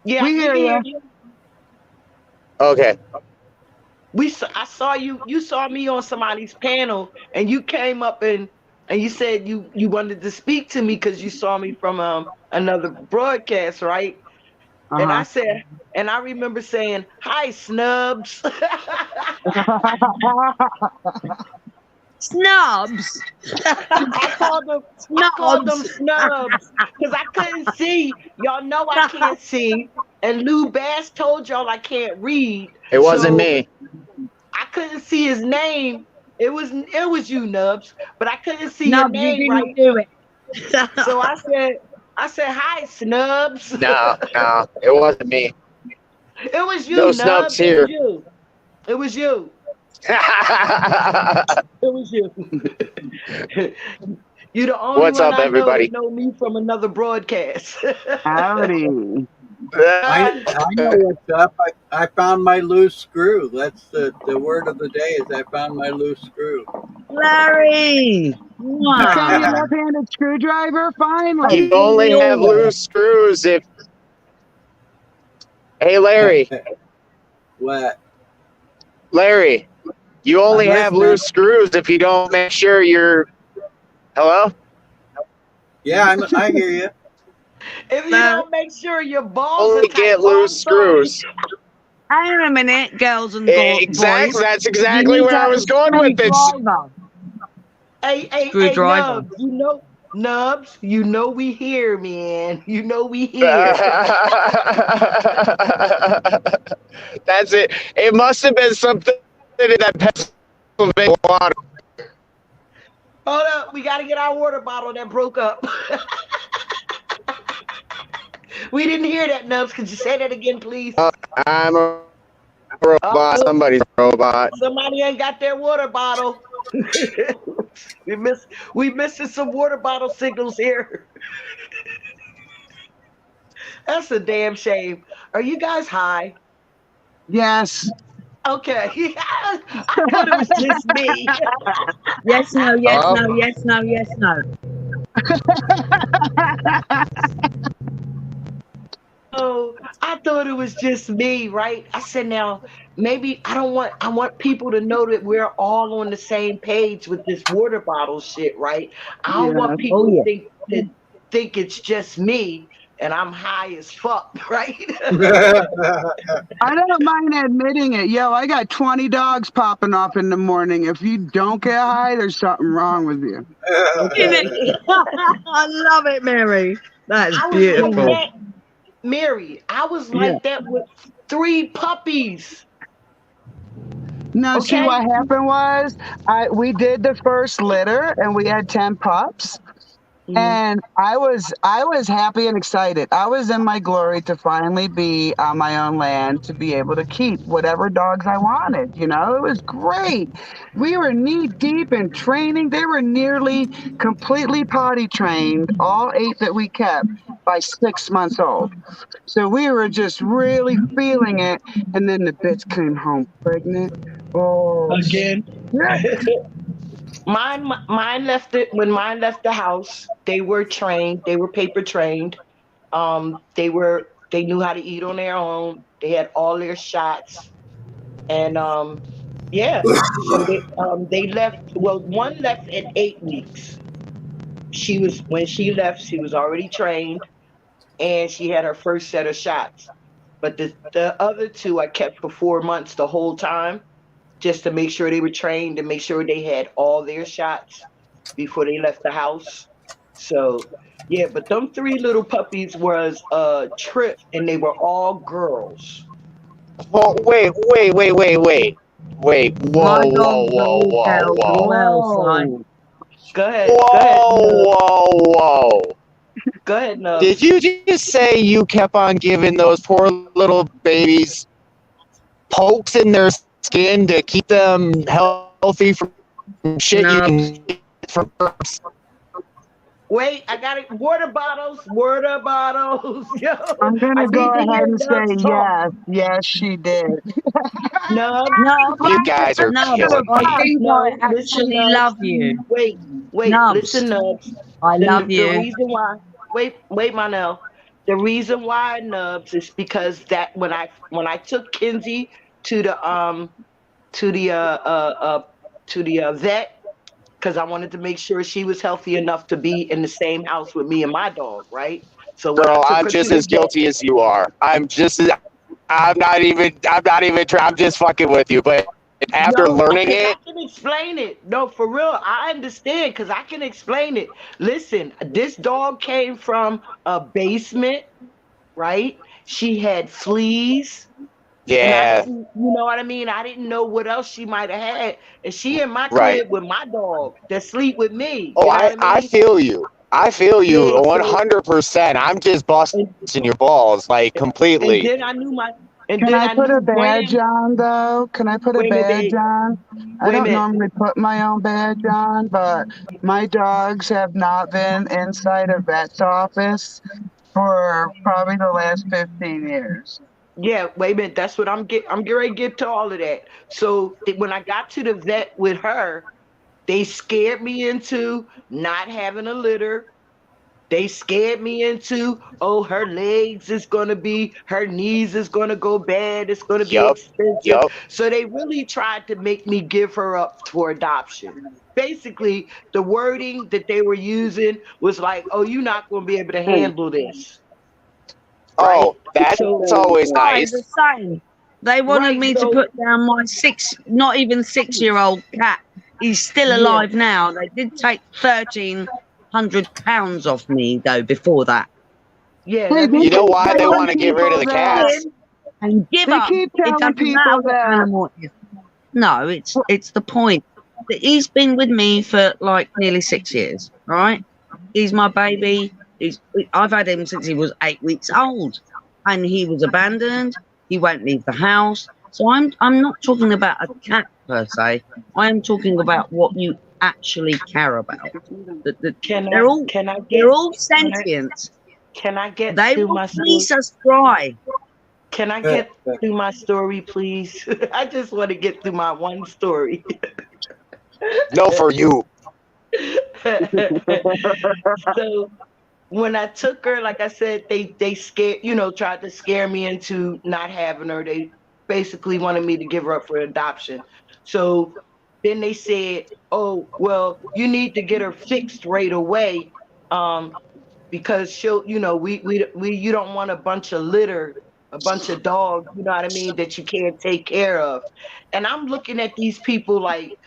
Yeah, We hear ya. you. Okay. I saw you. You saw me on somebody's panel, and you came up and you said you wanted to speak to me because you saw me from another broadcast, right? And I said, and I remember saying, "Hi, Snubs." Snubs. I called them Snubs because I couldn't see. Y'all know I can't see, and Lou Bass told y'all I can't read. It wasn't So me. I couldn't see his name. It was you, Nubs, but I couldn't see your Snubs, you name didn't right. do it. So I said, "Hi, Snubs." No, it wasn't me. It was you, No Nubs. Snubs here. It was you. It was you. You're the only What's one up, I everybody? know me from another broadcast. Howdy. I know what's up. I found my loose screw. That's the word of the day is I found my loose screw. Larry. You found your Wow. left-handed screwdriver? Finally. You only have loose screws if... Hey, Larry. What? Larry, you only I'm have listening. loose screws if you don't make sure you're... Hello? Yeah, I hear you. If you don't make sure your balls Only are tight, get loose screws. Hang on a minute, girls and Exactly. boys. That's You exactly need where to I have was a going with this. screwdriver. Hey, Screwdriver. Nubs, you know we here, man. You know we here. That's it. It must have been something in that Pennsylvania water. Hold up, we gotta get our water bottle that broke up. We didn't hear that, Nubs. Could you say that again, please? I'm a robot. Somebody's a robot. Somebody ain't got their water bottle. we missing some water bottle signals here. That's a damn shame. Are you guys high? Yes. Okay. I thought it was just me. Yes, no, yes, Hello? no, yes, no, yes, no. Oh, I thought it was just me, right? I said, now maybe I want people to know that we're all on the same page with this water bottle shit, right? I don't want people to think it's just me and I'm high as fuck, right? I don't mind admitting it. Yo, I got 20 dogs popping off in the morning. If you don't get high, there's something wrong with you. I love it, Mary. That's I was beautiful. like that, Mary. I was like that with 3 puppies. No, see Okay. what happened was we did the first litter and we had 10 pups. And I was happy and excited. I was in my glory to finally be on my own land, to be able to keep whatever dogs I wanted. You know, it was great. We were knee deep in training. They were nearly completely potty trained, all 8 that we kept, by 6 months old. So we were just really feeling it. And then the bitch came home pregnant. Oh, Again. Mine left it when mine left the house. They were trained. They were paper trained. They knew how to eat on their own. They had all their shots, and yeah. So they left. Well, one left at 8 weeks. When she left, she was already trained, and she had her first set of shots. But the other 2 I kept for 4 months the whole time. just to make sure they were trained and make sure they had all their shots before they left the house. So yeah, but them 3 little puppies was a trip, and they were all girls. Well, wait. Whoa, My whoa, dog whoa, raised whoa, hell as whoa. well, Si. Go ahead. Go ahead. Whoa. Go ahead, Nubs. Did you just say you kept on giving those poor little babies pokes in their skin to keep them healthy from shit you Nubs. can get from birds? Wait, I got it. Water bottles. Yo, I'm I gonna need go to hear ahead and say Nubs talk. yes, she did. Nubs, Nubs, You guys are Nubs, killing I me. think no, I listen, actually Nubs. love you. Wait, Nubs, listen, Nubs. I love The you. reason why, wait, Monel. The reason why, Nubs, is because that when I took Kinsey to the to the vet, because I wanted to make sure she was healthy enough to be in the same house with me and my dog, right? So when I Girl, took I'm her just to the as guilty as you are. I'm not even I'm just fucking with you. But after no, learning because I it, can explain it. No, for real, I understand because I can explain it. Listen, this dog came from a basement, right? She had fleas. And I yeah, didn't, you know what I mean? I didn't know what else she might have had. And she in my right. crib with my dog that sleep with me. Oh, You know what I I mean? feel you. I feel you Yeah, so 100%. I'm just busting and, your balls like and completely. then I knew Can I put a badge Gwen. on though? Can I put a Wait a minute, badge babe. on? I Wait a don't minute. normally put my own badge on, but my dogs have not been inside a vet's office for probably the last 15 years. Yeah, wait a minute. That's what I'm getting ready to get to all of that. So when I got to the vet with her, they scared me into not having a litter. They scared me into, oh, her legs is going to be, her knees is going to go bad. It's going to be Yup, expensive. yup. So they really tried to make me give her up for adoption. Basically, the wording that they were using was like, oh, you're not going to be able to handle this. Right? Oh, that's So, always Guys, the nice. same. They wanted right. me to So, put down my not even 6-year-old cat. He's still yeah. alive now. They did take £1,300 off me though before that. Yeah. Hey, Let me You know keep why they telling want to get rid of the people cats? And give They up. keep It telling doesn't people matter what that. animal it is. No, it's the point. He's been with me for like nearly 6 years, right? He's my baby. I've had him since he was 8 weeks old, and he was abandoned. He won't leave the house. So I'm not talking about a cat per se. I am talking about what you actually care about. They're all sentient. Can I get They through will my story? fleece us dry. Can I get through my story, please? I just want to get through my one story. No, for you. So when I took her, like I said, they scared, tried to scare me into not having her. They basically wanted me to give her up for adoption. So then they said, oh, well, you need to get her fixed right away. Because she'll, you don't want a bunch of litter, a bunch of dogs, you know what I mean, that you can't take care of. And I'm looking at these people like,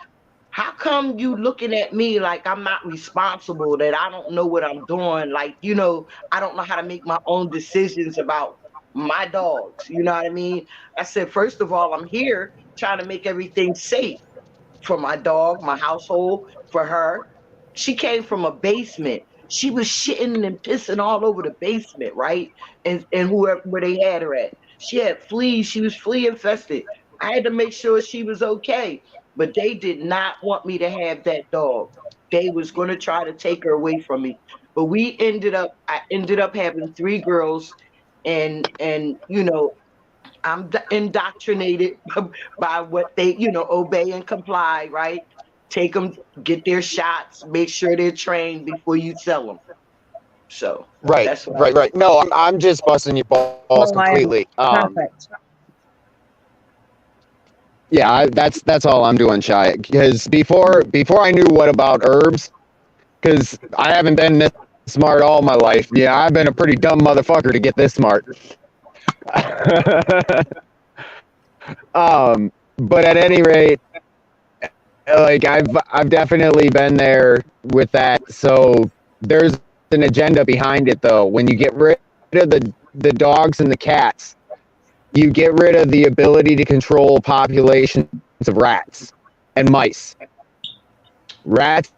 how come you looking at me like I'm not responsible, that I don't know what I'm doing? Like, I don't know how to make my own decisions about my dogs. You know what I mean? I said, first of all, I'm here trying to make everything safe for my dog, my household, for her. She came from a basement. She was shitting and pissing all over the basement, right? And where they had her at. She had fleas. She was flea infested. I had to make sure she was okay. But they did not want me to have that dog. They was going to try to take her away from me. But I ended up having 3 girls, and I'm indoctrinated by what they, obey and comply, right? Take them, get their shots, make sure they're trained before you sell them. So Right, that's what right. No, I'm just busting your balls completely. Perfect. Yeah, that's all I'm doing, Shy. Because before I knew what about herbs, because I haven't been this smart all my life. Yeah, I've been a pretty dumb motherfucker to get this smart. But at any rate, like I've definitely been there with that. So there's an agenda behind it, though. When you get rid of the dogs and the cats, you get rid of the ability to control populations of rats and mice. Rats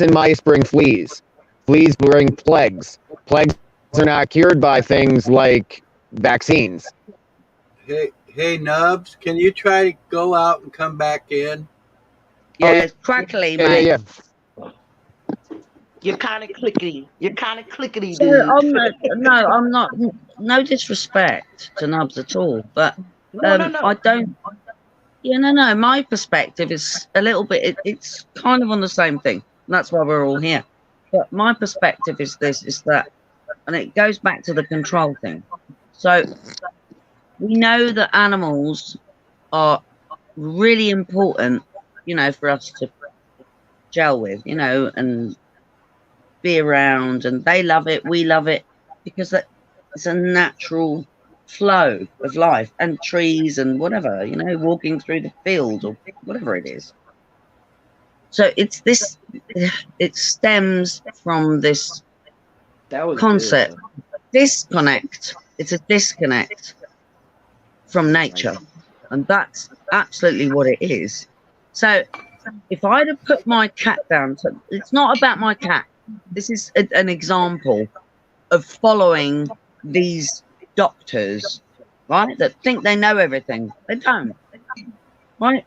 and mice bring fleas. Fleas bring plagues. Plagues are not cured by things like vaccines. Hey, Nubs, can you try to go out and come back in? Yeah, it's crackly, mate. Yeah. You're kind of clickety. You're kind of clickety, So dude. I'm not. No disrespect to Nubs at all, but No. I don't. Yeah, no. My perspective is a little bit. It's kind of on the same thing. And that's why we're all here. But my perspective is this: is that, and it goes back to the control thing. So we know that animals are really important, for us to gel with, and be around, and they love it, we love it, because it's a natural flow of life, and trees and whatever, walking through the field or whatever it is. So it stems from this concept. Disconnect. It's a disconnect from nature, and that's absolutely what it is. So if I'd have put my cat down, so it's not about my cat. This is an example of following these doctors, right, that think they know everything. They don't. Right?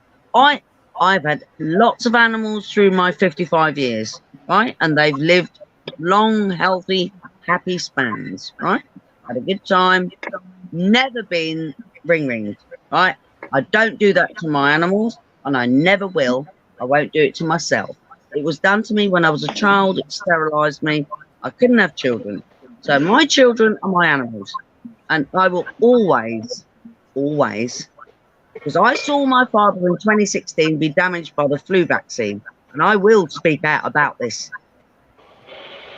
I've had lots of animals through my 55 years, right? And they've lived long, healthy, happy spans, right? Had a good time. Never been ring-ringed, right? I don't do that to my animals, and I never will. I won't do it to myself. It was done to me when I was a child. It sterilized me. I couldn't have children. So my children are my animals. And I will always, because I saw my father in 2016 be damaged by the flu vaccine. And I will speak out about this.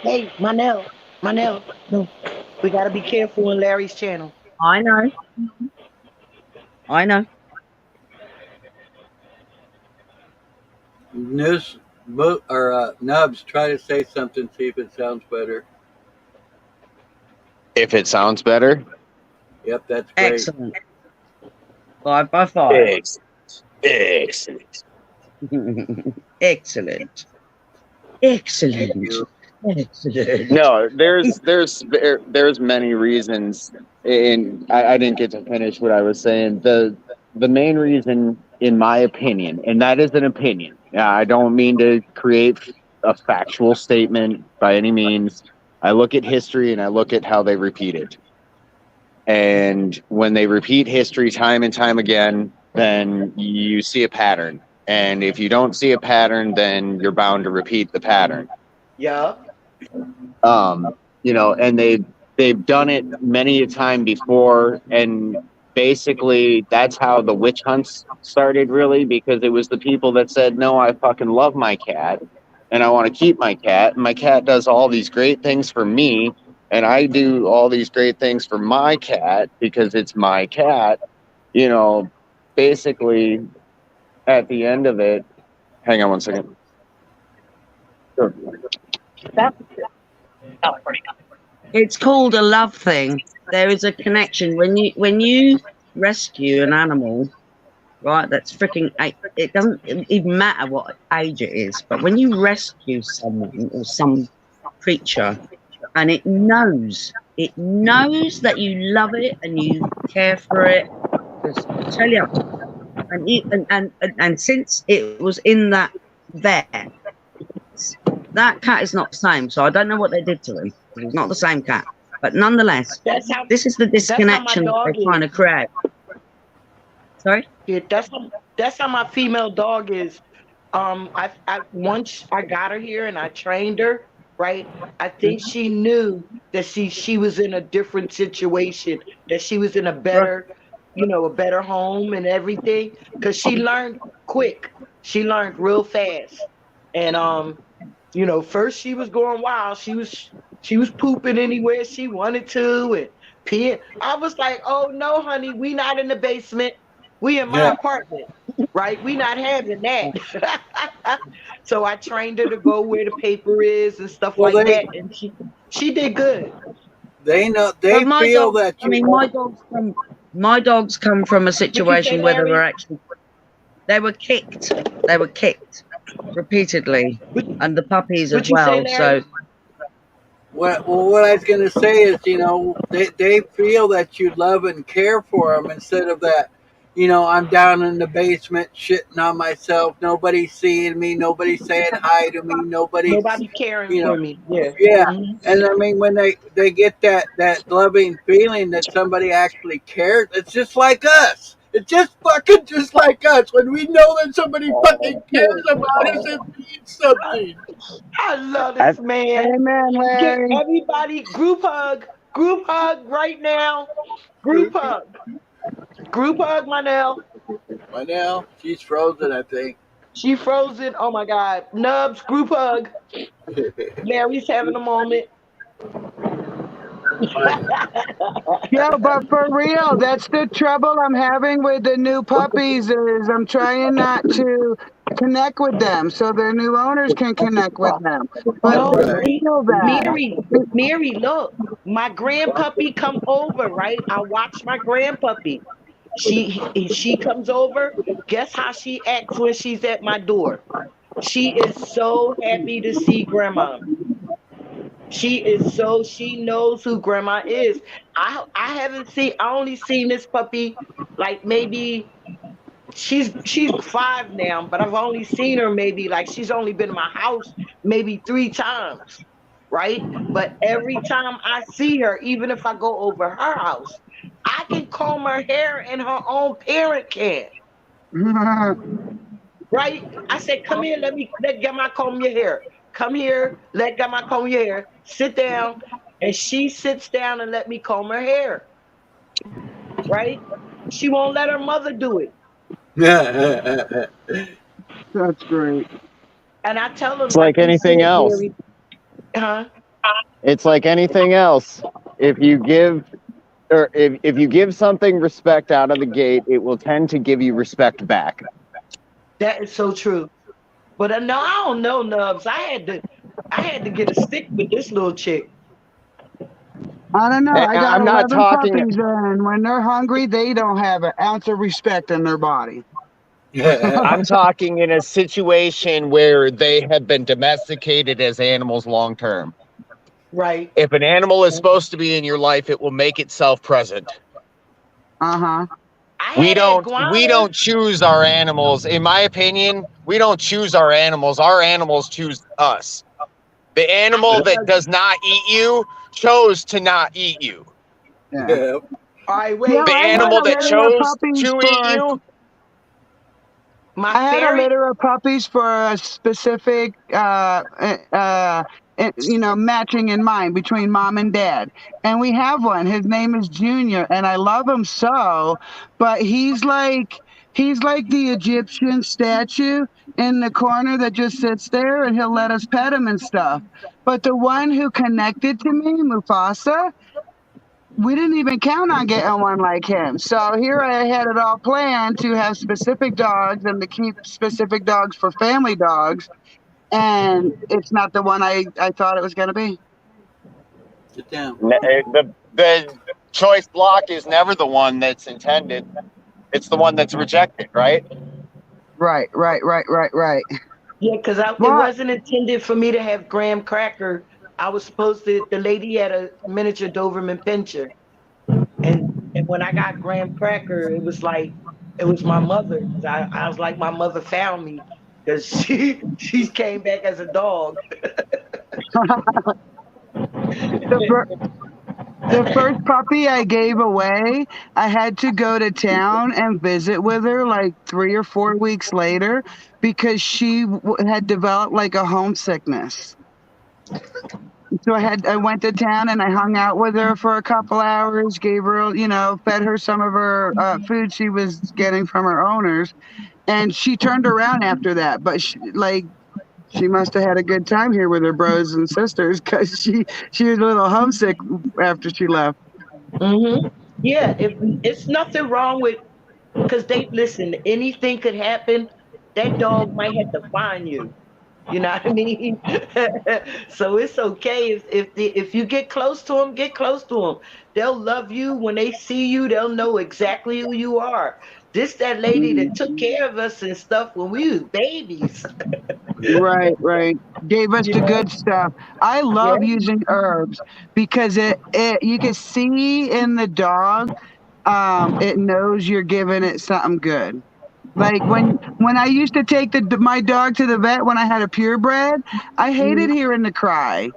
Hey, Manel, we got to be careful on Larry's channel. I know. Nubs, try to say something, see if it sounds better. If it sounds better. Yep, that's great. Excellent. 5 by 5. Excellent. Excellent. No, there's many reasons, and I didn't get to finish what I was saying. The main reason, in my opinion, and that is an opinion. I don't mean to create a factual statement by any means. I look at history and I look at how they repeat it. And when they repeat history time and time again, then you see a pattern. And if you don't see a pattern, then you're bound to repeat the pattern. Yeah. And they've done it many a time before, and basically that's how the witch hunts started, really, because it was the people that said, no, I fucking love my cat and I want to keep my cat, and my cat does all these great things for me, and I do all these great things for my cat because it's my cat. Basically at the end of it, hang on one second. Sure. It's called a love thing. There is a connection when you rescue an animal, right? That's freaking. It doesn't even matter what age it is, but when you rescue someone or some creature, and it knows that you love it and you care for it. Because I tell you, and since it was in that vet, that cat is not the same. So I don't know what they did to him. It's not the same cat. But nonetheless, this is the disconnection that they're trying to create. Sorry? Yeah, that's how my female dog is. Once I got her here and I trained her, right? I think she knew that she was in a different situation, that she was in a better, a better home and everything, because she learned quick. She learned real fast. And first she was going wild. She was pooping anywhere she wanted to and peeing. I was like, oh no, honey, we not in the basement. We in my apartment. right? We not having that. So I trained her to go where the paper is and stuff Well, like that, and she did good. they know, But they my feel dogs, that I you mean, won't. my dogs come from a What you say, situation where Larry? they were kicked. They were kicked repeatedly, and the puppies as What you say, well. Larry? So What I was going to say is, they feel that you love and care for them instead of that, I'm down in the basement shitting on myself. Nobody's seeing me. Nobody's saying hi to me. Nobody's, Nobody caring you know, for me. Yeah. yeah. Mhm. And I mean, when they get that loving feeling that somebody actually cares, it's just like us. It's just fucking just like us. When we know that somebody fucking cares about us, it means something. I love I, this man. Amen, Get Larry. everybody group hug right now, group hug, Manel. By now, she's frozen, I think. She frozen. Oh my God, Nubs, group hug. Larry's having a moment. Yeah, but for real, that's the trouble I'm having with the new puppies is I'm trying not to connect with them so their new owners can connect with them. But No, they Right. feel that. Mary, look, my grandpuppy come over, right? I watch my grandpuppy. She comes over. Guess how she acts when she's at my door? She is so happy to see grandma. She knows who grandma is. I only seen this puppy like maybe she's 5 now, but I've only seen her maybe like she's only been in my house maybe 3 times, right? But every time I see her, even if I go over her house, I can comb her hair and her own parent can. Right? I said, come here, let grandma comb your hair. Come here, let grandma comb your hair. Sit down. And she sits down and let me comb her hair. Right? She won't let her mother do it. That's great. And I tell them, it's like like you anything said, else. Mary, huh? It's like anything else. If you give or if you give something respect out of the gate, it will tend to give you respect back. That is so true. But no, I don't know, Nubs. I had to get a stick with this little chick. I don't know. I got I'm not 11 talking. puppies, and when they're hungry, they don't have an ounce of respect in their body. I'm talking in a situation where they have been domesticated as animals long term. Right. If an animal is supposed to be in your life, it will make itself present. Uh-huh. I We had don't iguanas. choose our animals. In my opinion, we don't choose our animals. Our animals choose us. The animal that does not eat you chose to not eat you. Yeah. All right, Yeah, wait. The I had animal a that litter of chose puppies to eat for you, My I had a fairy. litter of puppies for a specific, matching in mind between mom and dad. And we have one. His name is Junior, and I love him so. But he's like the Egyptian statue in the corner that just sits there, and he'll let us pet him and stuff. But the one who connected to me, Mufasa, we didn't even count on getting one like him. So here I had it all planned to have specific dogs and to keep specific dogs for family dogs. And it's not the one I thought it was going to be. Sit down. the choice block is never the one that's intended. It's the one that's rejected, right? Right. Yeah, because it But wasn't intended for me to have graham cracker. I was supposed to. The lady had a miniature Doberman Pinscher, and when I got graham cracker, it was my mother. 'Cause I was like, my mother found me because she came back as a dog. the first puppy I gave away, I had to go to town and visit with her like 3 or 4 weeks later because she had developed like a homesickness. So I went to town and I hung out with her for a couple hours, gave her, fed her some of her food she was getting from her owners, and she turned around after that. But she must have had a good time here with her bros and sisters because she was a little homesick after she left. Yeah, it's nothing wrong with Because they listen, anything could happen. That dog might have to find you. You know what I mean? So it's okay if you get close to them, get close to them. They'll love you when they see you. They'll know exactly who you are. This that lady that took care of us and stuff when we was babies. Right. Gave us the Yeah. good stuff. I love Yeah. using herbs because it you can see in the dog, it knows you're giving it something good. Like when I used to take my dog to the vet when I had a purebred, I hated hearing the cry.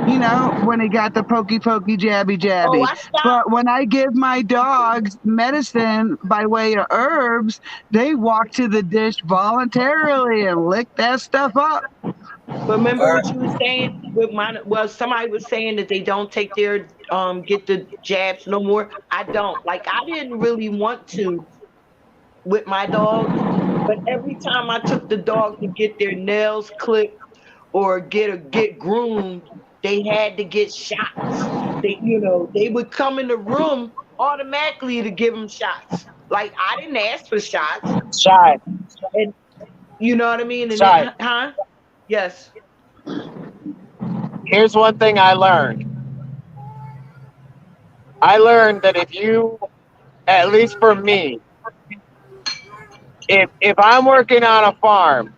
You know, when he got the pokey jabby Oh, jabby. I stopped. But when I give my dogs medicine by way of herbs, they walk to the dish voluntarily and lick that stuff up. Remember what you were saying with mine? Well, somebody was saying that they don't take their get the jabs no more. I don't. Like I didn't really want to with my dogs, but every time I took the dog to get their nails clipped or get groomed, they had to get shots. They would come in the room automatically to give them shots. Like I didn't ask for shots, Shy, and you know what I mean. And Shy. then, huh? Yes. Here's one thing I learned. I learned that if you, at least for me, if I'm working on a farm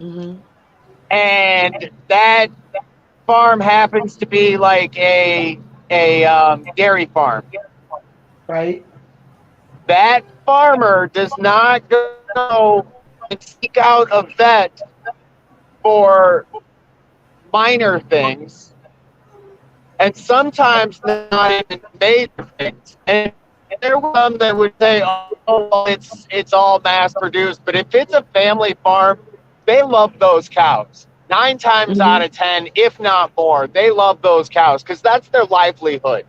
Mm-hmm. and that farm happens to be like a dairy farm, Right. that farmer does not go and seek out a vet for minor things, and sometimes not even major things. And there were some that would say, "Oh, well, it's all mass produced," but if it's a family farm, they love those cows. 9 times out of 10, if not more, they love those cows because that's their livelihood.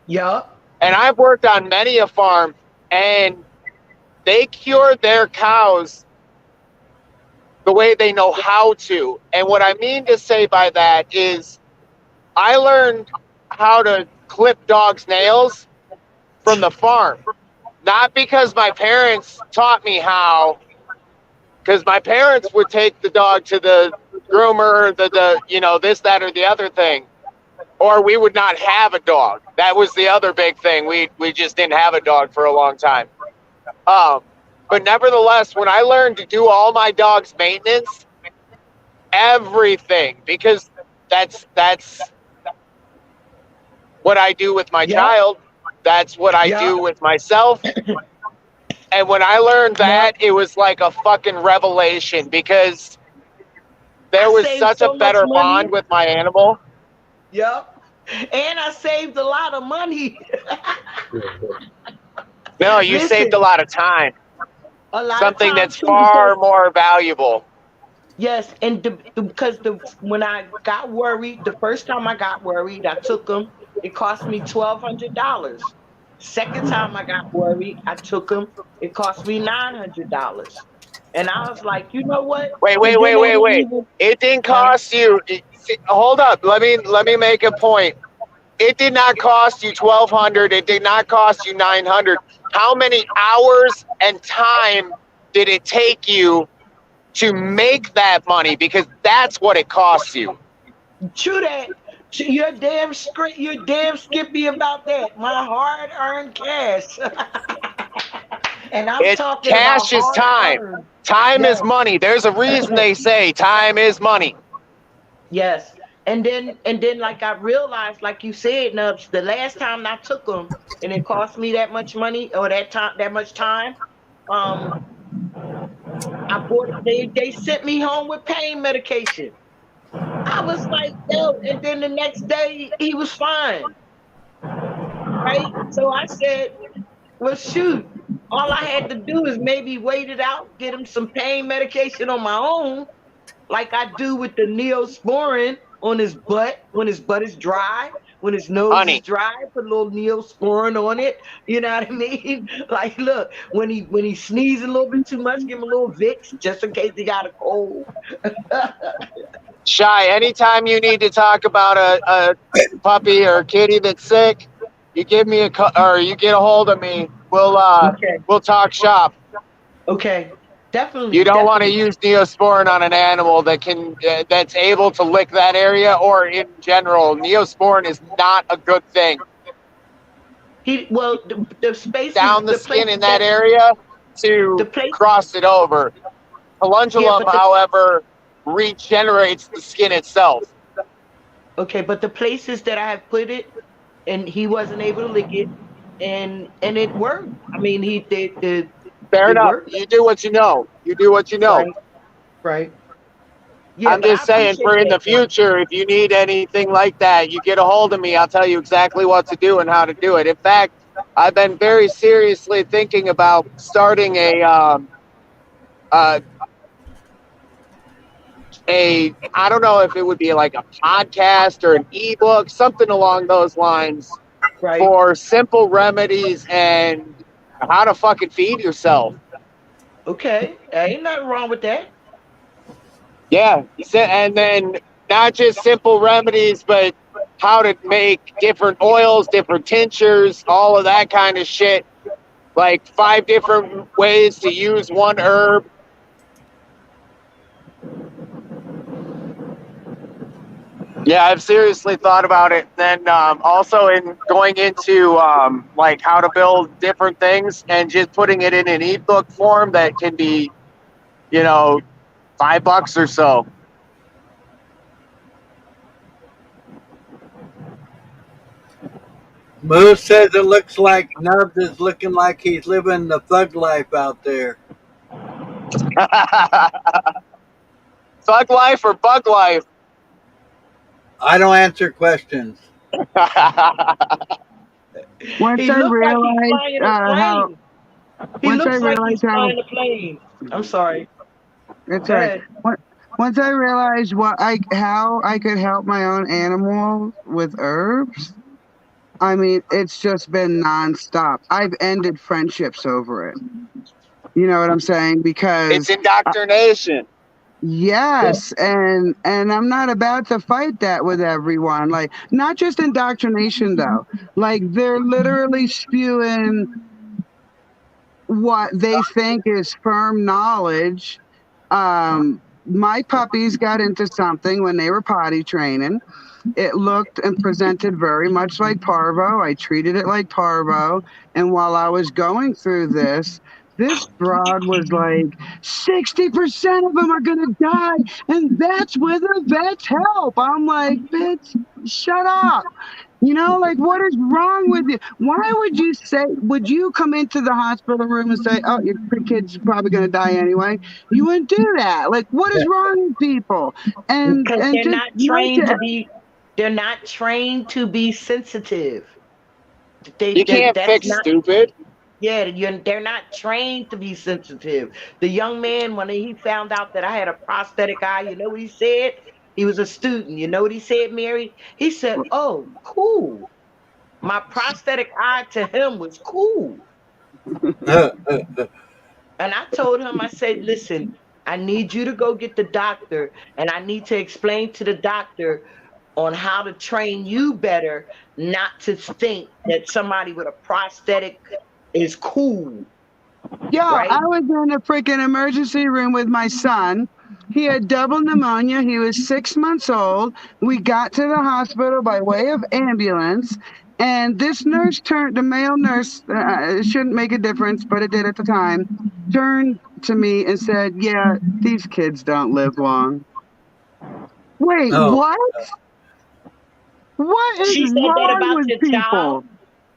Yup. And I've worked on many a farm, and they cure their cows the way they know how to. And what I mean to say by that is I learned how to clip dogs' nails from the farm. Not because my parents taught me how, because my parents would take the dog to the groomer, the this, that, or the other thing. Or we would not have a dog. That was the other big thing. We just didn't have a dog for a long time. But nevertheless, when I learned to do all my dog's maintenance, everything, because that's what I do with my Yep. child. That's what I Yep. do with myself. And when I learned that, it was like a fucking revelation because there I was saved such so a much better money. bond with my animal. Yep. And I saved a lot of money. No, you Listen, saved a lot of time. a lot Something of time that's too, far because- more valuable. Yes, and because when I got worried, the first time I got worried, I took them. It cost me $1,200. Second time I got worried, I took them. It cost me $900. And I was like, you know what? Wait. And then they didn't even- It didn't cost you. Hold up. Let me make a point. It did not cost you $1,200. It did not cost you $900. How many hours and time did it take you to make that money? Because that's what it costs you. True that. You're damn skippy about that. My hard-earned cash. And I'm talking Cash about is time. hard-earned. Time Yes. is money. There's a reason they say time is money. Yes. And then like I realized, like you said, Nubs, the last time I took them and it cost me that much money or that much time, I bought they sent me home with pain medication. I was like, yo, and then the next day he was fine. Right? So I said, well, shoot, all I had to do is maybe wait it out, get him some pain medication on my own, like I do with the Neosporin on his butt when his butt is dry, when his nose is dry, put a little Neosporin on it. You know what I mean? Like, look, when he sneezes a little bit too much, give him a little Vicks just in case he got a cold. Shy, anytime you need to talk about a puppy or a kitty that's sick, you give me or you get a hold of me. we'll talk shop. Okay. Definitely. You don't want to definitely. use Neosporin on an animal that's able to lick that area, or in general. Neosporin is not a good thing. The spaces Down the skin places in that area to the place. cross it over. Calendulum, however, regenerates the skin itself. Okay, but the places that I have put it, and he wasn't able to lick it, and it worked. I mean, he did. Fair It enough. worked. You do what you know. You do what you know. Right. Right. Yeah, I'm but just I saying, for appreciate in the that, John. future, if you need anything like that, you get a hold of me. I'll tell you exactly what to do and how to do it. In fact, I've been very seriously thinking about starting I don't know if it would be like a podcast or an ebook, something along those lines, Right. for simple remedies and how to fucking feed yourself. Okay, ain't nothing wrong with that. Yeah, and then not just simple remedies, but how to make different oils, different tinctures, all of that kind of shit. Like 5 different ways to use one herb. Yeah, I've seriously thought about it. Then also in going into like how to build different things and just putting it in an ebook form that can be, $5 or so. Moose says it looks like Nubs is looking like he's living the thug life out there. Thug life or bug life? I don't answer questions. Once He I looks like he's realized flying a how, plane. He once I looks like he's realized how, flying a plane. I'm sorry. it's Go all right. ahead. Once I realized how I could help my own animals with herbs, I mean, it's just been nonstop. I've ended friendships over it. You know what I'm saying? Because It's indoctrination. yes, and I'm not about to fight that with everyone. Like, not just indoctrination though. Like, they're literally spewing what they think is firm knowledge. My puppies got into something when they were potty training. It looked and presented very much like parvo. I treated it like parvo. And while I was going through this broad was like, 60% of them are going to die. And that's with a vet's help. I'm like, bitch, shut up. Like, what is wrong with you? Why would you come into the hospital room and say, oh, your kid's probably going to die anyway? You wouldn't do that. Like, what is wrong with people? And Because and they're just not trained to be. They're not trained to be sensitive. You can't fix stupid. Yeah, they're not trained to be sensitive. The young man, when he found out that I had a prosthetic eye, you know what he said? He was a student. You know what he said, Mary? He said, oh, cool. My prosthetic eye to him was cool. And I told him, I said, listen, I need you to go get the doctor, and I need to explain to the doctor on how to train you better, not to think that somebody with a prosthetic is cool. Yo, right? I was in a freaking emergency room with my son. He had double pneumonia. He was 6 months old. We got to the hospital by way of ambulance. And this nurse the male nurse, it shouldn't make a difference, but it did at the time, turned to me and said, yeah, these kids don't live long. Wait, what? What is She said wrong that about with your people? child?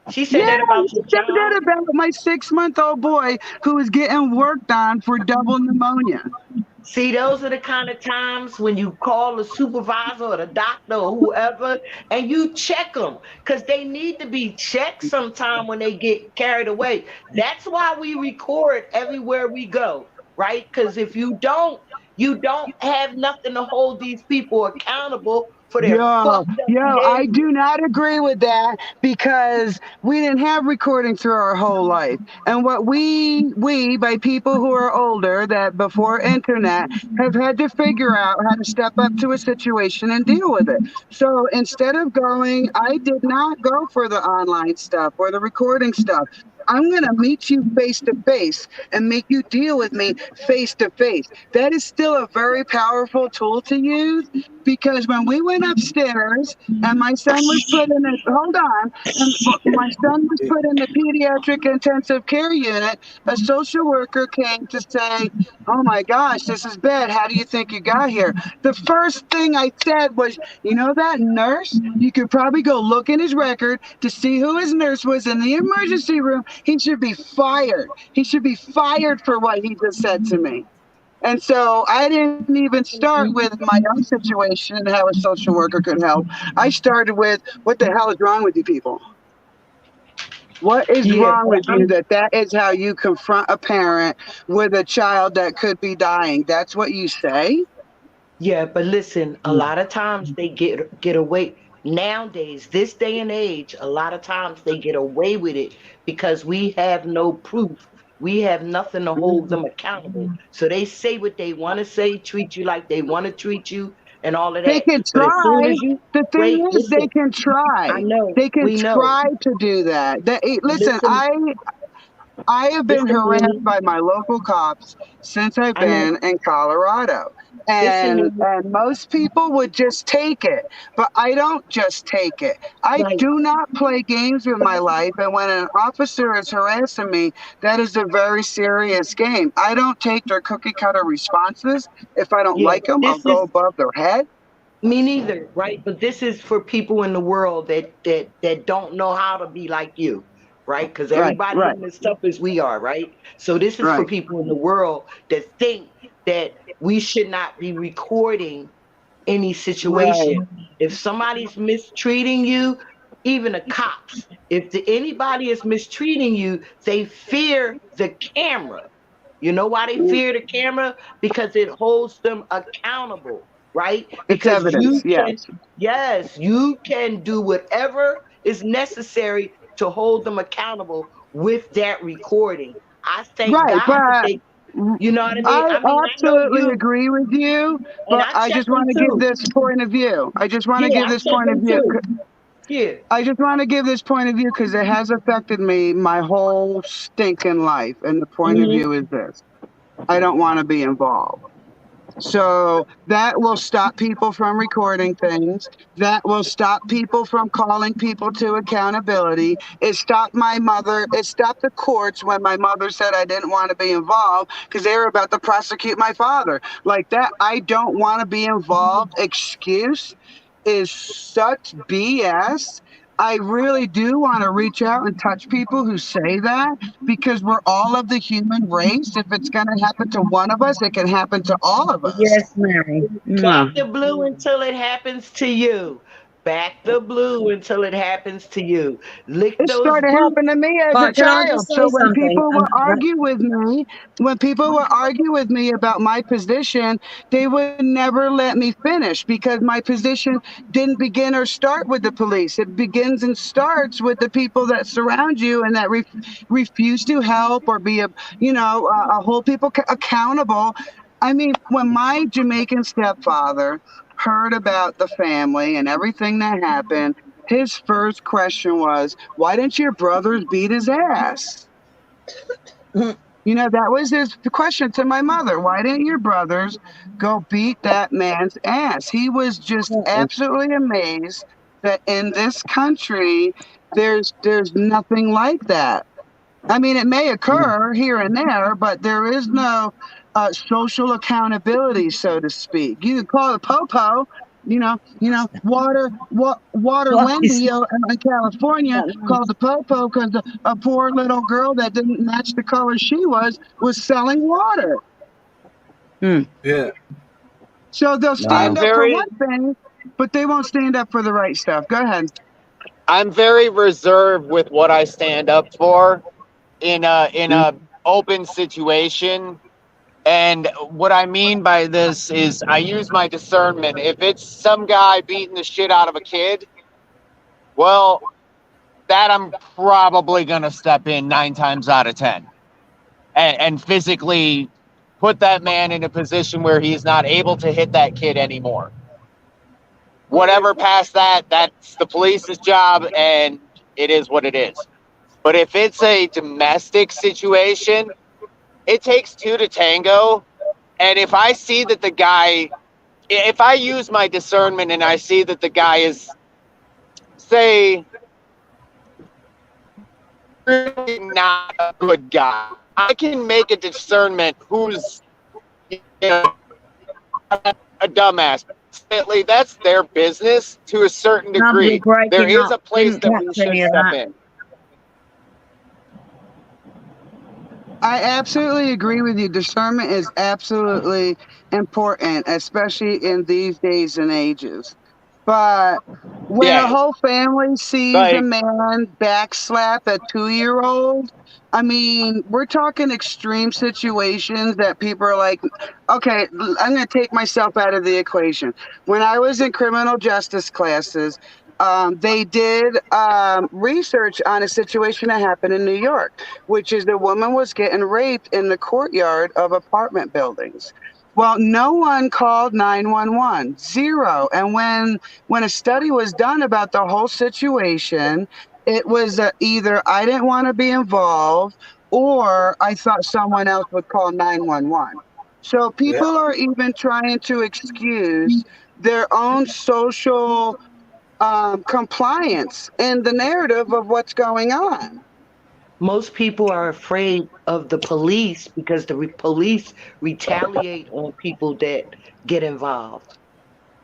She said that about your she said child? that about my 6-month-old boy who was getting worked on for double pneumonia. See, those are the kind of times when you call the supervisor or the doctor or whoever and you check them, because they need to be checked sometime when they get carried away. That's why we record everywhere we go, right? Because if you don't have nothing to hold these people accountable for their fucked up I behavior. do not agree with that, because we didn't have recording through our whole life. And what we by people who are older, that before internet, have had to figure out how to step up to a situation and deal with it. So instead of I did not go for the online stuff or the recording stuff. I'm going to meet you face to face and make you deal with me face to face. That is still a very powerful tool to use, because when we went upstairs and my son was put in my son was put in the pediatric intensive care unit, a social worker came to say, "Oh my gosh, this is bad. How do you think you got here?" The first thing I said was, "You know that nurse? You could probably go look in his record to see who his nurse was in the emergency room. He should be fired. He should be fired for what he just said to me." And so I didn't even start with my own situation and how a social worker could help. I started with, what the hell is wrong with you people? What is wrong with you that is how you confront a parent with a child that could be dying? That's what you say? Yeah, but listen, a lot of times they get away. Nowadays, this day and age, a lot of times they get away with it because we have no proof. We have nothing to hold them accountable. So they say what they want to say, treat you like they want to treat you, and all of that. They can But as soon try. as you The thing is, listen, they can try. I know. They can We know. try to do that. Listen, I have been harassed by my local cops since I've been in Colorado. And most people would just take it, but I don't just take it. I do not play games with my life. And when an officer is harassing me, that is a very serious game. I don't take their cookie cutter responses. If I don't like them, I'll go above their head. Me neither, right? But this is for people in the world that don't know how to be like you, right? Because everybody in this stuff as we are, right? So this is for people in the world that think that we should not be recording any situation. If somebody's mistreating you, even the cops, if anybody is mistreating you, they fear the camera. You know why they fear the camera? Because it holds them accountable, right? Because it's evidence, you can do whatever is necessary to hold them accountable with that recording. I thank God. You know what I mean? I absolutely agree with you, but I just want to give this point of view. I just want to give this point of view. I just want to give this point of view because it has affected me my whole stinking life. And the point of view is this: I don't want to be involved. So that will stop people from recording things. That will stop people from calling people to accountability. It stopped my mother. It stopped the courts when my mother said I didn't want to be involved because they were about to prosecute my father. Like that, I don't want to be involved. Excuse is such BS. I really do want to reach out and touch people who say that, because we're all of the human race. If it's going to happen to one of us, it can happen to all of us. Yes, Mary. Back the blue until it happens to you. Back the blue until it happens to you. Lick it those started boots. happening to me as a child. So when people would argue with me about my position, they would never let me finish because my position didn't begin or start with the police. It begins and starts with the people that surround you and that refuse to help or be hold people accountable. I mean, when my Jamaican stepfather heard about the family and everything that happened, his first question was, "Why didn't your brothers beat his ass?" That was his question to my mother. Why didn't your brothers go beat that man's ass? He was just absolutely amazed that in this country, there's nothing like that. I mean, it may occur here and there, but there is no social accountability, so to speak. You could call it Popo, Water Wendy in California called the Popo because a poor little girl that didn't match the color she was selling water. Yeah. So they'll stand up for one thing, but they won't stand up for the right stuff. Go ahead. I'm very reserved with what I stand up for in a open situation. And what I mean by this is I use my discernment. If it's some guy beating the shit out of a kid, well, that I'm probably going to step in 9 times out of 10 and physically put that man in a position where he's not able to hit that kid anymore. Whatever past that, that's the police's job, and it is what it is. But if it's a domestic situation, it takes two to tango. And if I see that the guy, if I use my discernment and I see that the guy is, say, really not a good guy, I can make a discernment who's, you know, a dumbass. Ultimately, that's their business to a certain Now you're degree. There breaking is up. a place Didn't that catch we should any of step that. in. I absolutely agree with you. Discernment is absolutely important, especially in these days and ages. But when a Yeah, whole family sees a like, man backslap a 2-year-old, I mean, we're talking extreme situations that people are like, okay, I'm going to take myself out of the equation. When I was in criminal justice classes, they did research on a situation that happened in New York, which is the woman was getting raped in the courtyard of apartment buildings. Well, no one called 911, zero. And when a study was done about the whole situation, it was either I didn't want to be involved or I thought someone else would call 911. So Yeah. people are even trying to excuse their own social compliance in the narrative of what's going on. Most people are afraid of the police because the police retaliate on people that get involved.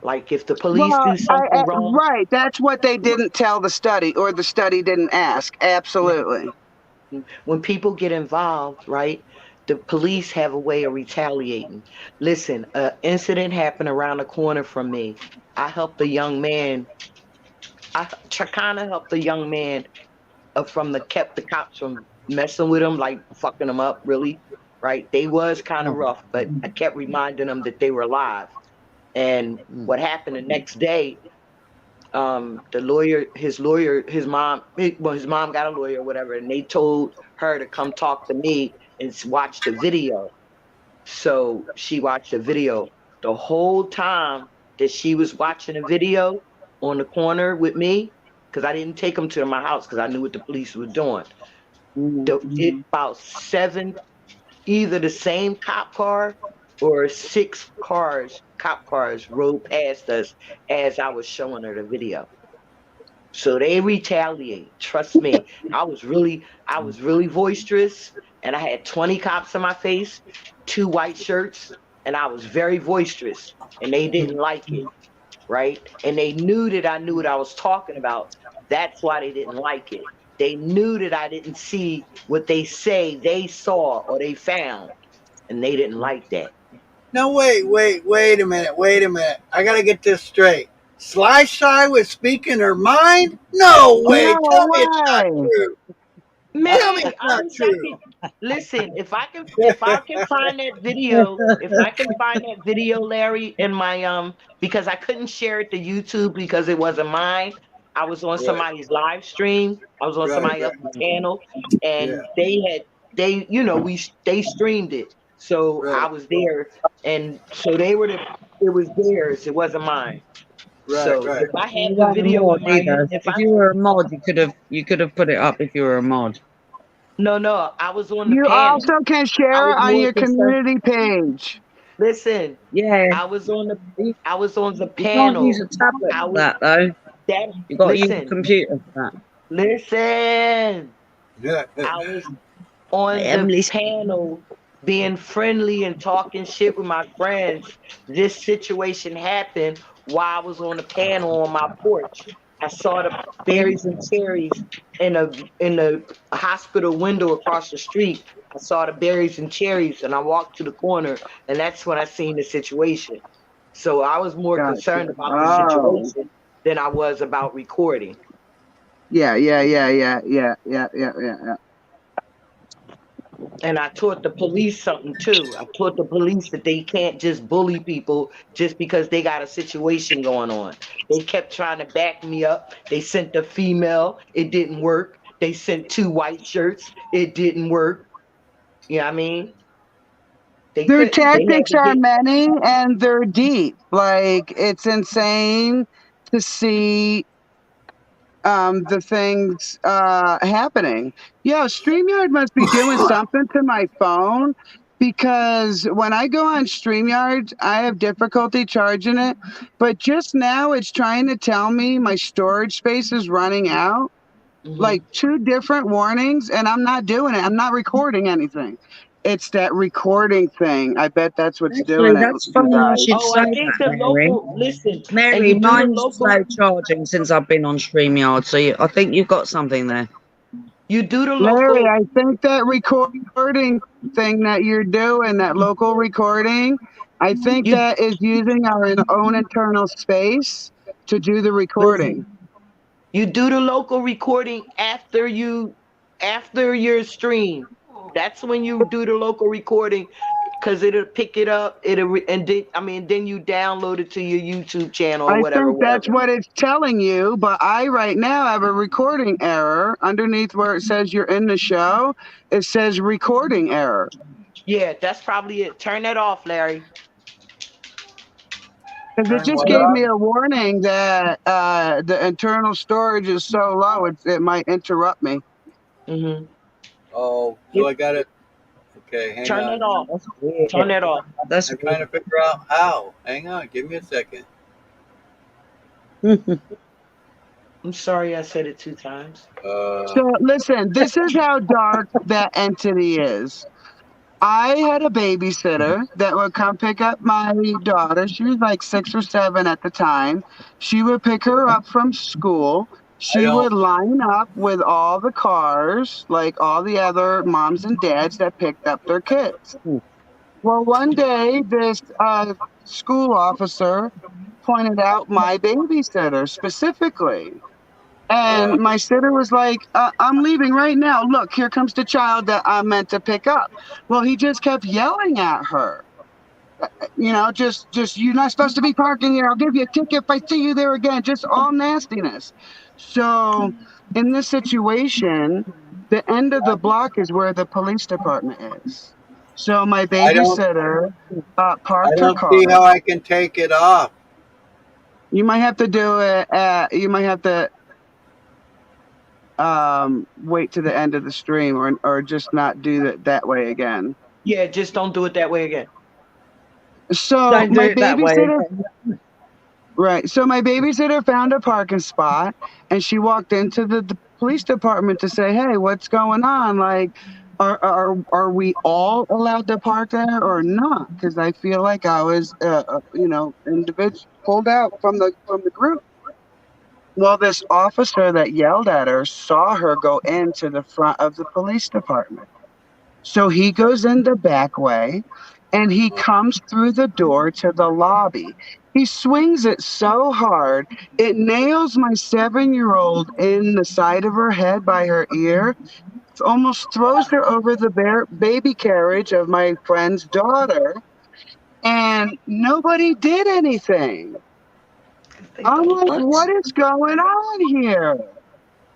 Like if the police Well, do something wrong, right. That's what they didn't tell the study, or the study didn't ask. Absolutely. when people get involved, right, the police have a way of retaliating. Listen, an incident happened around the corner from me. I helped a young man. I kind of helped a young man from kept the cops from messing with him, like fucking him up, really. Right? They was kind of rough, but I kept reminding them that they were alive. And what happened the next day? The lawyer, his mom, his mom got a lawyer, or whatever, and they told her to come talk to me and watch the video. So she watched the video. The whole time that she was watching the video on the corner with me, because I didn't take them to my house because I knew what the police were doing. About 7, either the same cop car or 6 cop cars rode past us as I was showing her the video. So they retaliate. Trust me. I was really boisterous, and I had 20 cops in my face, 2 white shirts, and I was very boisterous, and they didn't like it, right? And they knew that I knew what I was talking about. That's why they didn't like it. They knew that I didn't see what they say they saw or they found, and they didn't like that. Now wait a minute. I gotta get this straight. Sly Shy was speaking her mind? No way. No Tell me it's not way. true. Man, Tell me it's I not wish true. I could listen. If I can find that video, Larry, in my because I couldn't share it to YouTube because it wasn't mine. I was on Right, somebody's live stream. I was on right, somebody right. else's channel, Yeah, and they streamed it. So I right, was there, and so it was theirs. It wasn't mine. right, So right. if I You had the weren't a video mod in my either. if If I you were a mod, you could have put it up if you were a mod. no, I was on the You panel. also can I share was on more your concerned. community page. Listen, Yeah, I was on the you you can't use panel. a tablet I for was that though. that You got to use a listen, computer for that. listen. Yeah. I was on the Emily, panel being friendly and talking shit with my friends. This situation happened while I was on the panel on my porch. I saw the berries and cherries in the hospital window across the street. I saw the berries and cherries, and I walked to the corner, and that's when I seen the situation. So I was more Gotcha. concerned about the Oh. situation than I was about recording. Yeah. And I taught the police something too. I taught the police that they can't just bully people just because they got a situation going on. They kept trying to back me up. They sent a female, it didn't work. They sent 2 white shirts, it didn't work. You know what I mean? They Their couldn't. They had tactics to are get many and they're deep. Like, it's insane to see the things happening. Yeah, StreamYard must be doing something to my phone because when I go on StreamYard, I have difficulty charging it. But just now it's trying to tell me my storage space is running out. Like 2 different warnings, and I'm not doing it. I'm not recording anything. It's that recording thing. I bet that's what's Actually, doing it, that's you funny you guys. should Oh, say I think the that, Mary. local. Listen, and Mary, you do the mine's local. slow charging since I've been on StreamYard, so I think you've got something there. You do the Larry, local. I think that recording thing that you're doing, that local recording, I think You that is using our own internal space to do the recording. you do the local recording after your stream. That's when you do the local recording, because it'll pick it up. And then you download it to your YouTube channel or I whatever. think that's what it's telling you, but I right now have a recording error underneath where it says you're in the show. It says recording error. Yeah, that's probably it. Turn that off, Larry. Because it Turn just what gave off? me a warning that the internal storage is so low, it might interrupt me. Mm-hmm. Oh, so I got it. Okay, hang Turn on. that off. That's weird. Turn that off. That's I'm trying to figure out how. Hang on, give me a second. weird. I'm sorry I said it 2 times. So listen, this is how dark that entity is. I had a babysitter that would come pick up my daughter. She was like 6 or 7 at the time. She would pick her up from school. She would line up with all the cars, like all the other moms and dads that picked up their kids. Well, one day, this school officer pointed out my babysitter specifically. And my sitter was like, I'm leaving right now. Look, here comes the child that I'm meant to pick up. Well, he just kept yelling at her. You know, just you're not supposed to be parking here. I'll give you a ticket if I see you there again. Just all nastiness. So in this situation, the end of the block is where the police department is. So my babysitter I parked her don't car. see how I can take it off. You might have to do it. You might have to wait to the end of the stream, or just not do that way again. Yeah, just don't do it that way again. So Don't do my it that way. babysitter, right? So my babysitter found a parking spot, and she walked into the police department to say, "Hey, what's going on? Like, are we all allowed to park there or not? Because I feel like I was, pulled out from the group." Well, this officer that yelled at her saw her go into the front of the police department. So he goes in the back way and he comes through the door to the lobby. He swings it so hard, it nails my 7-year-old in the side of her head by her ear, almost throws her over the baby carriage of my friend's daughter, and nobody did anything. I'm like, what is going on here?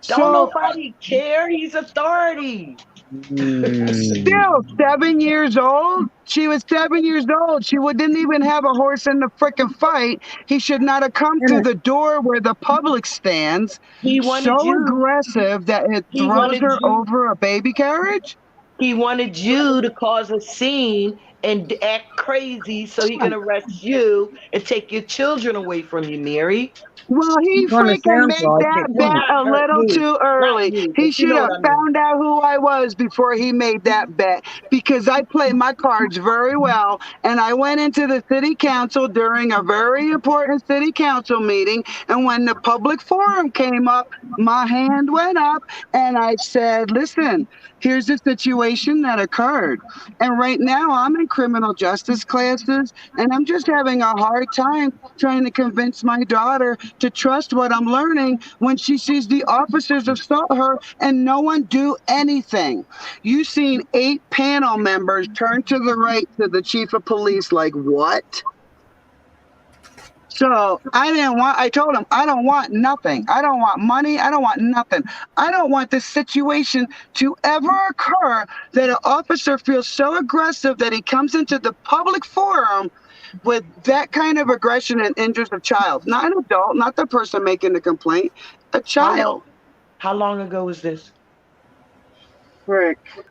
Don't nobody care. He's authority. Still 7 years old. She was 7 years old. She didn't even have a horse in the frickin' fight. He should not have come through the door where the public stands. He wanted so you. aggressive that it He throws wanted her you. over a baby carriage. He wanted you to cause a scene and act crazy so he can arrest you and take your children away from you, Mary. Well, he Kinda freaking sounds made like that it, bet doesn't a it? little Not too early. you, He but you should know have what I mean. found out who I was before he made that bet, because I play my cards very well. And I went into the city council during a very important city council meeting. And when the public forum came up, my hand went up and I said, listen, here's the situation that occurred. And right now I'm in criminal justice classes and I'm just having a hard time trying to convince my daughter to trust what I'm learning when she sees the officers assault her and no one do anything. You've seen 8 panel members turn to the right to the chief of police like, what? So I told him, I don't want nothing. I don't want money. I don't want nothing. I don't want this situation to ever occur that an officer feels so aggressive that he comes into the public forum with that kind of aggression and injures a child, not an adult, not the person making the complaint, a child. How long ago was this? Frick. How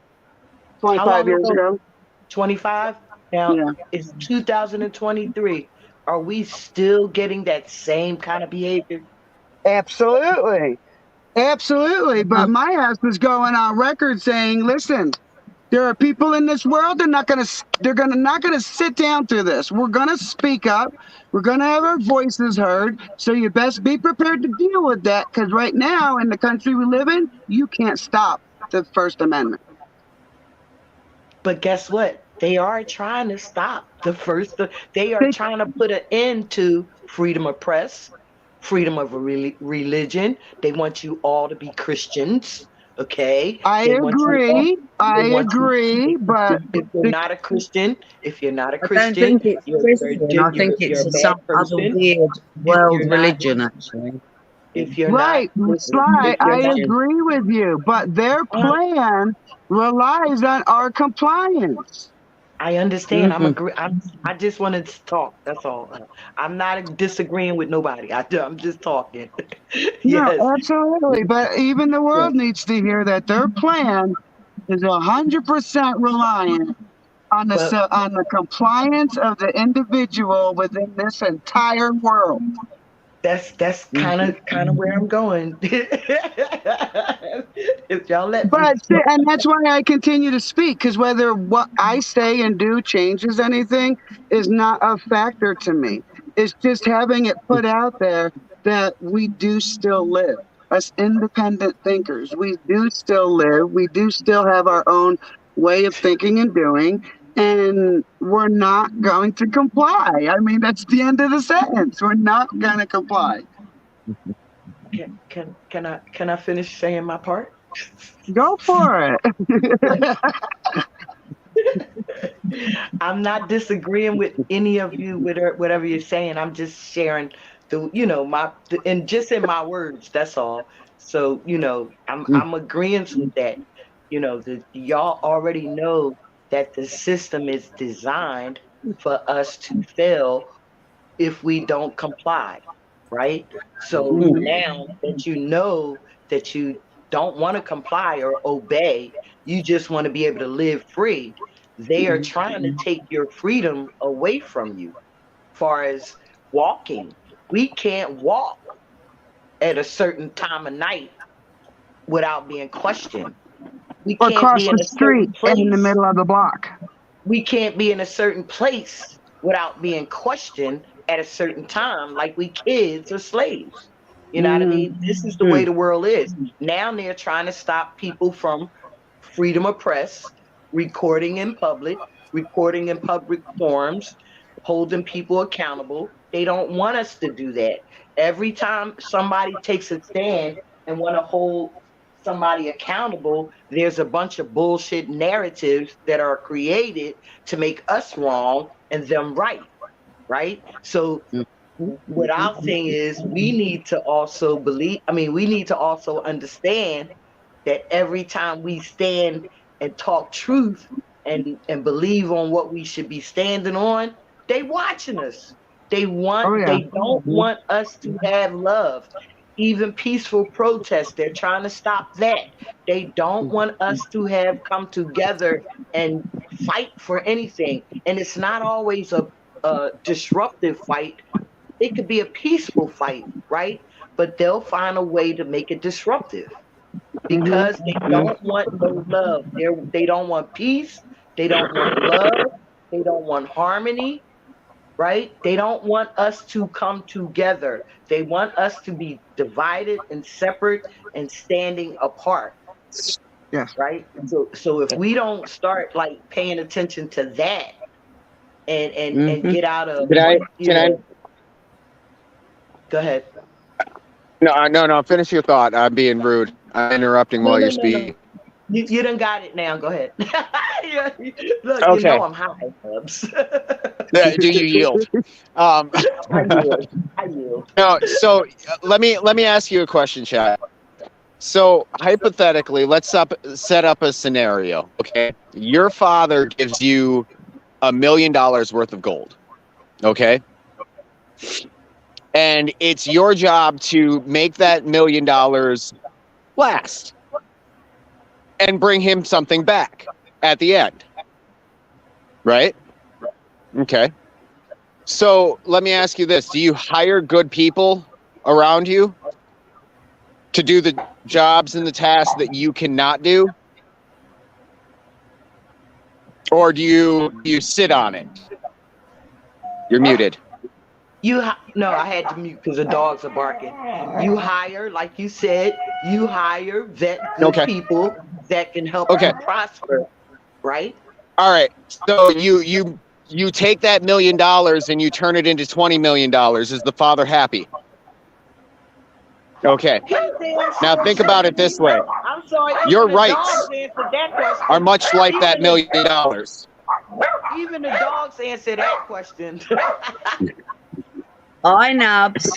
25 long years ago? ago. 25? Now, Yeah. it's 2023. Are we still getting that same kind of behavior? Absolutely. Absolutely. But my ass was going on record saying, listen, there are people in this world not gonna sit down through this. We're gonna speak up. We're gonna have our voices heard. So you best be prepared to deal with that, because right now in the country we live in, you can't stop the First Amendment. But guess what? They are trying to stop they are trying to put an end to freedom of press, freedom of religion. They want you all to be Christians. Okay. I They want you all, agree. I they want you- agree. But if you're not a Christian, I don't think it's Christian. I think you're a it's bad some other person. weird If world you're not- religion, actually. If you're right, not, Sly, if you're I not- agree with you. But their plan relies on our compliance. I understand. Mhm. I just wanted to talk. That's all. I'm not disagreeing with nobody. I'm just talking. No, Yes. absolutely. But even the world needs to hear that their plan is 100% reliant on the compliance of the individual within this entire world. That's kind of where I'm going. If y'all let me. But and that's why I continue to speak, because whether what I say and do changes anything is not a factor to me. It's just having it put out there that we do still live. Us independent thinkers, we do still live. We do still have our own way of thinking and doing, and we're not going to comply. I mean, that's the end of the sentence. We're not going to comply. Can I finish saying my part? Go for it. I'm not disagreeing with any of you with whatever you're saying. I'm just sharing and just in my words. That's all. So I'm agreeing with that. Y'all already know that the system is designed for us to fail if we don't comply, right? So now that you know that you don't want to comply or obey, you just want to be able to live free. They are trying to take your freedom away from you. Far as walking, we can't walk at a certain time of night without being questioned. We can't Across be in the a certain street place. in the middle of the block. We can't be in a certain place without being questioned at a certain time, like we kids or slaves. You know what I mean? This is the way the world is. Now they're trying to stop people from freedom of press, recording in public forums, holding people accountable. They don't want us to do that. Every time somebody takes a stand and want to hold somebody accountable, there's a bunch of bullshit narratives that are created to make us wrong and them right? So what our thing is, we need to also understand that every time we stand and talk truth and believe on what we should be standing on, they watching us. They don't want us to have love. Even peaceful protests, they're trying to stop that. They don't want us to have come together and fight for anything. And it's not always a disruptive fight. It could be a peaceful fight, right? But they'll find a way to make it disruptive because they don't want no love. They don't want peace. They don't want love. They don't want harmony, right? They don't want us to come together. They want us to be divided and separate and standing apart. Yes. Right? So if we don't start like paying attention to that and get out of Can I Go ahead. No, finish your thought. I'm being rude. I'm interrupting while you're speaking. You done got it now. Go ahead. Look, Okay. I'm high, Bubs. Do you yield? I yield. No, so let me ask you a question, Chad. So hypothetically, let's set up a scenario. Okay, your father gives you $1 million worth of gold. Okay, And it's your job to make that $1 million last and bring him something back at the end. Right? Okay. So let me ask you this. Do you hire good people around you to do the jobs and the tasks that you cannot do? Or do you sit on it? You're muted. No, I had to mute because the dogs are barking. You hire, like you said, vet good people that can help you prosper, right? All right. So you take that $1 million and you turn it into $20 million. Is the father happy? Okay. Now think about it this way. I'm sorry. Your rights are much like that $1 million. Even the dogs answer that question. Hi, Nubs.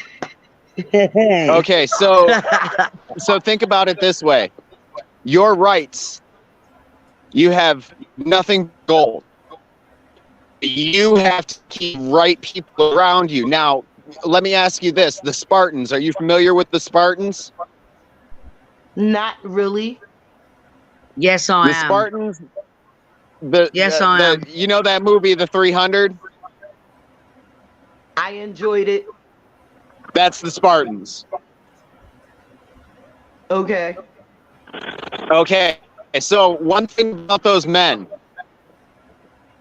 Okay, so think about it this way. Your rights, you have nothing but gold. You have to keep right people around you. Now, let me ask you this. The Spartans, are you familiar with the Spartans? Not really. Yes, I am. The Spartans, I am. You know that movie, The 300? I enjoyed it. That's the Spartans. Okay. Okay. So one thing about those men,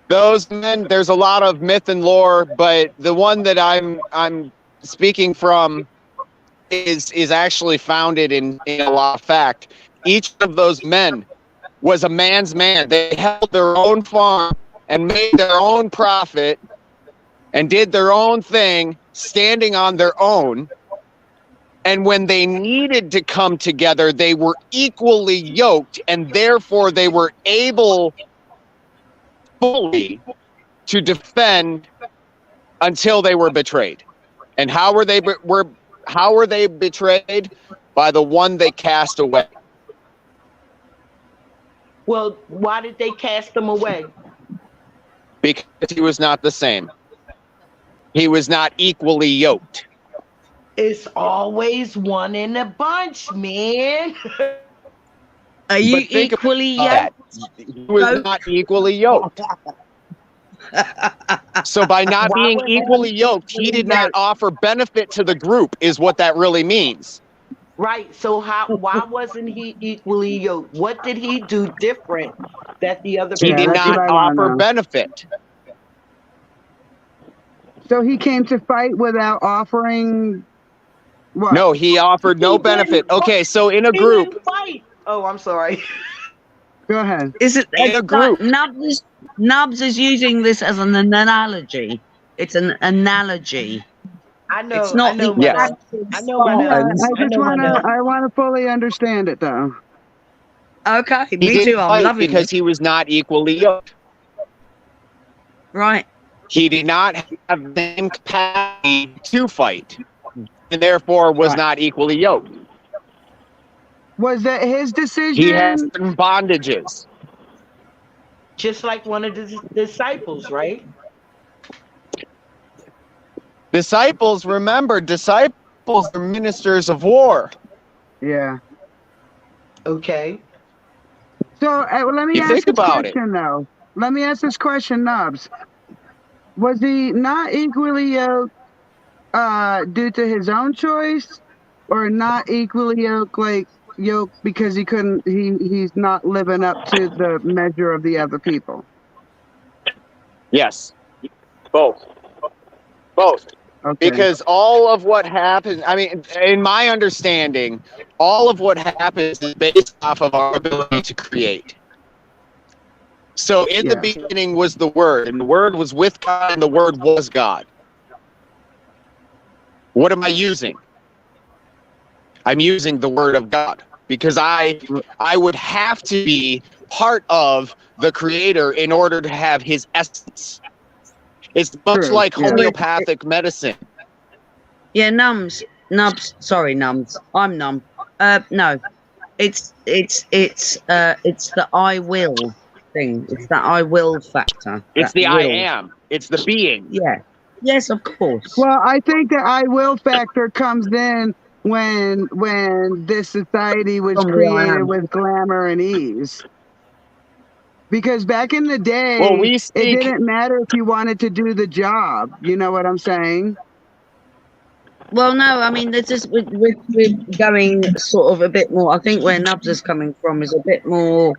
there's a lot of myth and lore, but the one that I'm speaking from is actually founded in a lot of fact. Each of those men was a man's man. They held their own farm and made their own profit and did their own thing, standing on their own. And when they needed to come together, they were equally yoked, and therefore they were able fully to defend until they were betrayed. And how were they betrayed? By the one they cast away. Well, why did they cast them away? Because he was not the same. He was not equally yoked. It's always one in a bunch, man. Are you But think equally about yoked? that. He was not equally yoked. So by not Why being was he equally yoked, he did not offer benefit to the group, is what that really means. Right. So why wasn't he equally yoked? What did he do different that the other He Yeah, did that's not what I wanna offer know. benefit. So he came to fight without offering what? No, he offered no benefit. Okay, so in a He group, didn't fight. Oh, I'm sorry. Go ahead. Is it In a group. Nubs is using this as an analogy. It's an analogy. I know. It's not I know. the Yes. I know my Yeah, notes. I just know my notes. wanna fully understand it though. Okay, he me didn't too. I'm fight loving because this. he was not equally yoked. Right. He did not have the same capacity to fight, and therefore was Right. not equally yoked. Was that his decision? He had certain bondages. Just like one of the disciples, right? Disciples are ministers of war. Yeah. Okay. So let me You ask think this about it. question though. Let me ask this question, Nubs. Was he not equally yoked due to his own choice, or not equally yoked because he's not living up to the measure of the other people? Yes, both. Okay. Because all of what happens, I mean, in my understanding, all of what happens is based off of our ability to create. So in the beginning was the Word, and the Word was with God, and the Word was God. What am I using? I'm using the Word of God, because I would have to be part of the Creator in order to have His essence. It's much True, like yeah. homeopathic medicine. Yeah, Nubs. Sorry, Nubs. I'm numb. No, it's the I will thing. It's the I will factor. It's that the I will. am. It's the being. Yeah, Yes, of course. Well, I think the I will factor comes in when this society was From the I created am. with glamour and ease. Because back in the day, Well, we it speak. didn't matter if you wanted to do the job. You know what I'm saying? Well, no, I mean, there's just we're going sort of a bit more. I think where Nubs is coming from is a bit more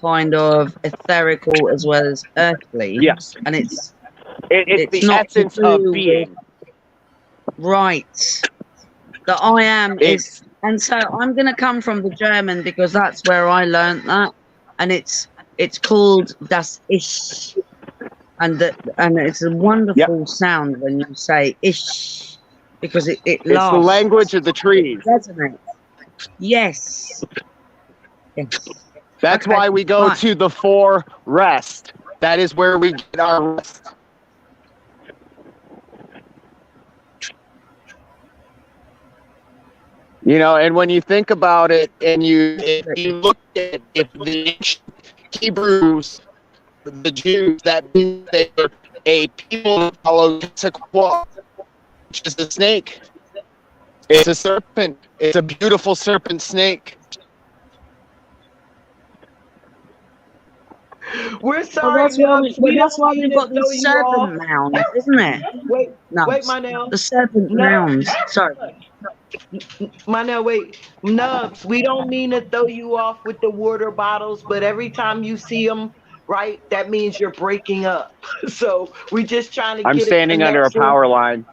kind of etherical as well as earthly. Yes, And it's it's the not to essence of do being. right. The I am It's is, and so I'm going to come from the German because that's where I learned that, and it's called das Ich, and it's a wonderful sound when you say Ich, because it it's lasts. the language of the trees. It resonates. Yes. Yes. That's Okay, why we go right. to the forest. That is where we get our rest. You know, and when you think about it, and if you look at if the ancient Hebrews, the Jews, that means they were a people that followed Tetzalcoatl, which is a snake. It's a serpent. It's a beautiful serpent snake. We're Well, sorry, that's why Nubs. We that's don't why mean we've to got throw these you off. serpent mounds, isn't it? Wait, Nubs. wait, Manel. The serpent No. mounds. Sorry. Manel, wait. Nubs, we don't mean to throw you off with the water bottles, but every time you see them, right, that means you're breaking up. So we're just trying to I'm get standing a under a connection. power line.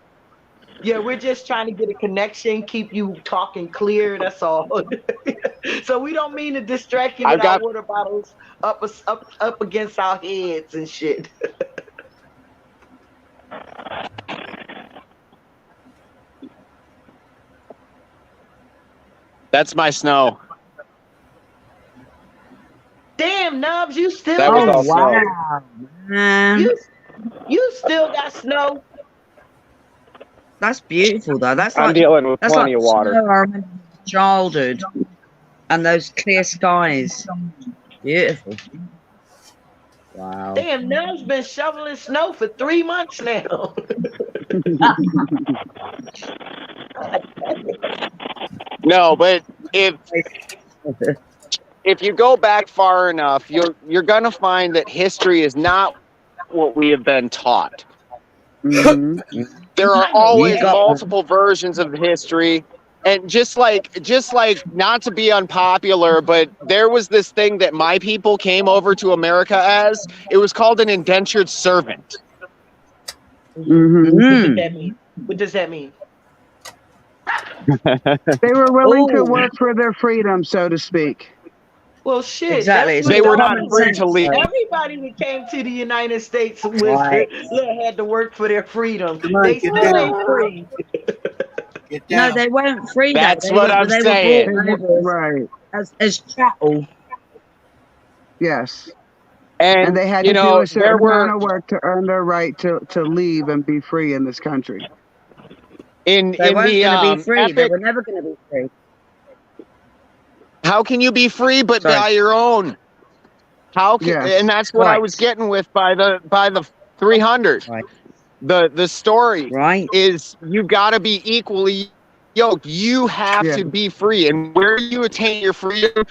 Yeah, we're just trying to get a connection, keep you talking clear. That's all. So we don't mean to distract you I've with our got- water bottles up against our heads and shit. That's my snow. Damn, Nubs, you still That was got all snow. Wow, man. you still got snow. That's beautiful, though. That's I'm like dealing with that's plenty like of water. snow I remember in childhood, and those clear skies. Beautiful. Wow. Damn, Nubs been shoveling snow for 3 months now. No, but if you go back far enough, you're gonna find that history is not what we have been taught. Mhm. There are always You got- multiple versions of history. And just like not to be unpopular, but there was this thing that my people came over to America as. It was called an indentured servant. Mhm. What does Mm. that mean? What does that mean? They were willing to Ooh. work for their freedom, so to speak. Well, shit. Exactly. That's It's They what were the not government free said. to leave. Everybody that came to the United States was Right. had to work for their freedom. Come on, They get still down. ain't free. Get No, down. they weren't free. That's though. what I'm they saying. Were brought over Right. as chattel. Yes. And, And they had you to do know, a certain there were amount of work to earn their right to leave and be free in this country. in They weren't the going to be free. They epic. were never going to be free. How can you be free but Sorry. by your own? How can? Yes. And that's what I Right. was getting with by the 300. Right. The story Right. is you got to be equally yoked. You have Yeah. to be free, and where you attain your freedom,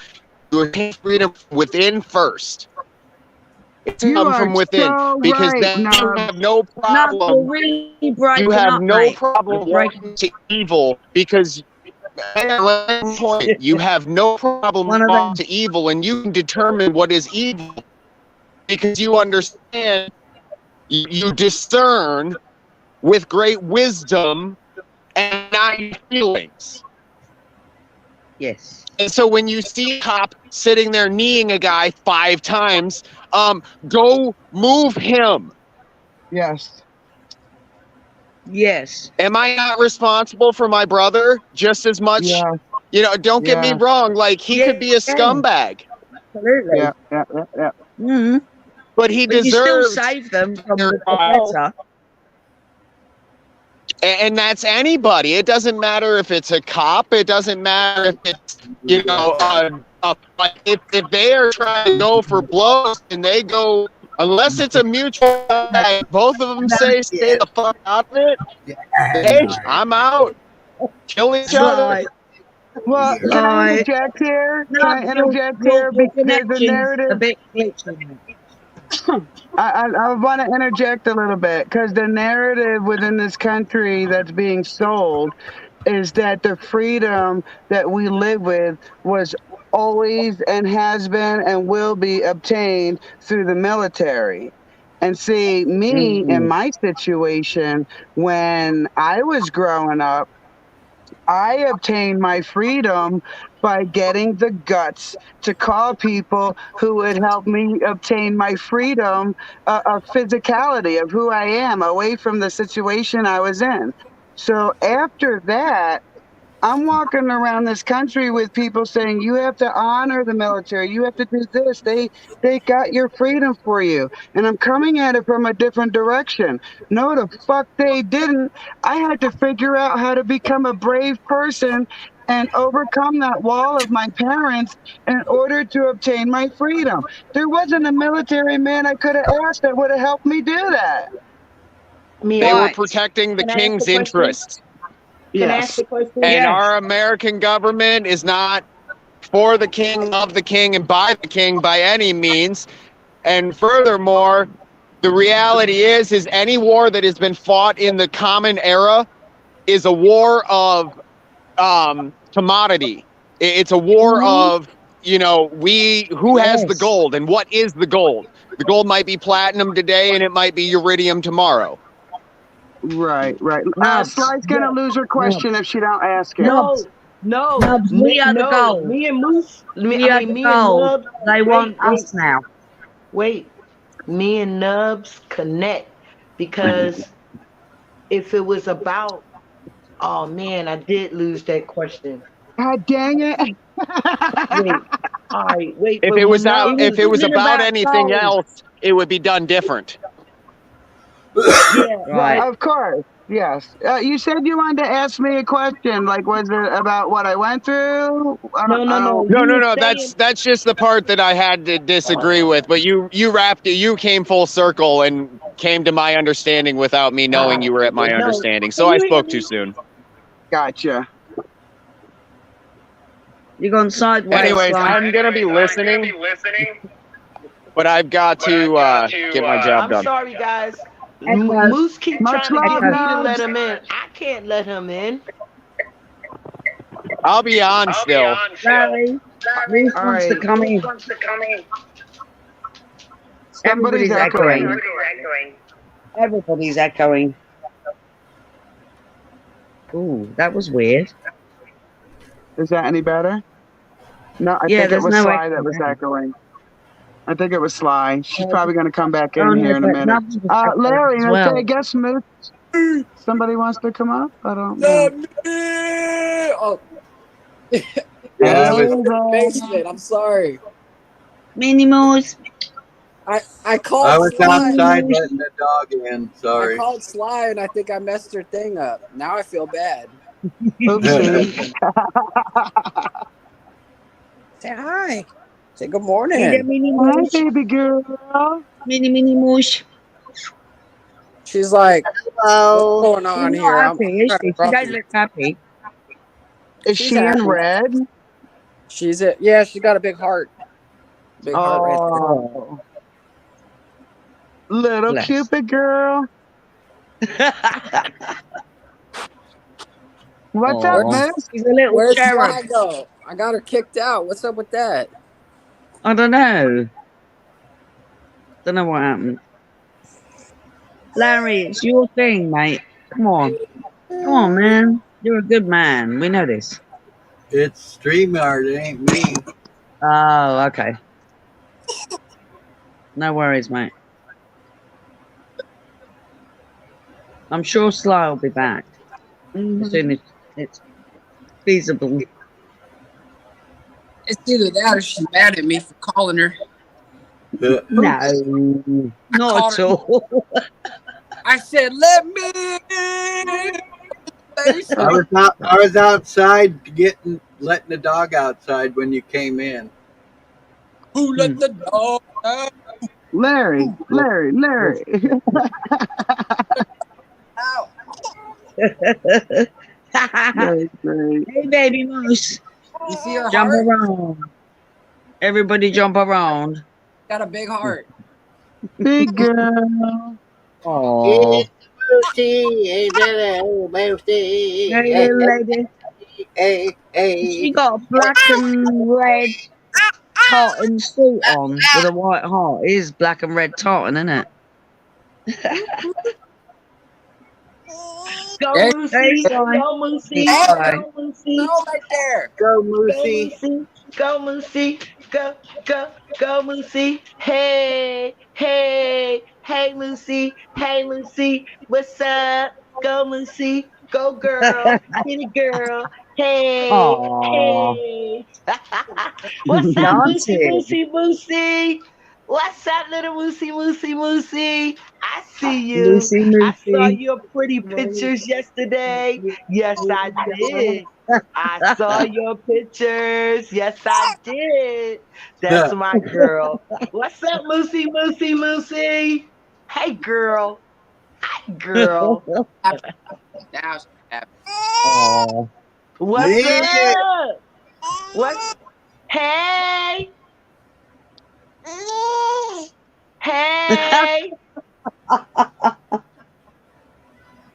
you attain freedom within first. It's You come are from within, so because right, then you Nubs. have no No, problem. you're really breaking You have up, no mate. problem You're breaking- walking to evil because. Point. You have no problem One of walking them- to evil, and you can determine what is evil because you understand. You discern with great wisdom and not your feelings. Yes. And so when you see a cop sitting there kneeing a guy 5 times, go move him. Yes. Yes. Am I not responsible for my brother just as much? Yeah. You know, don't get me Yeah. wrong. Like, he could be a scumbag, Absolutely. Yeah. Yeah. Yeah. Yeah. Mm-hmm. but he But you still deserves. save them from the their professor. And that's anybody. It doesn't matter if it's a cop. It doesn't matter if it's, like if they are trying to go for blows and they go Unless it's a mutual, both of them say stay the fuck out of it. Hey, I'm out. Kill each other. Right. Well, can I Right. interject here? No, Can I interject here? your Because the connection's a narrative, bit glitchy. I want to interject a little bit because the narrative within this country that's being sold is that the freedom that we live with was always and has been and will be obtained through the military. And see, me in my situation, when I was growing up, I obtained my freedom by getting the guts to call people who would help me obtain my freedom of physicality, of who I am, away from the situation I was in. So after that, I'm walking around this country with people saying, you have to honor the military. You have to do this. They got your freedom for you. And I'm coming at it from a different direction. No, the fuck they didn't. I had to figure out how to become a brave person and overcome that wall of my parents in order to obtain my freedom. There wasn't a military man I could have asked that would have helped me do that. They were Right. protecting the Can I ask king's a question? interests. Can I ask the question? And Yes. our American government is not for the king, of the king, and by the king by any means. And furthermore, the reality is any war that has been fought in the common era is a war of commodity. It's a war of, who has the Yes. gold and what is the gold. The gold might be platinum today and it might be uridium tomorrow. Right. Nubs. Sly's going to lose her question if she don't ask it. No, Nubs, we are the gold. Me and Moose. We are the gold. They want us now. Wait, me and Nubs connect because if it was about, oh man, I did lose that question. God dang it. Wait, all right, wait. If but it was no, out, if it was wasn't about about anything gold. else, it would be done different. yeah, Right. Of course. Yes. You said you wanted to ask me a question. Like, was it about what I went through? No. No. That's just the part that I had to disagree with. But you wrapped it. You came full circle and came to my understanding without me knowing you were at my No. understanding. So I spoke too soon. Gotcha. You're going sideways. Anyways, Sly. I'm gonna be listening, but I've got to get my job I'm done. sorry, guys. And, Moose keep much trying to love, get me to Nubs. let him in. I can't let him in. I'll be on still. Larry, Ruth All wants to right. come in. Somebody's Everybody's echoing. echoing. Everybody's echoing. Ooh, that was weird. Is that any better? No, I Yeah, think it there's was no Sly echo that was now. echoing. I think it was Sly. She's probably going to come back in Oh, here no, in a but minute. Nubs was echoing Larry, as okay, well. I guess Moose. Somebody wants to come up? I don't know. Oh, Yeah, Hey, basement. I'm sorry. Minnie Mouse. I called I was Sly. outside letting the dog in. I Sorry. called Sly and I think I messed her thing up. Now I feel bad. oopsie. Say hi. Say good morning. Minnie Hi, Mouse. baby girl. Minnie Mouse. She's like, what's going She's on not here? happy, is she? She grumpy. don't look happy. Is She's she in happy. red? She's it. Yeah, she got a big heart. Big heart right there. Oh. Little Bless. Cupid girl. What's up, Aw. Moose? She's a little Where's cherub. Sly go? I got her kicked out. What's up with that? I don't know. Don't know what happened. Larry, it's your thing, mate. Come on. Come on, man. You're a good man. We know this. It's StreamYard, it ain't me. Oh, okay. No worries, mate. I'm sure Sly will be back as soon as it's feasible. It's either that or she's mad at me for calling her. Uh, No, not at all. I said, let me. I was outside letting the dog outside when you came in. Who let the dog out? Larry. Ow. That's great. Hey, baby moose. You see her Jump heart? around. Everybody jump around. Got a big heart. Big girl. Oh. Hey, Hey, little lady. She got a black and red tartan suit on with a white heart. It is black and red tartan, isn't it? Go Hey, Moosey, Hey, Si. go Moosey, Hey, Si. go Moosey, no, right there. Go go Moosey. Moosey, go Moosey, go Moosey. Hey, hey, hey Moosey, hey Moosey, what's up? Go Moosey, go girl, kitty girl. Hey, Aw. hey. What's up, Moosey, Naughty. Moosey, Moosey? What's up, little Moosey, Moosey, Moosey? I see you. Moosey, I saw Moosey. your pretty pictures yesterday. Yes, I did. I saw your pictures. Yes, I did. That's my girl. What's up, Moosey, Moosey, Moosey? Hey, girl. Hi, girl. Now she's happy. Aw. What's Yeah. up? What's hey? Hey. Hey.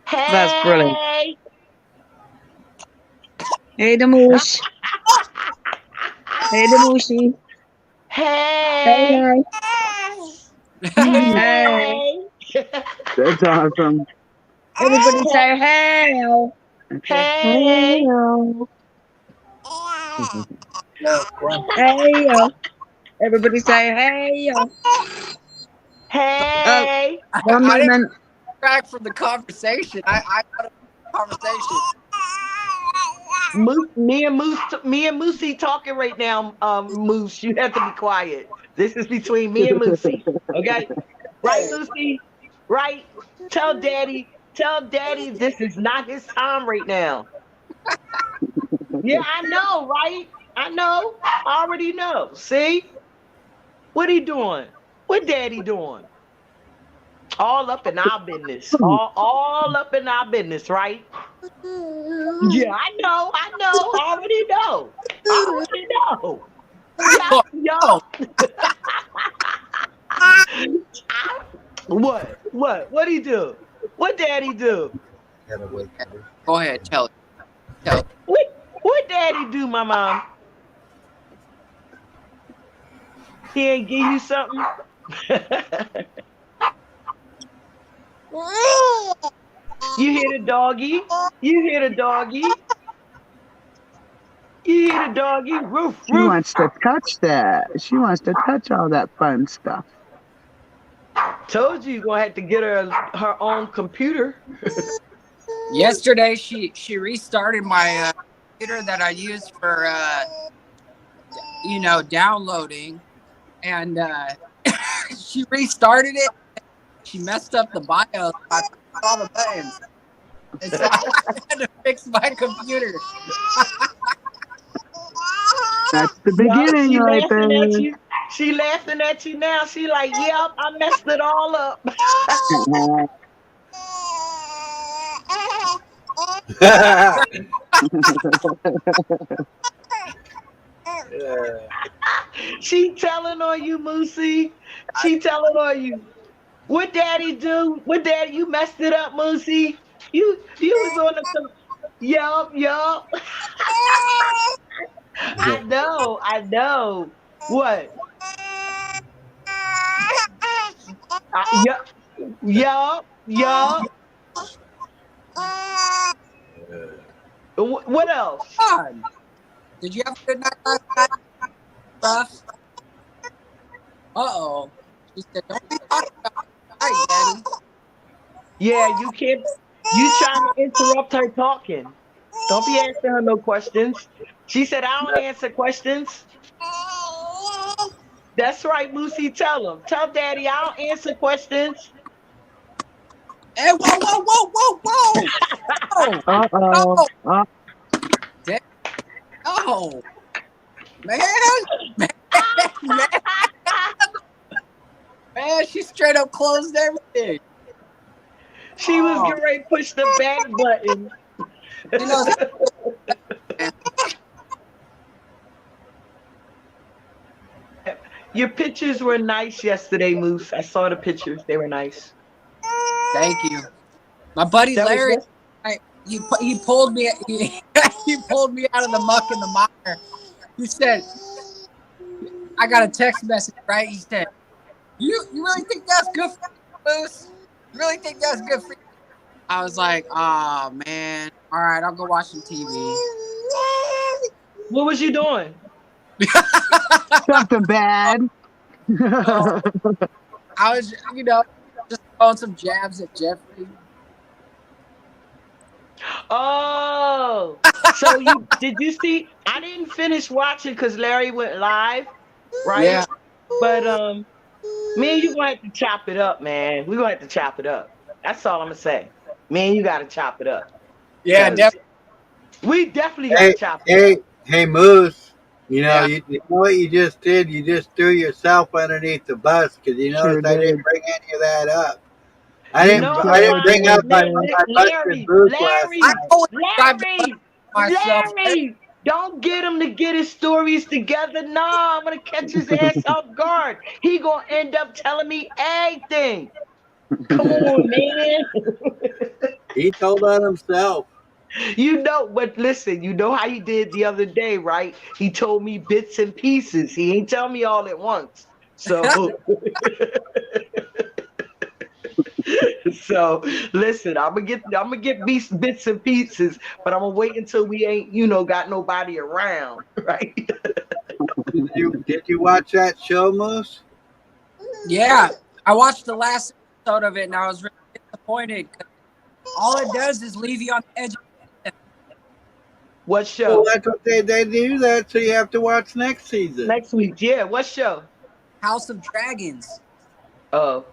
That's brilliant. Hey, the moose. Hey, the moosey. Hey. Hey, Hey. That's awesome. everybody say hey. Hey. Hey, everybody say hey. Hey. One I didn't moment. back from the conversation. I got a conversation. Me and Moosey talking right now. Moose, you have to be quiet. This is between me and Moosey. Okay, right, Moosey? Right? Tell Daddy this is not his time right now. Yeah, I know, right? I know. I already know. See? What he doing? What Daddy doing? All up in our business. All up in our business, right? Yeah, I know. I already know. Y'all. What he do? What Daddy do? Go ahead, tell it. What Daddy do, my mom? He ain't give you something? You hear the doggy? You hear the doggy? You hear the doggy? Roof, She roof. wants to touch that. She wants to touch all that fun stuff. Told you you're gonna have to get her own computer. Yesterday, she restarted my computer that I use for downloading, and she restarted it. She messed up the BIOS. I pressed all the buttons, and so I had to fix my computer. That's the beginning She right laughing there. at you. She laughing at you now. She like, yep, I messed it all up. She telling on you, Moosey. She telling on you. What Daddy do? What Daddy? You messed it up, Moosey. You was on the. Yup. I know. What? Yup. What else? God. Did you have a good night last night? Stuff. Uh-oh. She said, don't be talking about night, Daddy. Yeah, you can't. You trying to interrupt her talking. Don't be asking her no questions. She said, I don't answer questions. That's right, Moosey. Tell him. Tell Daddy I don't answer questions. Hey, whoa. Uh-oh. Oh, man. Man, she straight up closed everything. She was getting ready to push the back button. You know, Your pictures were nice yesterday, Moose. I saw the pictures. They were nice. thank you. My buddy That was Larry, yes- he pulled me he pulled me out of the muck and the mire. He said, I got a text message, right? He said, You really think that's good for you, Moose? You really think that's good for you? I was like, oh man. All right, I'll go watch some TV. What was you doing? Something bad. I was, just throwing some jabs at Jeffrey. Oh, so did you see? I didn't finish watching because Larry went live, right? Yeah. But me and you gonna have to chop it up, man. We gonna have to chop it up. That's all I'm gonna say. Me and you gotta chop it up. Yeah, definitely. We definitely gotta chop it up. Hey, Moose. You know, Yeah. you know what you just did? You just threw yourself underneath the bus because you Sure noticed I didn't did. bring any of that up. I You didn't. know I didn't bring why? up my Larry, busted booth last Larry, I night. always drive the bus Larry, myself. Larry, don't get him to get his stories together. No, I'm gonna catch his ass off guard. He gonna end up telling me everything. Come on, man. He told on himself. You know, but listen, you know how he did the other day, right? He told me bits and pieces. He ain't tell me all at once. So so listen, I'm gonna get bits and pieces, but I'm gonna wait until we ain't, got nobody around, right? Did you watch that show, Moose? Yeah, I watched the last episode of it and I was really disappointed. 'Cause all it does is leave you on the edge. What Well, show? that's what they do that, so you have to watch next season. Next week, yeah. What show? House of Dragons. Oh,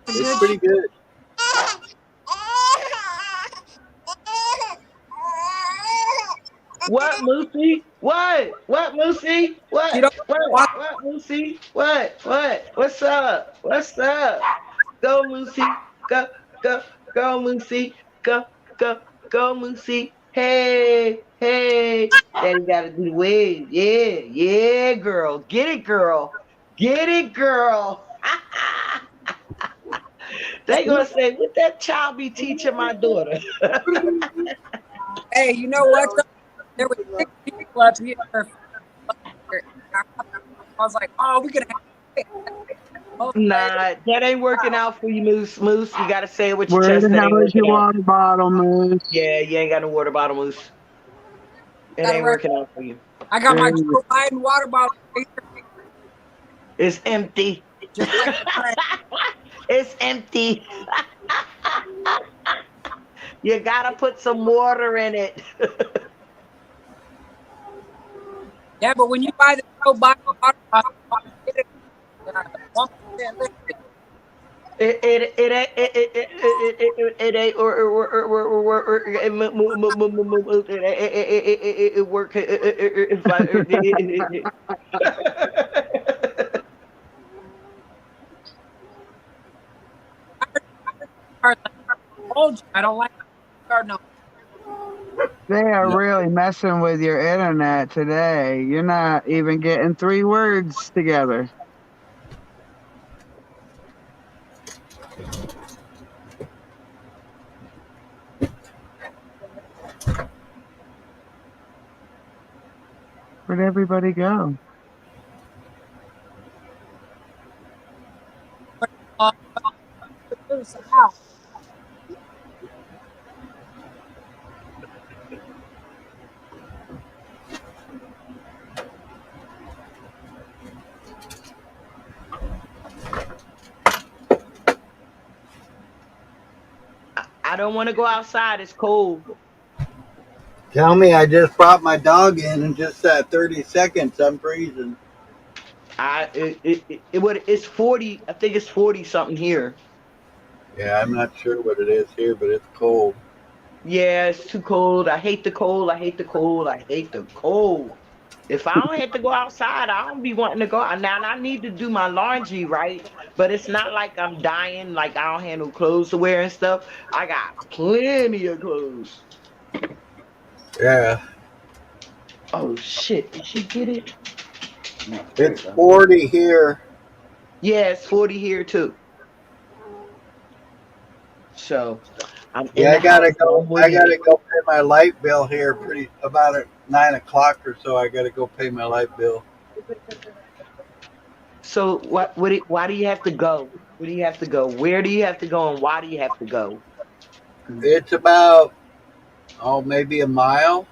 It's pretty good. What, Moosey? What, Moosey? What? You don't What, Moosey? What? What's up? What's up? Go, Moosey. Go, Moosey. Go, Moosey. Hey. Daddy gotta do the wave. Yeah, girl. Get it, girl. They gonna say, what that child be teaching my daughter? Hey, you know what? There were 6 people up here. I was like, oh, we could have. Nah, that ain't working out for you, Moose. You gotta say it with your Where chest. the That hell ain't is your working out. water bottle, Moose? Yeah, you ain't got no water bottle, Moose. It ain't working out for you. I got my Joe Biden water bottle right here, It's empty. just like It's empty. You gotta put some water in it. yeah, but when you buy the Joe Biden water bottle, get it 1% liquid. It ain't it work. I don't like Cardinal. They are really messing with your internet today. You're not even getting 3 words together. Where'd everybody go? I don't want to go outside. It's cold. Tell me, I just brought my dog in, and just 30 seconds, I'm freezing. It's 40. I think it's 40 something here. Yeah, I'm not sure what it is here, but it's cold. Yeah, it's too cold. I hate the cold. If I don't have to go outside, I don't be wanting to go out. Now I need to do my laundry, right? But it's not like I'm dying, like I don't have no clothes to wear and stuff. I got plenty of clothes. Yeah. Oh shit, did she get it? No, It's 40 here. yeah, it's 40 here too. So I'm in Yeah, the I gotta house. go. I'm with I gotta it. go pay my light bill here. About at 9 o'clock or so. I gotta go pay my light bill. So why do you have to go? Where do you have to go? Where do you have to go and why do you have to go? It's about maybe a mile,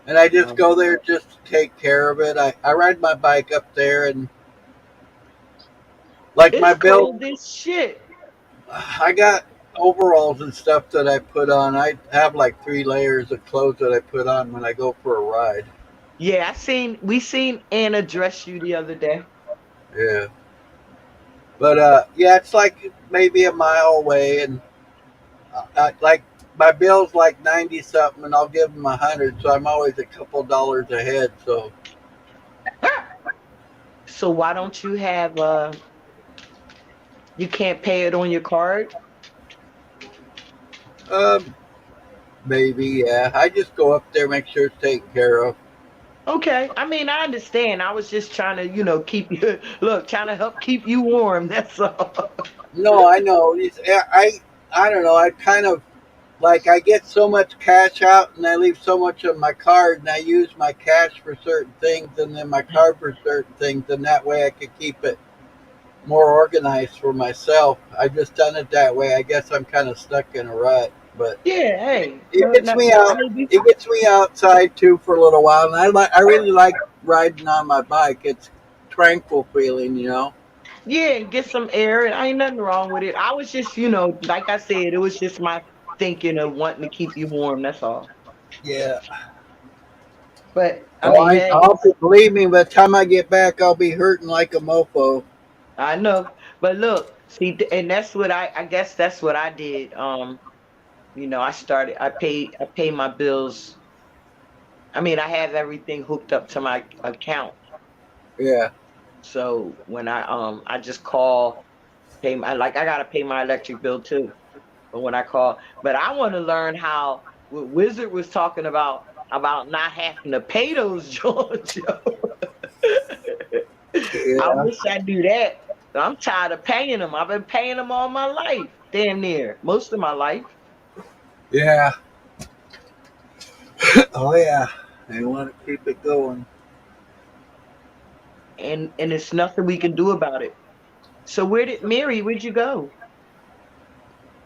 and I just Um, go there just to take care of it. I ride my bike up there, and like my it's bill, cold as shit. I got overalls and stuff that I put on. I have like 3 layers of clothes that I put on when I go for a ride. Yeah, we seen Anna dress you the other day. Yeah, but yeah, it's like maybe a mile away, and like my bill's like 90 something, and I'll give them 100, so I'm always a couple dollars ahead. So So why don't you have you can't pay it on your card? um, maybe yeah, I just go up there, make sure it's taken care of. Okay. I mean, I understand. I was just trying to, keep you trying to help keep you warm. That's all. No, I know. I don't know. I kind of like I get so much cash out, and I leave so much of my card, and I use my cash for certain things, and then my card for certain things, and that way I could keep it more organized for myself. I've just done it that way. I guess I'm kind of stuck in a rut, but Yeah, hey. it gets me I out. mean, It gets me outside too for a little while, and I really like riding on my bike. It's tranquil feeling. yeah, and get some air. And ain't nothing wrong with it. I was just, like I said, it was just my thinking of wanting to keep you warm. That's all. Yeah. But I Oh, mean, hey, believe me. By the time I get back, I'll be hurting like a mofo. I know. But look, see, and that's what I guess that's what I did. I pay my bills. I mean, I have everything hooked up to my account. Yeah. So when I just call, I gotta pay my electric bill too. But when I call, but I want to learn how what Wizard was talking about not having to pay those joints. Yo. I Yeah. wish I knew that. I'm tired of paying them. I've been paying them all my life, damn near most of my life. Yeah. Oh yeah. They want to keep it going. And it's nothing we can do about it. So where'd you go?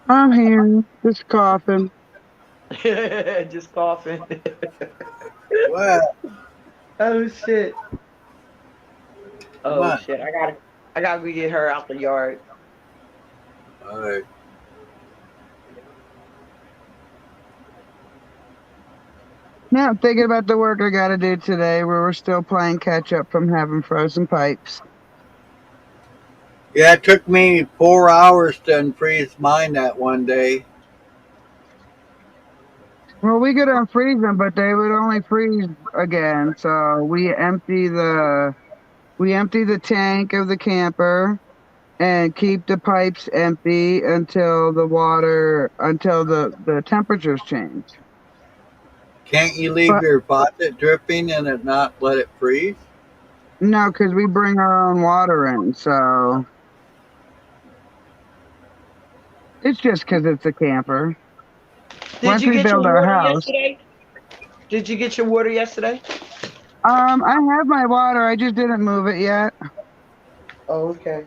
I'm here, just coughing. Just coughing. Well, Oh shit. come Oh on. shit. I gotta go get her out the yard. All right. Now I'm thinking about the work I gotta do today, where we're still playing catch up from having frozen pipes. Yeah, it took me 4 hours to unfreeze mine that one day. Well, we could unfreeze them, but they would only freeze again. So we empty the tank of the camper and keep the pipes empty until the temperatures change. Can't you leave But your faucet dripping and it not let it freeze? no, because we bring our own water in, so it's just because it's a camper. Did Once you we get your build our water house, yesterday? Did you get your water yesterday? I have my water. I just didn't move it yet. Oh, okay.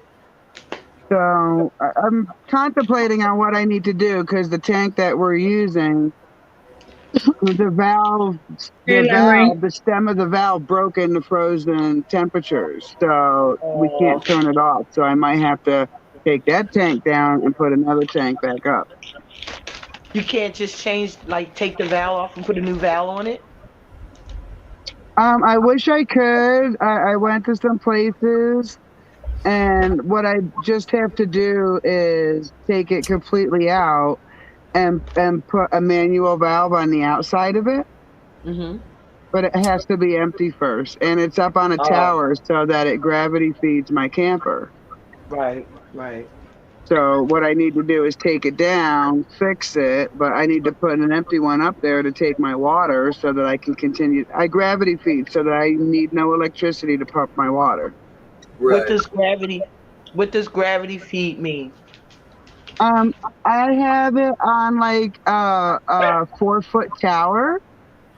So I'm contemplating on what I need to do because the tank that we're using, the stem of the valve broke into frozen temperatures. So we Oh, can't turn it off. So I might have to take that tank down and put another tank back up. you can't just take the valve off and put a new valve on it? I wish I could. I went to some places, and what I just have to do is take it completely out and put a manual valve on the outside of it. Mm-hmm. but it has to be empty first, and it's up on a Oh, tower so that it gravity feeds my camper. right, right. So what I need to do is take it down, fix it, but I need to put an empty one up there to take my water so that I can continue. I gravity feed so that I need no electricity to pump my water. What Right. does gravity? What does gravity feed mean? I have it on like a 4-foot tower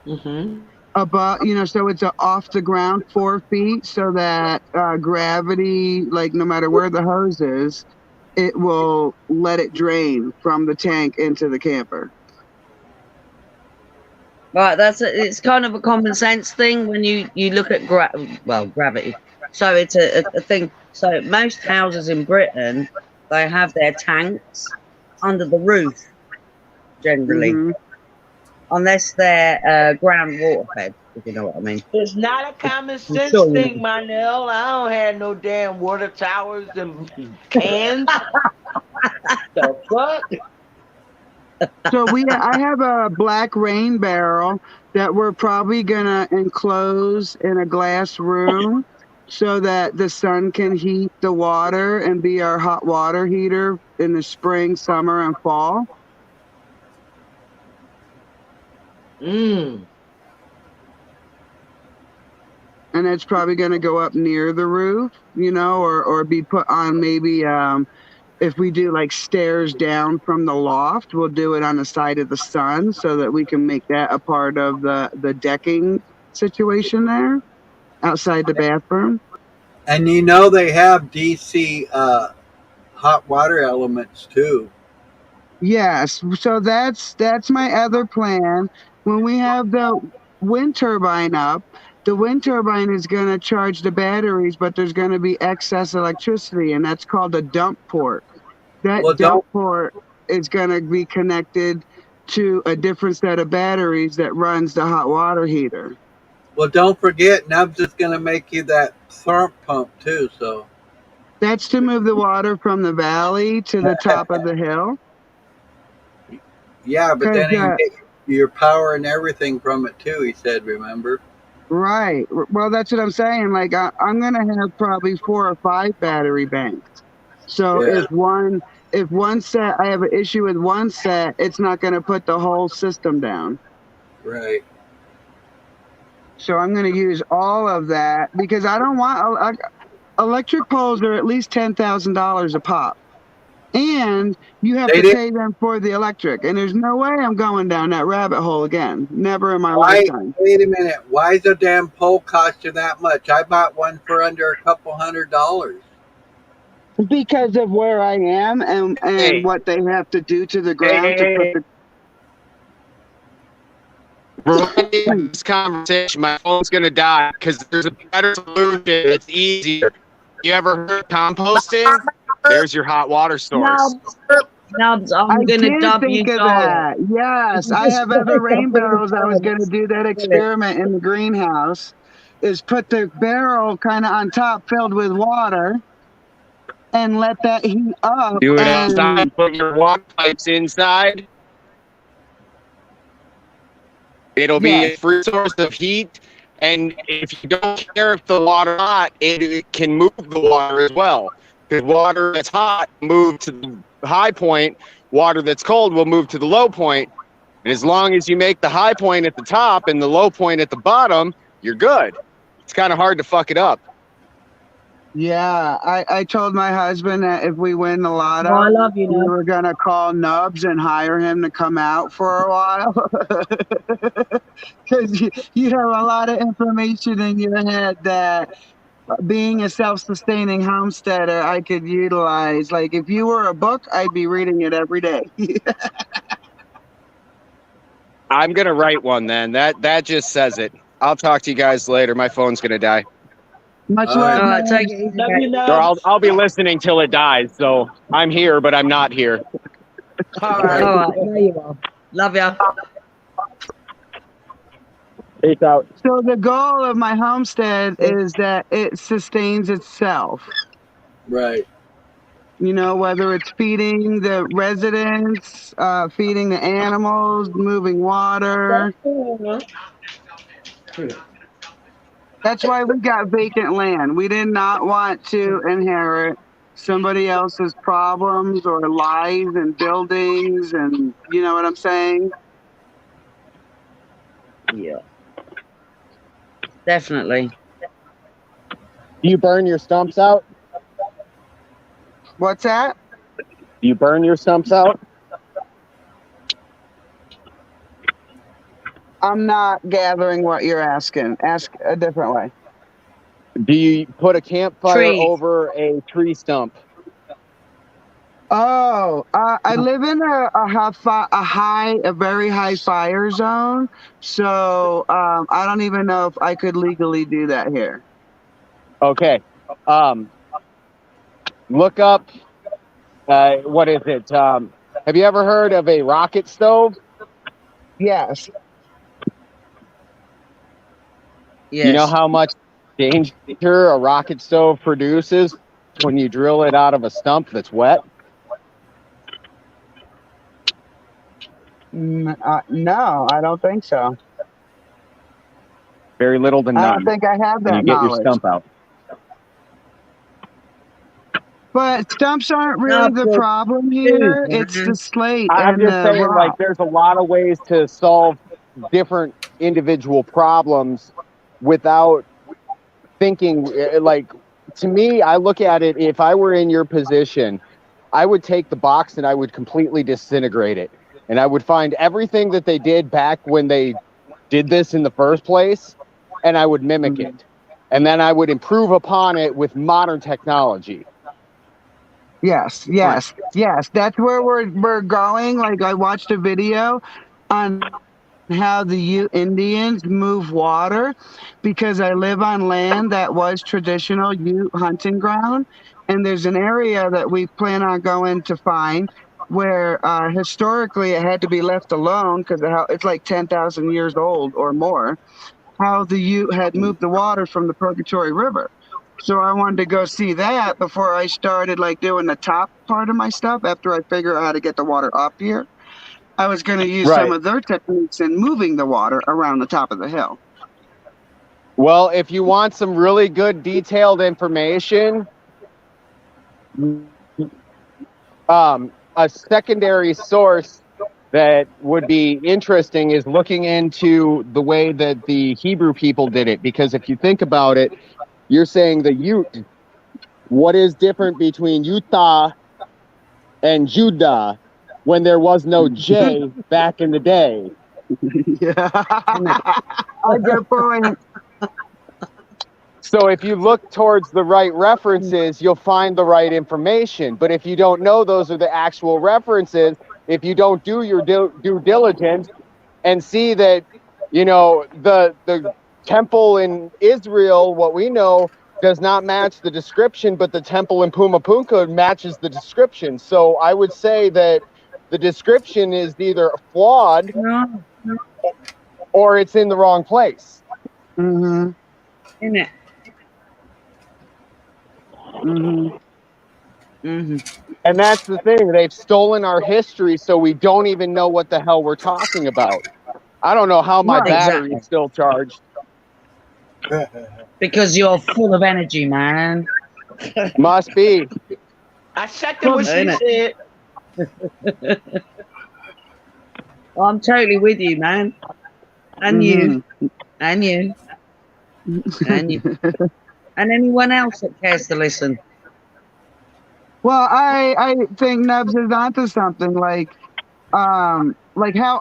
Mm-hmm. above, so it's off the ground 4 feet, so that gravity, like no matter where the hose is, it will let it drain from the tank into the camper. Right, it's kind of a common sense thing when you look at gravity. So it's a thing. So most houses in Britain, they have their tanks under the roof generally, Mhm. unless they're ground water fed, if you know what I mean. It's not a common sense sure you thing, Marnell. I don't have no damn water towers and cans. The fuck? So I have a black rain barrel that we're probably gonna enclose in a glass room so that the sun can heat the water and be our hot water heater in the spring, summer, and fall. Mm. And it's probably gonna go up near the roof, or be put on maybe if we do like stairs down from the loft, we'll do it on the side of the sun so that we can make that a part of the decking situation there outside the bathroom. And they have DC hot water elements too. Yes, so that's my other plan. When we have the wind turbine up, the wind turbine is going to charge the batteries, but there's going to be excess electricity, and that's called a dump port. That Well, dump port is going to be connected to a different set of batteries that runs the hot water heater. don't forget, Nubs is going to make you that therm pump too. So That's to move the water from the valley to the top of the hill. yeah, but 'Cause, then you get your power and everything from it too. He said, remember? Right. Well, that's what I'm saying. Like I'm gonna have probably 4 or 5 battery banks. So Yeah. if one set, I have an issue with one set, it's not gonna put the whole system down. Right. So I'm gonna use all of that because I don't want electric poles are at least $10,000 a pop, and you have They to did- pay them for the electric. And there's no way I'm going down that rabbit hole again. Never in my Why? lifetime. Wait a minute. Why is a damn pole cost you that much? I bought one for under a couple $100. Because of where I am and Hey. what they have to do to the ground to put the. We're ending this conversation. My phone's gonna die because there's a better solution. It's easier. You ever heard composting? There's your hot water source. Nubs, I I'm going to did dub think you of dog. that. Yes, I have other rain barrels. I was going to do that experiment in the greenhouse. Is put the barrel kind of on top, filled with water, and let that heat up. Do it and- outside. Put your water pipes inside. It'll be a free source of heat. And if you don't care if the water's hot, it can move the water as well. Because water that's hot move to the high point, water that's cold will move to the low point. And as long as you make the high point at the top and the low point at the bottom, you're good. It's kind of hard to fuck it up. Yeah, I told my husband that if we win the lotto, Oh, I love you, we Nubs. were gonna call Nubs and hire him to come out for a while. Because you have a lot of information in your head that being a self-sustaining homesteader, I could utilize. Like if you were a book, I'd be reading it every day. I'm gonna write one then. That just says it. I'll talk to you guys later. My phone's gonna die. Much All love. All right, Nubs. take it easy. Love mate. you, Or Nubs. I'll be listening till it dies. So I'm here, but I'm not here. All right. All right, there you are. Love ya. Peace out. So the goal of my homestead is that it sustains itself. Right. Whether it's feeding the residents, feeding the animals, moving water. true. That's why we got vacant land. We did not want to inherit somebody else's problems or lives and buildings, and you know what I'm saying? Yeah. Definitely. Do you burn your stumps out? What's that? Do you burn your stumps out? I'm not gathering what you're asking. Ask a different way. Do you put a campfire Trees. over a tree stump? Oh, I live in a very high fire zone, so I don't even know if I could legally do that here. Okay. Look up. What is it? Have you ever heard of a rocket stove? Yes. Yes. You know how much danger a rocket stove produces when you drill it out of a stump that's wet? No, I don't think so. Very little to none. I don't think I have when that you get your knowledge. stump out. But stumps aren't really the problem here. It's the slate I'm and just the saying, rock. like, there's a lot of ways to solve different individual problems without thinking. Like, to me, I look at it, if I were in your position, I would take the box and I would completely disintegrate it. And I would find everything that they did back when they did this in the first place, and I would mimic it. And then I would improve upon it with modern technology. Yes. That's where we're going. Like, I watched a video on how the Ute Indians move water, because I live on land that was traditional Ute hunting ground, and there's an area that we plan on going to find where historically it had to be left alone because it's like 10,000 years old or more, how the Ute had moved the water from the Purgatory River. So I wanted to go see that before I started like doing the top part of my stuff. After I figure out how to get the water up here, I was going to use some of their techniques in moving the water around the top of the hill. Well, if you want some really good detailed information, a secondary source that would be interesting is looking into the way that the Hebrew people did it. Because if you think about it, you're saying the Ute. What is different between Utah and Judah when there was no J back in the day? Yeah. Good point. So if you look towards the right references, you'll find the right information. But if you don't know those are the actual references, if you don't do your due diligence and see that, you know, the temple in Israel, what we know, does not match the description, but the temple in Pumapunka matches the description. So I would say that the description is either flawed or it's in the wrong place. Mm-hmm. Isn't it? Mm-hmm. Mm-hmm. And that's the thing. They've stolen our history, so we don't even know what the hell we're talking about. I don't know how my battery is still charged. Because you're full of energy, man. Must be. I second what she said. I'm totally with you, man. And you. And you. And you. And anyone else that cares to listen. Well, I think Nubs is onto something. Like how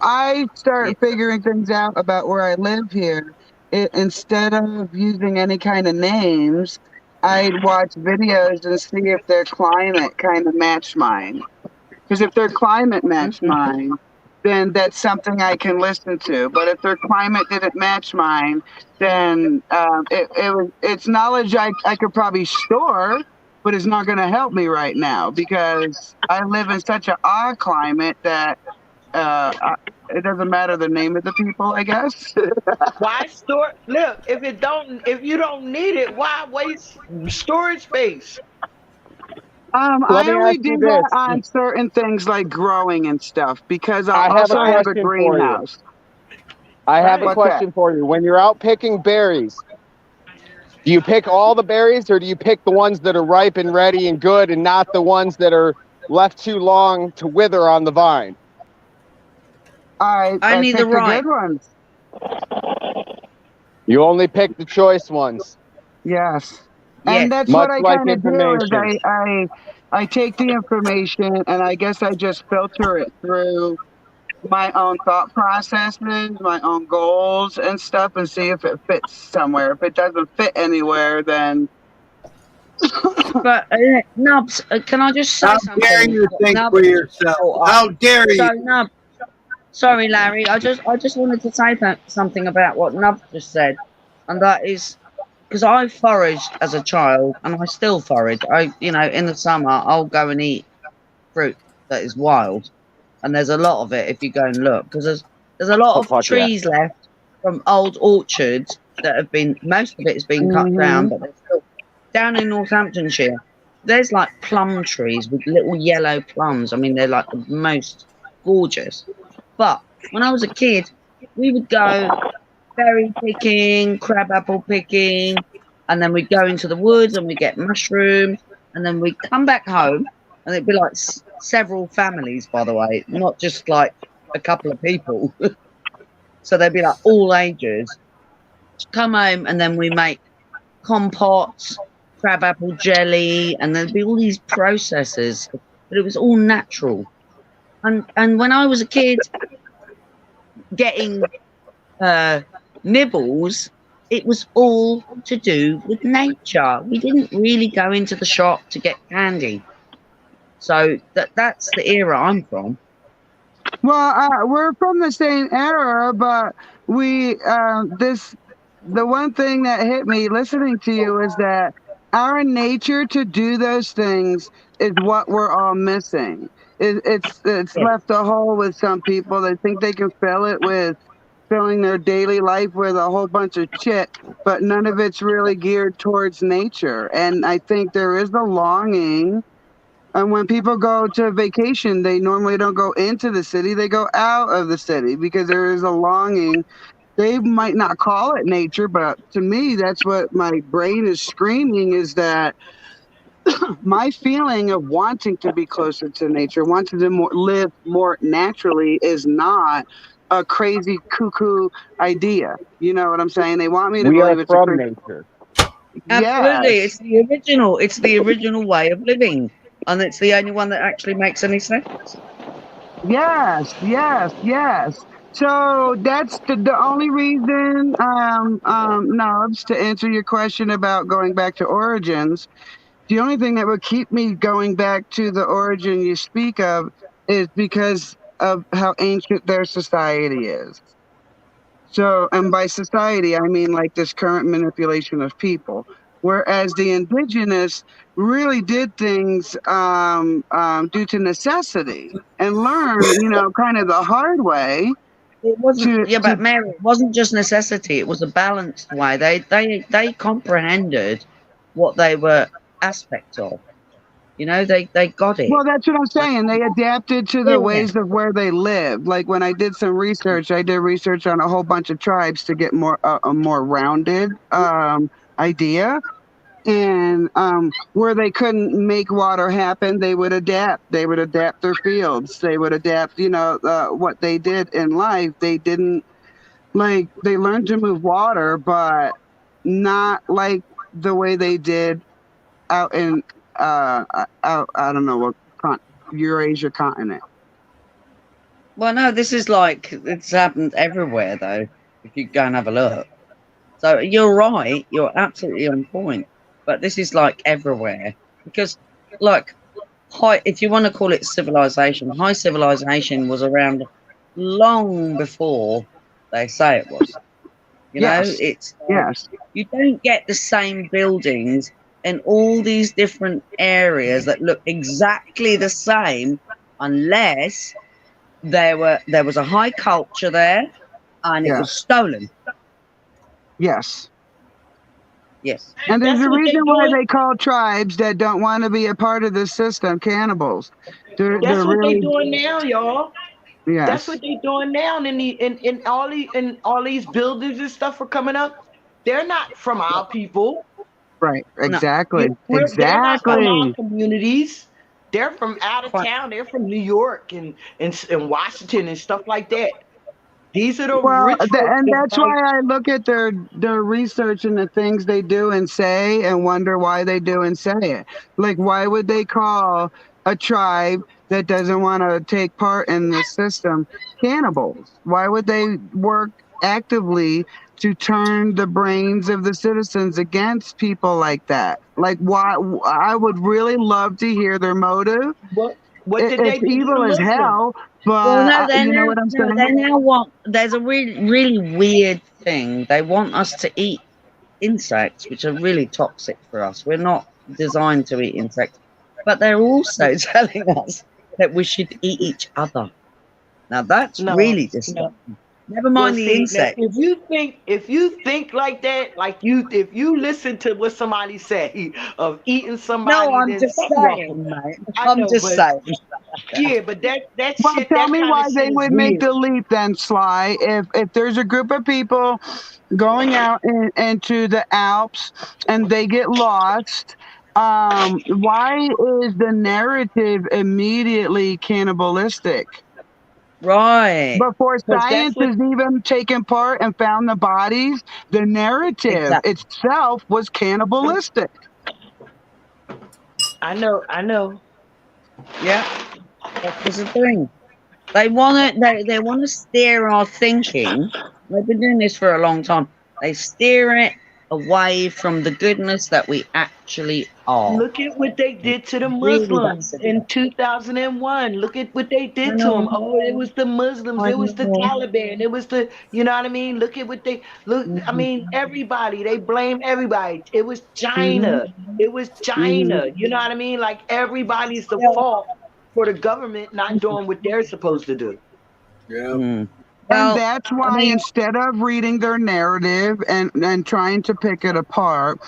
I start figuring things out about where I live here. Instead of using any kind of names, I'd watch videos and see if their climate kind of matched mine. Because if their climate matched mine, then that's something I can listen to. But if their climate didn't match mine, then it's knowledge I could probably store, but it's not going to help me right now because I live in such an odd climate that it doesn't matter the name of the people, I guess. Why store? Look, if you don't need it, why waste storage space? I me only ask do you that this. on certain things like growing and stuff because I I have also a have a question for you. greenhouse. I have a What's question for you. When you're out picking berries, do you pick all the berries, or do you pick the ones that are ripe and ready and good, and not the ones that are left too long to wither on the vine? I Only pick the the right. good ones. You only pick the choice ones. Yes. Yes. And that's Much what I like kind of do is information. I take the information and I guess I just filter it through my own thought processes, my own goals and stuff, and see if it fits somewhere. If it doesn't fit anywhere, then But Nubs, can I just say How something? dare you think Nubs for yourself? brought up. How dare you? So Nubs, sorry, Larry. I just wanted to say something about what Nubs just said, and that is because I foraged as a child, and I still forage. In the summer, I'll go and eat fruit that is wild, and there's a lot of it if you go and look, because there's a lot Oh, of fuck yeah. trees left from old orchards that have been, most of it has been cut down, but there's still down in Northamptonshire. There's like plum trees with little yellow plums. I mean, they're like the most gorgeous. But when I was a kid, we would go berry picking, crabapple picking, and then we'd go into the woods and we'd get mushrooms, and then we'd come back home, and it'd be like several families, by the way, not just like a couple of people. So they'd be like all ages. Come home, and then we make compotes, crabapple jelly, and there'd be all these processes, but it was all natural. And when I was a kid, getting nibbles, it was all to do with nature. We didn't really go into the shop to get candy. So that's the era I'm from. well, we're from the same era, but the one thing that hit me listening to you is that our nature to do those things is what we're all missing. It's Yeah. left a hole with some people. They think they can fill it with filling their daily life with a whole bunch of shit, but none of it's really geared towards nature. And I think there is a longing. And when people go to vacation, they normally don't go into the city, they go out of the city because there is a longing. They might not call it nature, but to me, that's what my brain is screaming, is that my feeling of wanting to be closer to nature, wanting to live more naturally, is not a crazy cuckoo idea. You know what I'm saying? They want me to We believe are it's from a crazy. nature. Absolutely. Yes. It's the original. It's the original way of living. And it's the only one that actually makes any sense. Yes, yes, yes. So that's the only reason, Nubs, to answer your question about going back to origins. The only thing that would keep me going back to the origin you speak of is because of how ancient their society is. So, and by society, I mean like this current manipulation of people. Whereas the indigenous really did things due to necessity and learn, kind of the hard way. It wasn't, but Mary, it wasn't just necessity. It was a balanced way. They comprehended what they were aspects of. They got it. Well, that's what I'm saying. They adapted to the ways of where they lived. Like when I did some research, I did research on a whole bunch of tribes to get a more rounded idea. And where they couldn't make water happen, they would adapt. They would adapt their fields. They would adapt, what they did in life. They didn't, like, they learned to move water, but not like the way they did out in I don't know what Eurasia continent. Well, no, this is like, it's happened everywhere though, if you go and have a look. So you're right, you're absolutely on point. But this is like everywhere. Because like if you want to call it civilization, high civilization was around long before they say it was. It's yes. You don't get the same buildings in all these different areas that look exactly the same unless there was a high culture there and it was stolen. Yes. Yes. And there's a reason why they call tribes that don't want to be a part of the system cannibals. That's what they're doing now, y'all. That's Yes. what they're doing now. In all these buildings and stuff are coming up. They're not from our people. Right. No, Exactly. They're not from our Exactly. communities. They're from out of quite town. They're from New York and Washington and stuff like that. These are the Well, rich folks and that that's buy. why I look at their research and the things they do and say, and wonder why they do and say it. Like, why would they call a tribe that doesn't want to take part in the system cannibals? Why would they work actively to turn the brains of the citizens against people like that? Like, why? I would really love to hear their motive. What did they It's do to the evil as Muslims? hell, well, but no, you know what I'm they saying? now want. There's a really weird thing. They want us to eat insects, which are really toxic for us. We're not designed to eat insects, but they're also telling us that we should eat each other. Now that's No, really no. disgusting. Never Well, mind the see, now, insect. if you think like that, if you listen to what somebody say of eating No, somebody, I'm then just something wrong. saying, mate. I I'm know, just but saying. yeah, but that Well, shit, tell that me kind of why they shit is would make weird. the leap then, Sly. If there's a group of people going out into the Alps and they get lost, why is the narrative immediately cannibalistic? Right. Before Because that's science what has even taken part and found the bodies, the narrative Exactly. itself was cannibalistic. I know. I know. Yeah. That was the thing. They want to. They want to steer our thinking. They've been doing this for a long time. They steer it away from the goodness that we actually are. Look at what they did to the Really, Muslims that's it. in 2001. Look at what they I did to them. know. Oh, it was the Muslims. I It was the know. Taliban. It was the, you know what I mean? Look at what they look. I Mhm. mean, everybody. They blame everybody. It was Hmm. China. It was Hmm. China. You know what I mean? Like everybody's the Yeah. fault for the government not doing what they're supposed to do. Yeah. Mm. And Well, that's I why mean, instead of reading their narrative and trying to pick it apart,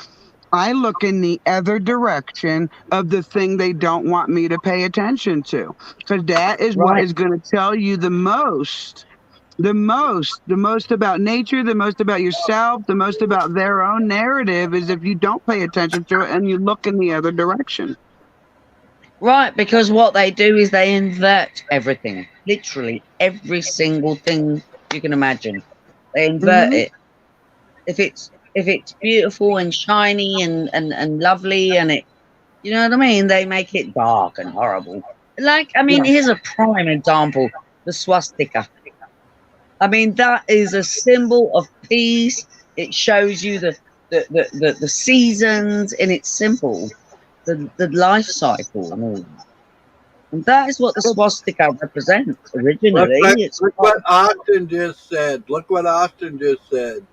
I look in the other direction of the thing they don't want me to pay attention to. Because that is what right. is going to tell you the most about nature, the most about yourself, the most about their own narrative is if you don't pay attention to it and you look in the other direction. Right, because what they do is they invert everything. Literally every single thing you can imagine. They invert Hmm. it. If it's beautiful and shiny and lovely and it, you know what I mean, they make it dark and horrible. Like, I mean, Yes. here's a prime example, the swastika. I mean, that is a symbol of peace. It shows you the seasons, and it's simple, the life cycle and all that. And that is what the swastika represents originally. It's Look what Austin just said. Look what Austin just said.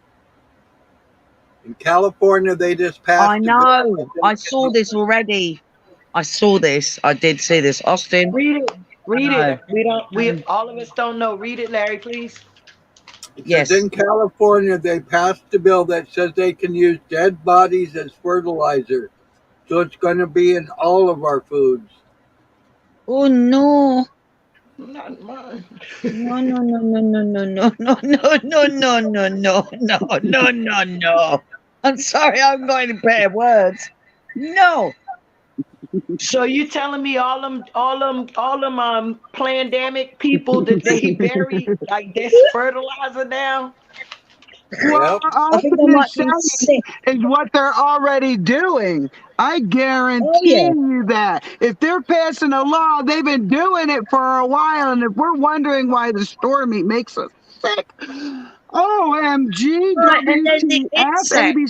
In California, they just passed I a bill. know. I saw this already. I saw this. I did see this. Austin. Read it. Read I it. know. We don't. We all of us don't know. Read it, Larry, please. It Yes. says in California, they passed a bill that says they can use dead bodies as fertilizer. So it's going to be in all of our foods. Oh no. Not mine. No, no, no, no, no, no, no, no, no, no, no, no, no, no, no, no, no. I'm sorry, I'm going to pair words. No. So you telling me all them pandemic people that they bury like this fertilizer now? Well, Yep. I think Austin I is might be saying sick. is what they're already doing. I guarantee Oh yeah. you that if they're passing a law, they've been doing it for a while. And if we're wondering why the store meat makes us sick, OMG, Right, and then the WTF, insect.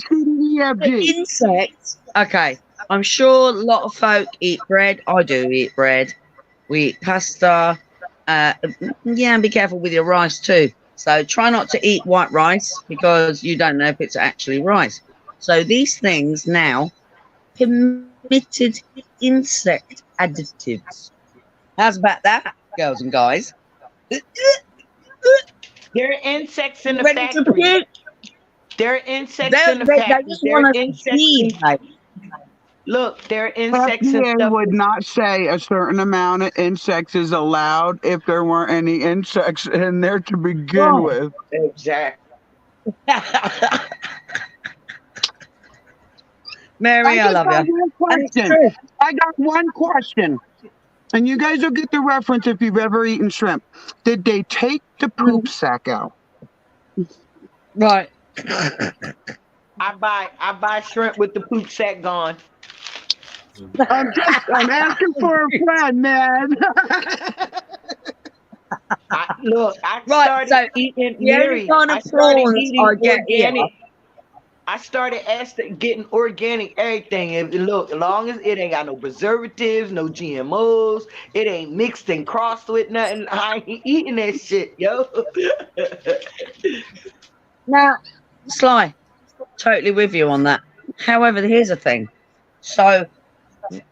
The ABCDEFG. insects. Okay. I'm sure a lot of folk eat bread. I do eat bread. We eat pasta. Yeah, and be careful with your rice too. So try not to eat white rice because you don't know if it's actually rice. So these things now permitted insect additives. How's about that, girls and guys? There are insects in the Ready to factory. puke? There are insects in the They factory. just There are want us to insects feed, in mate. Look, there are insects and FDA stuff. would not say a certain amount of insects is allowed if there weren't any insects in there to begin Right. with. Exactly. Mary, I just love got you. one And it's question. true. I got one question. And you guys will get the reference if you've ever eaten shrimp. Did they take the poop sack out? Right. I buy shrimp with the poop sack gone. I'm asking for a friend, man. I Right, started so eating the only Mary. kind I of started prawns eating I get here. organic. I started getting organic everything. And look, as long as it ain't got no preservatives, no GMOs, it ain't mixed and crossed with nothing, I ain't eating that shit, yo. Now, Sly, totally with you on that. However, here's the thing. So,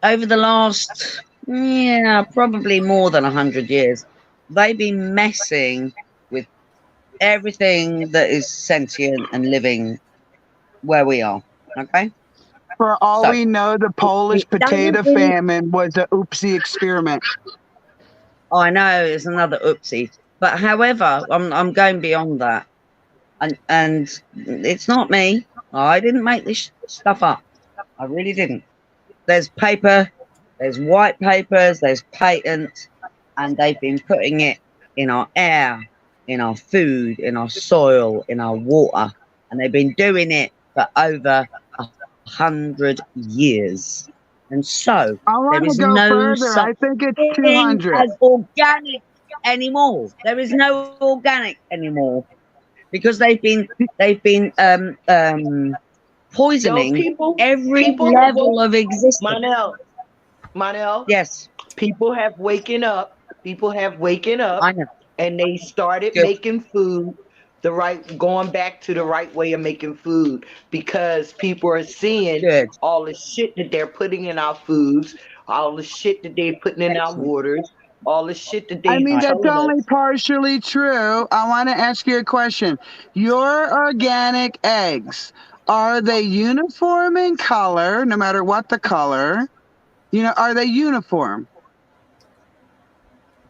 over the last, probably more than 100 years, they've been messing with everything that is sentient and living where we are. Okay? For all So, we know, the Polish it doesn't potato really- famine was an oopsie experiment. I know it's another oopsie, but however, I'm going beyond that, and it's not me. I didn't make this stuff up. I really didn't. There's paper, there's white papers, there's patents, and they've been putting it in our air, in our food, in our soil, in our water, and they've been doing it for over 100 years. And so I want there to is go no further. such I think it's thing 200. as organic anymore. There is no organic anymore because they've been poisoning every level of existence. Manel, Yes, people have waken up. People have waken up, I know. and they started Good. making food going back to the right way of making food, because people are seeing Good. all the shit that they're putting in our foods, all the shit that they're putting in our Excellent. waters, all the shit that I they mean, that's telling only us. partially true. I want to ask you a question. Your organic eggs, are they uniform in color, no matter what the color? Are they uniform?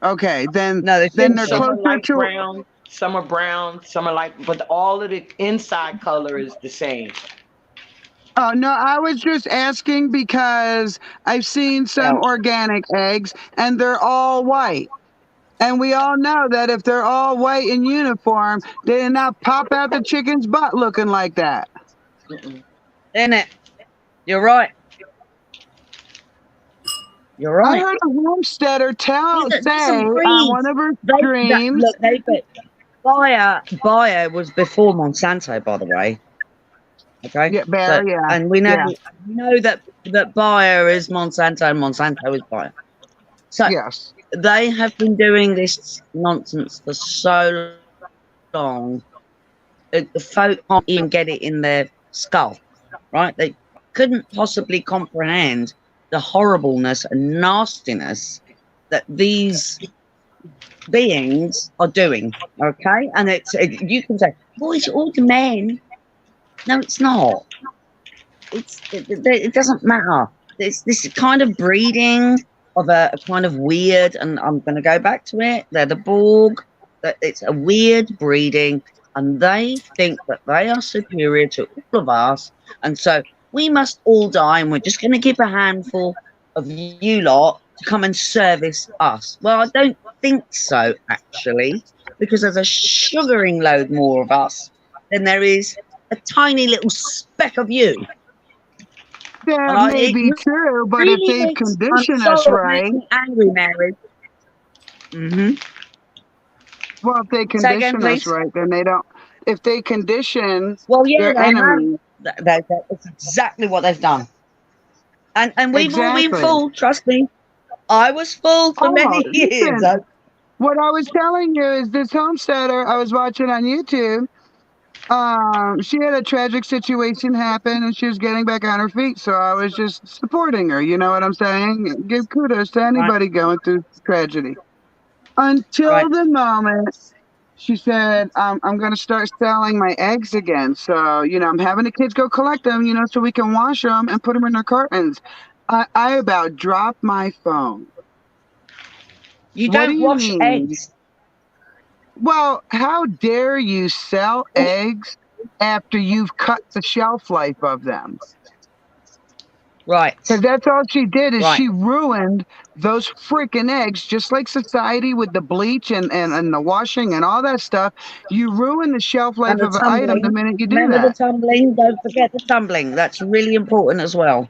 Okay, then No, they they're think so. Some are closer light to. brown, some are brown, some are light, but all of the inside color is the same. Oh, no, I was just asking because I've seen some Yeah. organic eggs and they're all white. And we all know that if they're all white in uniform, they did not pop out the chicken's butt looking like that. Mm-mm. Isn't it? You're right. You're I right. heard a homesteader These are say on breeds. one of her Look, streams. Bayer was before Monsanto, by the way. Okay. Yeah, Bayer, So, yeah. and we know Yeah. that Bayer is Monsanto and Monsanto is Bayer. So Yes. they have been doing this nonsense for so long. The folk can't even get it in their skull, right? They couldn't possibly comprehend the horribleness and nastiness that these beings are doing. Okay, and you can say, "Oh, it's all the men." No, it's not. It doesn't matter. It's this kind of breeding of a kind of weird, and I'm going to go back to it. They're the Borg. That it's a weird breeding, and they think that they are superior to all of us, and so we must all die, and we're just going to keep a handful of you lot to come and service us. Well, I don't think so, actually, because there's a sugaring load more of us than there is a tiny little speck of you. That may be true, but if they've conditioned us right. It makes me angry, Mary. Well, if they Say again, condition us please. right, then they don't. If they condition Yeah, their they enemy. have. That's exactly what they've done. And we've all been Exactly. fooled, trust me. I was fooled for many years. Listen, what I was telling you is this homesteader I was watching on YouTube. She had a tragic situation happen and she was getting back on her feet. So I was just supporting her. You know what I'm saying? Give kudos to anybody going through tragedy. Until the moment she said, I'm going to start selling my eggs again. So, I'm having the kids go collect them, so we can wash them and put them in their cartons. I about dropped my phone. You What do don't you wash mean? eggs. Well, how dare you sell eggs after you've cut the shelf life of them? Right. Because that's all she did is Right. she ruined those freaking eggs, just like society with the bleach and the washing and all that stuff. You ruin the shelf life And the of an item the tumbling. minute you do Remember the that. tumbling? Don't forget the tumbling. That's really important as well.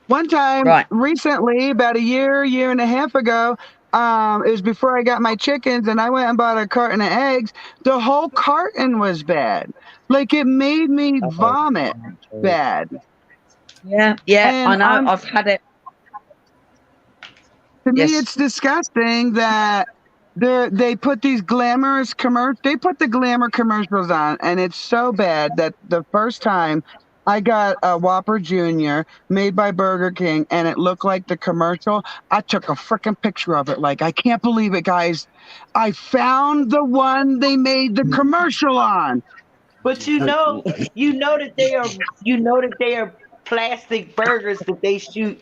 One time Right. recently, about a year and a half ago, it was before I got my chickens, and I went and bought a carton of eggs. The whole carton was bad. Like, it made me vomit bad. Yeah, And I know. I've had it. To me, Yes. it's disgusting that they put these glamorous they put the glamour commercials on, and it's so bad that the first time I got a Whopper Jr. made by Burger King and it looked like the commercial, I took a freaking picture of it. Like, I can't believe it, guys. I found the one they made the commercial on. But you know that they are plastic burgers that they shoot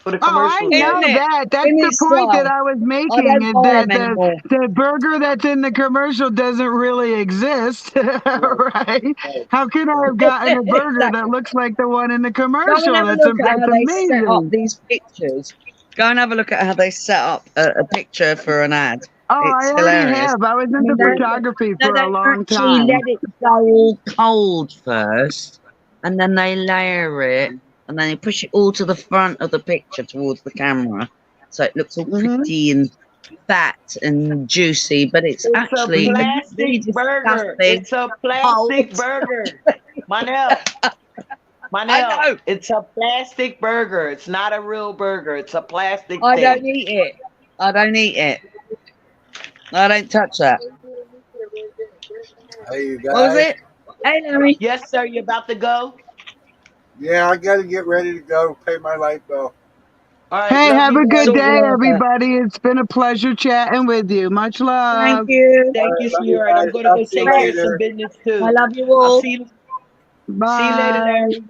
for the Oh, I commercials. know Isn't it? that. That's In the its point that style. I was I making. don't Is buy that them anymore. the burger that's in the commercial doesn't really exist, right? How can I have gotten a burger that Exactly. looks like the one in the Go and commercial? have a That's look at how they set up amazing. these pictures. Go and have a look at how they set up a picture for an ad. Oh, I It's already hilarious. have. I was I into mean, photography they for a long actually time. let it go all cold first, and then they layer it, and then they push it all to the front of the picture towards the camera, so it looks all Mhm. pretty and fat and juicy. But it's It's a actually really plastic burger. disgusting. It's a plastic burger. Manel, I know. it's a plastic burger. It's not a real burger. It's a plastic I thing. don't eat it. I don't eat it. I don't touch that. Hey, you guys. What was it? Hey, Larry. Yes, sir. You about to go? Yeah, I got to get ready to go pay my light bill. All right. Hey, love have you a good guys. day, Love it. everybody. It's been a pleasure chatting with you. Much Thank love. you. Thank you, Love you sweetheart. I'm guys. gonna go Talk to you take care of later. some business too. I love you I'll all. see you later, Bye. Larry.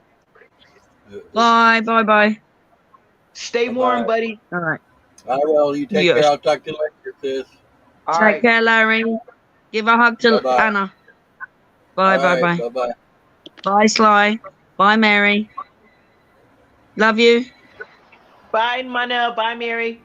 Bye. Bye. Bye. Stay warm, Bye-bye. buddy. All right. I will. You take Yes. care. I'll talk to you later, sis. All Take right. care, Larry. Give a hug to Bye-bye. Anna. Bye. All Bye. right, Bye. bye-bye. Bye, Sly. Bye, Mary. Love you. Bye, Manel. Bye, Mary.